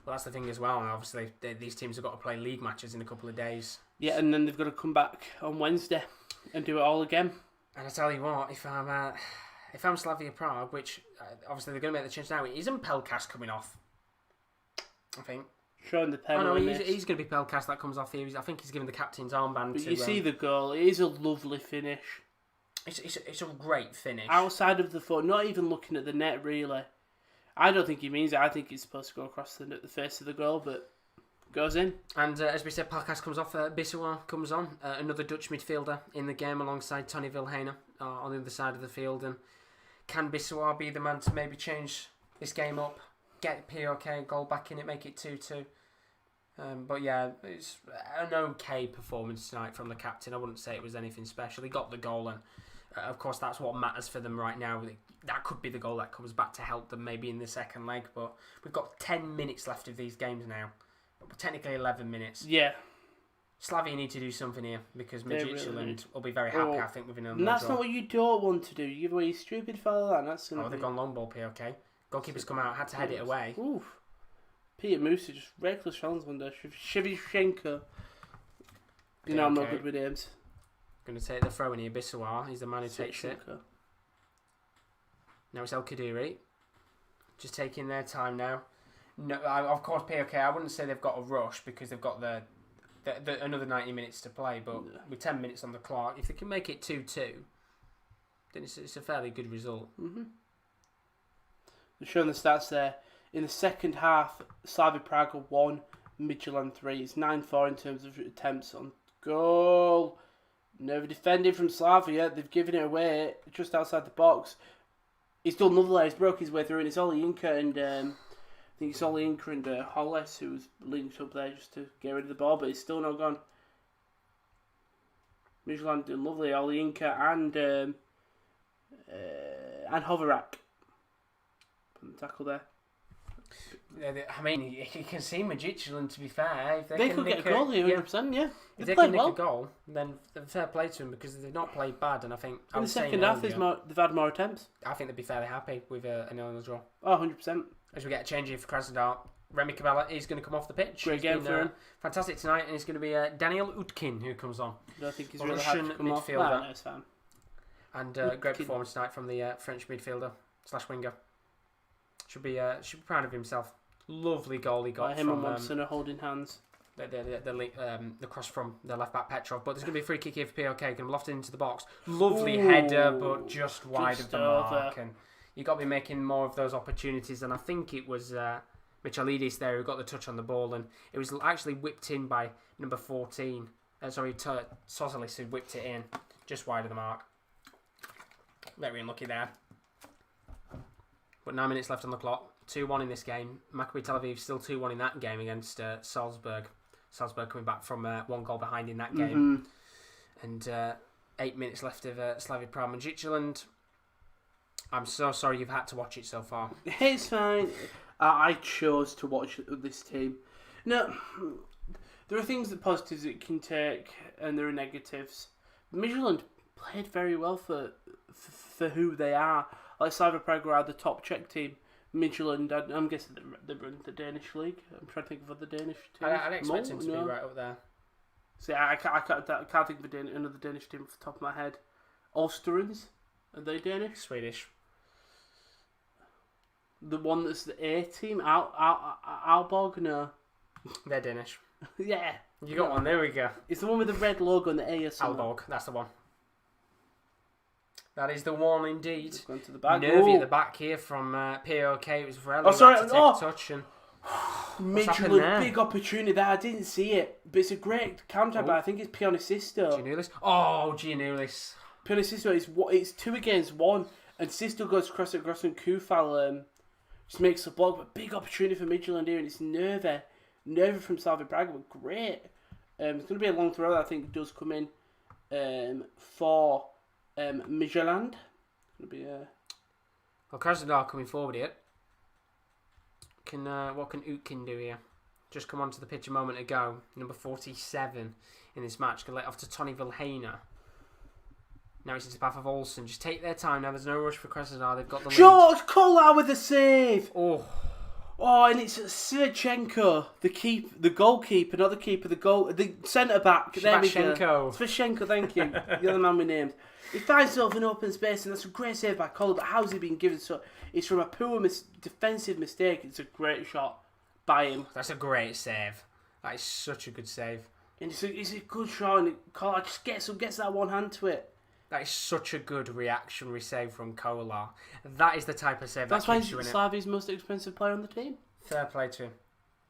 Well, that's the thing as well, and obviously these teams have got to play league matches in a couple of days. Yeah, and then they've got to come back on Wednesday and do it all again. And I tell you what, if I'm Slavia Prague, which obviously they're going to make the change now, isn't Pelkas coming off? I think. Showing the penalty. He's going to be Pelkas that comes off here. I think he's given the captain's armband. But you see the goal. It is a lovely finish. It's a great finish. Outside of the foot, not even looking at the net really. I don't think he means it. I think he's supposed to go across the face of the goal, but goes in. And as we said, Pelkas comes off. Bissawar comes on. Another Dutch midfielder in the game alongside Tony Vilhena on the other side of the field. And can Bissawar be the man to maybe change this game up? Get POK goal back in it, make it 2-2. But yeah, it's an okay performance tonight from the captain. I wouldn't say it was anything special. He got the goal, and of course that's what matters for them right now. That could be the goal that comes back to help them maybe in the second leg. But we've got 10 minutes left of these games now. Technically 11 minutes. Yeah. Slavia need to do something here because Midtjylland will be very happy, I think, with an And that's not what you don't want to do. You give away a stupid foul like that. They've gone long ball, POK. Goalkeeper's come out, had to head it away. Oof. Peter Moose just reckless challenge one there. Shevchenko. You know I'm not good with names. Going to take the throw in here. Bissawar. He's the man who takes it. Now it's El Kadiri. Just taking their time now. No, of course, POK, I wouldn't say they've got a rush because they've got the another 90 minutes to play, but with 10 minutes on the clock, if they can make it 2-2, then it's a fairly good result. Mm-hmm. They're showing the stats there. In the second half, Slavia Prague 1, Midtjylland 3. It's 9-4 in terms of attempts on goal. Never defended from Slavia. They've given it away just outside the box. He's done lovely. He's broke his way through, and it's Ollie Inca and I think it's Ollie Inca and Hollis who's linked up there just to get rid of the ball, but it's still not gone. Midtjylland doing lovely. Ollie Inca and Hoverak. Put the tackle there. I mean, you can see Midtjylland, to be fair. If they could get a goal here, 100%, yeah. If they can nick a goal, then fair play to them because they've not played bad. And I think in the second half, they've had more attempts. I think they'd be fairly happy with an 0-0 draw. Oh, 100%. As we get a change here for Krasnodar, Remy Cabela is going to come off the pitch. Great game for him. Fantastic tonight, and it's going to be Daniel Utkin who comes on. I don't think he's really happy to come midfielder. Off. No, and great performance tonight from the French midfielder / winger. Should be proud of himself. Lovely goal he got him from and Watson are holding hands. The cross from the left back Petrov, but there's going to be a free kick here for POK. Going to be lofted into the box. Lovely header, but just wide of the mark. And you got to be making more of those opportunities. And I think it was Michalidis there who got the touch on the ball, and it was actually whipped in by number 14. Sosalis who whipped it in just wide of the mark. Very unlucky there. But 9 minutes left on the clock. 2-1 in this game. Maccabi Tel Aviv still 2-1 in that game against Salzburg. Salzburg coming back from 1 goal behind in that game. And 8 minutes left of Slavia Prague Magicland. I'm so sorry you've had to watch it so far. It's fine. I chose to watch this team. No, there are things that positives it can take, and there are negatives. Midtjylland played very well for who they are. Like Slavia Prague are the top Czech team. Midtjylland, I'm guessing they run the Danish league. I'm trying to think of other Danish teams. I'd expect him to be right up there. See, I can't think of another Danish team off the top of my head. Ulsterans, are they Danish? Swedish. The one that's the A team, Aalborg, no. They're Danish. Yeah. You got one, there we go. It's the one with the red logo and the A or something. Aalborg, that's the one. That is the one indeed. Going to the back. Nervy at the back here from POK. It was really sorry. to take a touch. And Midtjylland, big opportunity there. I didn't see it, but it's a great counter. But I think it's Pionicisto. Giannoulis. Oh, Giannoulis. Pionicisto it's 2 against 1, and Sisto goes across and Kufal just makes a block. But big opportunity for Midtjylland here, and it's Nervy from Slavia Prague were great. It's going to be a long throw that I think does come in for Midtjylland. It's going to be Well, Krasnodar coming forward here. What can Utkin do here? Just come onto the pitch a moment ago. Number 47 in this match. Can let off to Tony Vilhena. Now it's into the path of Olsen. Just take their time now. There's no rush for Krasnodar. They've got the lead. George Kolar with the save. Oh, and it's Svirchenko, the goalkeeper, not the keeper, the centre back. There we go. Svirchenko, thank you. The other man we named. He finds himself in open space, and that's a great save by Kolar. But how's he been given? So it's from a poor defensive mistake. It's a great shot by him. that's a great save. That is such a good save. And it's a good shot, and Kolar just gets that one hand to it. That is such a good reactionary save from Kolar. That is the type of save That's that why keeps you in it. Slavia's most expensive player on the team. Fair play to him.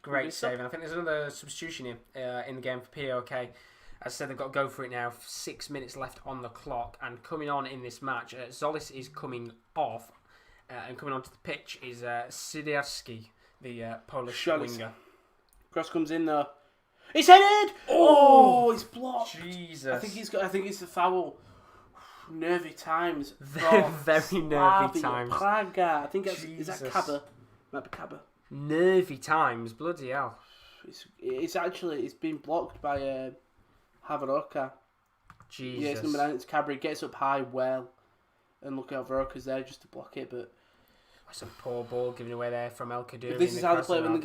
Great save. And I think there's another substitution here in the game for POK. As I said, they've got to go for it now. 6 minutes left on the clock. And coming on in this match, Zolis is coming off. And coming onto the pitch is Siderski, the Polish winger. Cross comes in though. It's headed! Oh, it's blocked. Jesus. I think it's a foul. Nervy times. Very nervy times. Prague. I think is that Kaba? Might be Kaba. Nervy times. Bloody hell. It's been blocked by Havaroka. Jesus. Yeah, it's number 9. It's Cabri. Gets up high well, and look out Havaroka's there just to block it. But that's a poor ball given away there from El Kaduri. This is how they play when they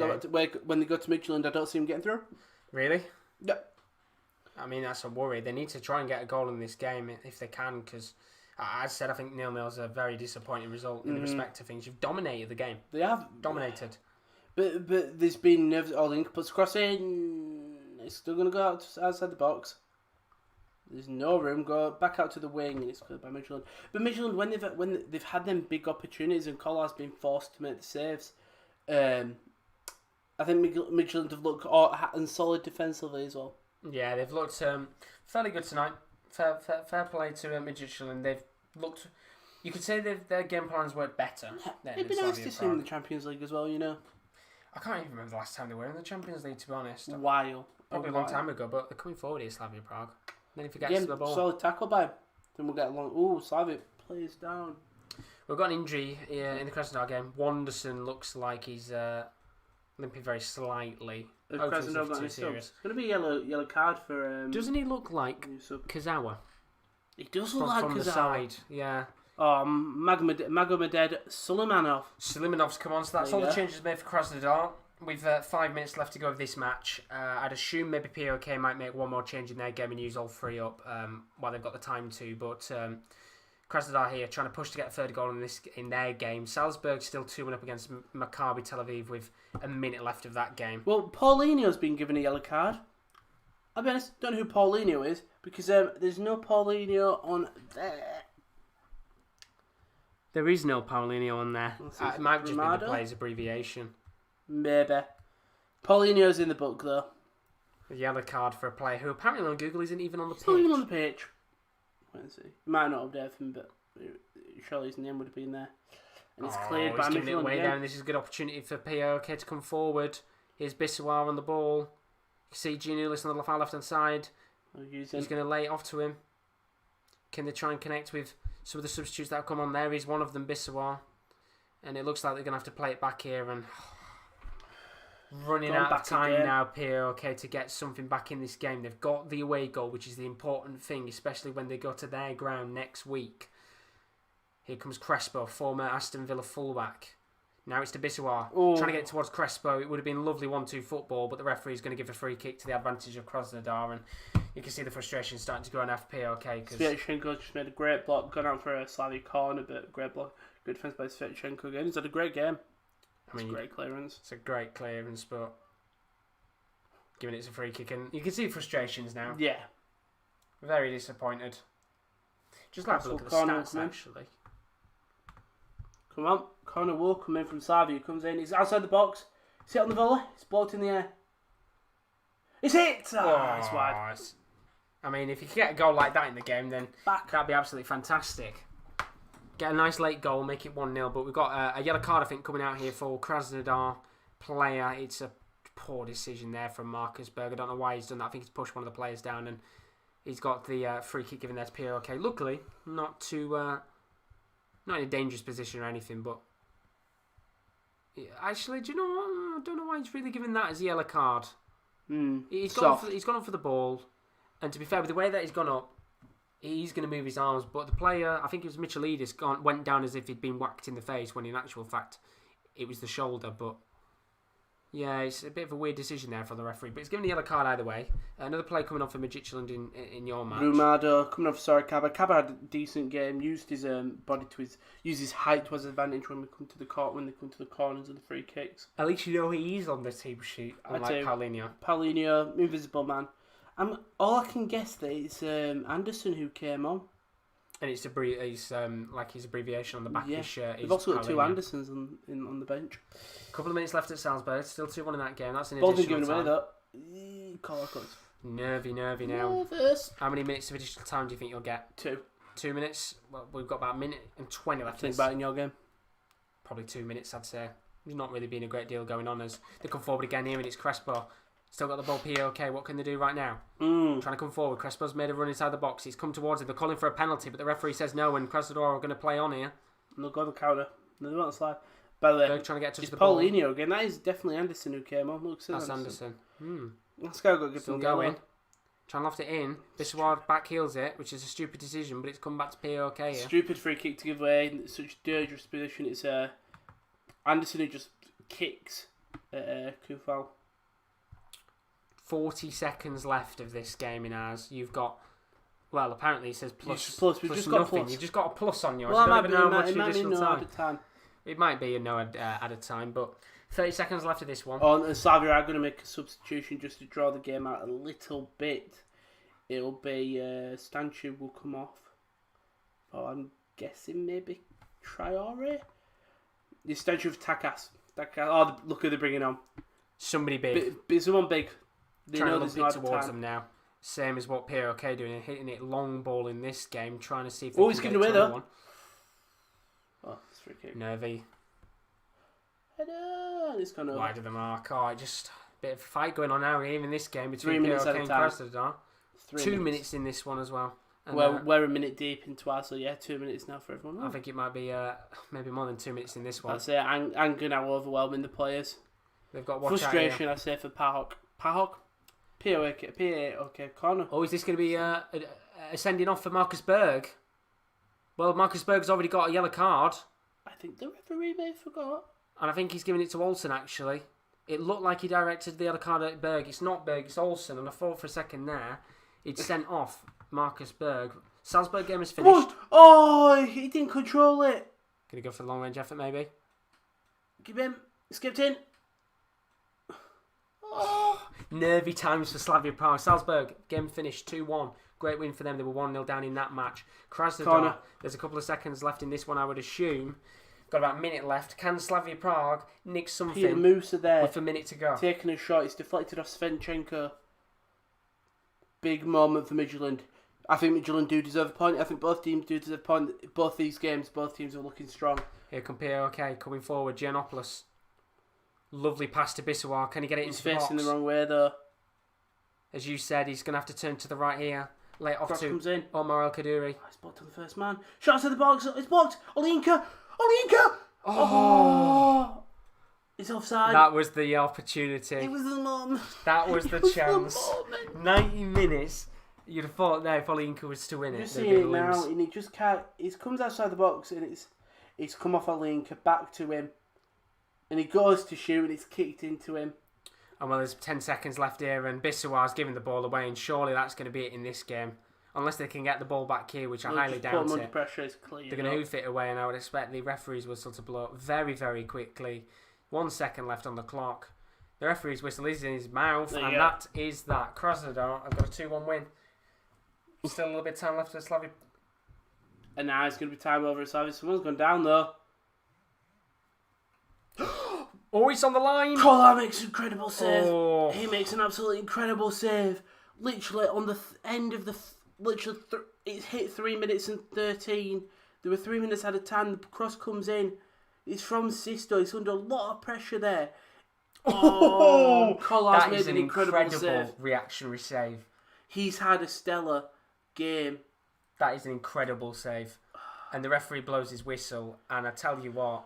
go to Midtjylland. I don't see them getting through. Really? No. I mean, that's a worry. They need to try and get a goal in this game if they can, because, as I said, I think 0-0 is a very disappointing result in the respect of things. You've dominated the game. They have. Dominated. But there's been nerves. Link puts cross in. It's still going to go outside the box. There's no room. Go back out to the wing, and it's cleared by Midtjylland. But Midtjylland, when they've had them big opportunities, and Kolar's been forced to make the saves, I think Midtjylland have looked solid defensively as well. Yeah, they've looked fairly good tonight. Fair play to Midtjylland. They've looked. You could say their game plans worked better. It'd be nice to see them in the Champions League as well. I can't even remember the last time they were in the Champions League. To be honest, Probably a long time ago. But they're coming forward here, Slavia Prague. And then if he gets to the ball, solid tackle by him. Then we'll get along. Ooh, Slavia plays down. We've got an injury in the Krasnodar game. Wanderson looks like he's limping very slightly. It's going to be a yellow card for. Doesn't he look like Kazawa? He does look like from Kazawa. the side, yeah. Oh, Magomed Suleimanov. Suleimanov's come on, so that's all the changes made for Krasnodar. We've 5 minutes left to go of this match. I'd assume maybe POK might make one more change in their game and use all 3 up while they've got the time to, but Krasnodar here trying to push to get a third goal in their game. Salzburg still 2-1 up against Maccabi Tel Aviv with a minute left of that game. Well, Paulinho's been given a yellow card. I'll be honest, don't know who Paulinho is because there's no Paulinho on there. There is no Paulinho on there. It might just be the player's abbreviation. Maybe. Paulinho's in the book though. A yellow card for a player who apparently on Google isn't even on the pitch. Not even on the pitch. Let's see. Might not update him, but surely his name would have been there. And it's cleared by midfield way down. This is a good opportunity for POK to come forward. Here's Bissawar on the ball. You can see Giannoulis on the far left hand side. He's going to lay it off to him. Can they try and connect with some of the substitutes that have come on there? He's one of them, Bissawar. And it looks like they're going to have to play it back here and running out of time now, POK, to get something back in this game. They've got the away goal, which is the important thing, especially when they go to their ground next week. Here comes Crespo, former Aston Villa fullback. Now it's to Bissawar, trying to get towards Crespo. It would have been lovely 1-2 football, but the referee is going to give a free kick to the advantage of Krasnodar, and you can see the frustration starting to grow on FPOK. Sviatchenko just made a great block, gone out for a Slavia corner, but great block, good defence by Sviatchenko again. He's had a great game. It's a great clearance. It's a great clearance, but giving it a free kick, and you can see frustrations now. Yeah. Very disappointed. Just like to look at the stats, actually. Come on, corner will come in from Slavia. Comes in, he's outside the box. It's hit on the volley. It's blocked in the air. It's hit! It's wide. I mean, if you can get a goal like that in the game, then that'd be absolutely fantastic. Get a nice late goal, make it 1-0. But we've got a yellow card, I think, coming out here for Krasnodar player. It's a poor decision there from Marcus Berg. I don't know why he's done that. I think he's pushed one of the players down, and he's got the free kick given there to POK. Luckily, not in a dangerous position or anything, but actually, do you know what? I don't know why he's really giving that as a yellow card. He's gone up for the ball, and to be fair, with the way that he's gone up, he's going to move his arms. But the player, I think it was Michailidis, went down as if he'd been whacked in the face, when in actual fact it was the shoulder. But yeah, it's a bit of a weird decision there for the referee, but he's given a yellow card either way. Another play coming on for Midtjylland in your match. Rumado coming off for Sorokaba. Kaba had a decent game. Used his body to his height to his advantage when they come to the corners and the free kicks. At least you know he's on the team sheet, unlike Paulinho. Paulinho, invisible man. All I can guess that it's Anderson who came on. And it's his abbreviation on the back of his shirt. They've also got two Andersons on the bench. A couple of minutes left at Salzburg. Still 2-1 in that game. That's an Ball's additional been given time. away, though. Nervy now. Nervous. How many minutes of additional time do you think you'll get? 2. 2 minutes? Well, we've got about a minute and 20 left. Think about in your game. Probably 2 minutes, I'd say. There's not really been a great deal going on as they come forward again here, and it's Crespo. Still got the ball, POK. What can they do right now? Trying to come forward. Crespo's made a run inside the box. He's come towards it. They're calling for a penalty, but the referee says no, and Krasnodar are going to play on here. And they'll go the counter. They won't slide. By the way, they're trying to get to it's the ball. Paulinho again. That is definitely Anderson who came on. Look, that's Anderson. Let's go. Still going. Trying to loft it in. Bissawar back heels it, which is a stupid decision, but it's come back to POK here. Stupid free kick to give away in such a dangerous position. It's Anderson who just kicks Kufal. 40 seconds left of this game in ours. You've got, well, apparently it says plus. We've just nothing. got plus. You've just got a plus on yours. Well, you don't even know how much it might be additional no added time. It might be a no added time, but 30 seconds left of this one. And Slavia are going to make a substitution just to draw the game out a little bit. It'll be Stanchu will come off. I'm guessing maybe Traore. The Stanchu of Takas. Oh, look who they're bringing on. Somebody big. Someone big. They trying know to there's lump no it towards time. them now. Same as what POK doing, and hitting it long ball in this game, trying to see if he's giving away though. Oh, it's free kick. Nervy. Header. It's gone over. Wide of the mark. Oh, just a bit of a fight going on now, even in this game between 3 minutes POK at a and time. Krasnodar. 2 minutes in this one as well. And, we're a minute deep into ours, so yeah, 2 minutes now for everyone. I think it might be maybe more than 2 minutes in this one. I'd say anger now overwhelming the players. They've got frustration, I say, for Pahok. POK, corner. Oh, is this going to be a sending off for Marcus Berg? Well, Marcus Berg's already got a yellow card. I think the referee may have forgot. And I think he's giving it to Olsen, actually. It looked like he directed the yellow card at Berg. It's not Berg, it's Olsen. And I thought for a second there, he'd sent off Marcus Berg. Salzburg game is finished. Oh, he didn't control it. Going to go for the long range effort, maybe? Give him. Skipped in. Oh. Nervy times for Slavia Prague. Salzburg, game finished 2-1. Great win for them. They were 1-0 down in that match. Krasnodar, there's a couple of seconds left in this one, I would assume. Got about a minute left. Can Slavia Prague nick something Peter Musa there with a minute to go? Taking a shot. It's deflected off Sviatchenko. Big moment for Midtjylland. I think Midtjylland do deserve a point. I think both teams do deserve a point. Both these games, both teams are looking strong. Here come POK coming forward. Giannopoulos. Lovely pass to Bissawar. Can he get it into the box? He's facing the wrong way though. As you said, he's going to have to turn to the right here. Lay it off Cross to comes in. Omar El Kaduri. It's blocked on the first man. Shot outside the box. It's blocked. Olinka. Oh. It's offside. That was the opportunity. It was the moment. That was the chance. 90 minutes. You'd have thought there if Olinka was to win it. Just they'd seeing be it now, lose. and it just can't. It comes outside the box, and it's come off Olinka back to him, and he goes to shoot, and it's kicked into him. And well, there's 10 seconds left here, and Bissau's giving the ball away, and surely that's going to be it in this game. Unless they can get the ball back here, which I highly doubt Put him it. under pressure, it's clear. They're going to hoof it away, and I would expect the referee's whistle to blow very, very quickly. 1 second left on the clock. The referee's whistle is in his mouth, and that is that. Krasnodar have got a 2-1 win. Still a little bit of time left for Slavia. And now it's going to be time over at Slavia. Someone's gone down, though. Oh, it's on the line. Kolar makes an incredible save. Oh. He makes an absolutely incredible save. Literally on the end of the... it's hit 3 minutes and 13. There were 3 minutes out of time. The cross comes in. It's from Sisto. He's under a lot of pressure there. Oh, Kolar's made an incredible save. Reactionary save. He's had a stellar game. That is an incredible save. And the referee blows his whistle. And I tell you what...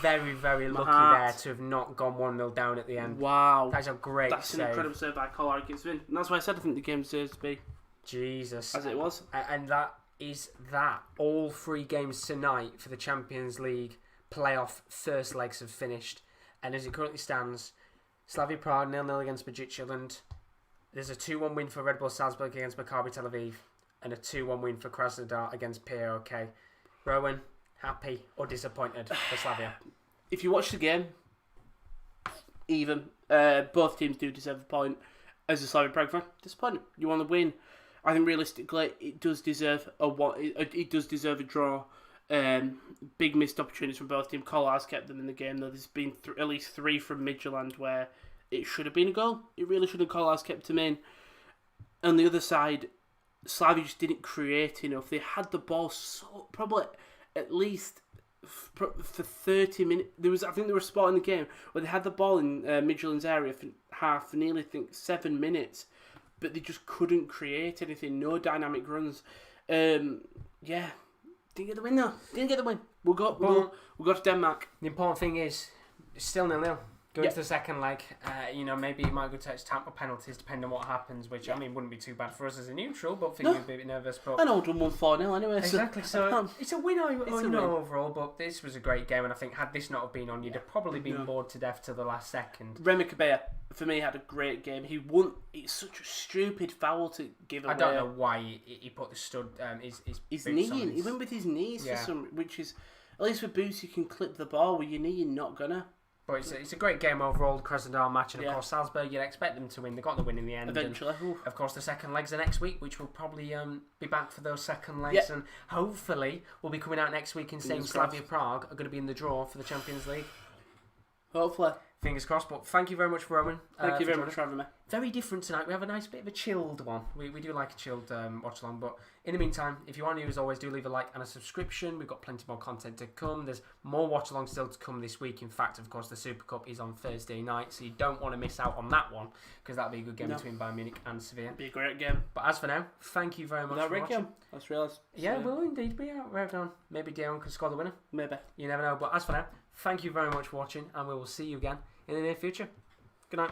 Very, very lucky there to have not gone 1-0 down at the end. Wow. That's a great That's save. an incredible save by Kolar against Vin. And that's why I said I think the game deserves to be. Jesus. As it was. And that is that. All 3 games tonight for the Champions League playoff first legs have finished. And as it currently stands, Slavia Prague 0-0 against Midtjylland. There's a 2-1 win for Red Bull Salzburg against Maccabi Tel Aviv. And a 2-1 win for Krasnodar against PAOK. Rowan, happy or disappointed for Slavia? If you watch the game, even both teams do deserve a point. As a Slavia Prague fan, disappointed. You want to win. I think realistically, it does deserve it does deserve a draw. Big missed opportunities from both teams. Kolar's kept them in the game, though. There's been at least 3 from Midtjylland where it should have been a goal. It really should have. Kolar's kept them in. On the other side, Slavia just didn't create enough. They had the ball probably at least for 30 minutes. I think there was a spot in the game where they had the ball in Midtjylland's area for nearly 7 minutes, but they just couldn't create anything. No dynamic runs. Didn't get the win though. Didn't get the win. We'll go to Denmark. The important thing is it's still 0-0. Going to the second leg, maybe it might go to Tampa penalties depending on what happens, which I mean wouldn't be too bad for us as a neutral, but I think we'd be a bit nervous. But I know we've won 4-0 anyway. Exactly, so it's a win overall, but this was a great game, and I think had this not have been on, you'd have probably been bored to death to the last second. Remy Cabella, for me, had a great game. He won. It's such a stupid foul to give away. I don't know why he put the stud his knee in. He went with his knees for some, which is at least with boots you can clip the ball. With your knee, you're not gonna. But it's a great game overall, the Krasnodar match, and of course Salzburg, you'd expect them to win. They got the win in the end. Eventually. And of course, the second legs are next week, which will probably be back for those second legs, and hopefully we'll be coming out next week and saying Slavia Prague are going to be in the draw for the Champions League. Hopefully. Fingers crossed, but thank you very much, Rowan. Thank you very much for having me. Very different tonight. We have a nice bit of a chilled one. We do like a chilled watch along, but in the meantime, if you are new, as always, do leave a like and a subscription. We've got plenty more content to come. There's more watch along still to come this week. In fact, of course, the Super Cup is on Thursday night, so you don't want to miss out on that one, because that'll be a good game between Bayern Munich and Sevilla. Be a great game. But as for now, thank you very much for watching. That's real. Yeah, we'll indeed be out right down. Maybe Dion can score the winner. Maybe. You never know. But as for now, thank you very much for watching, and we will see you again in the near future. Good night.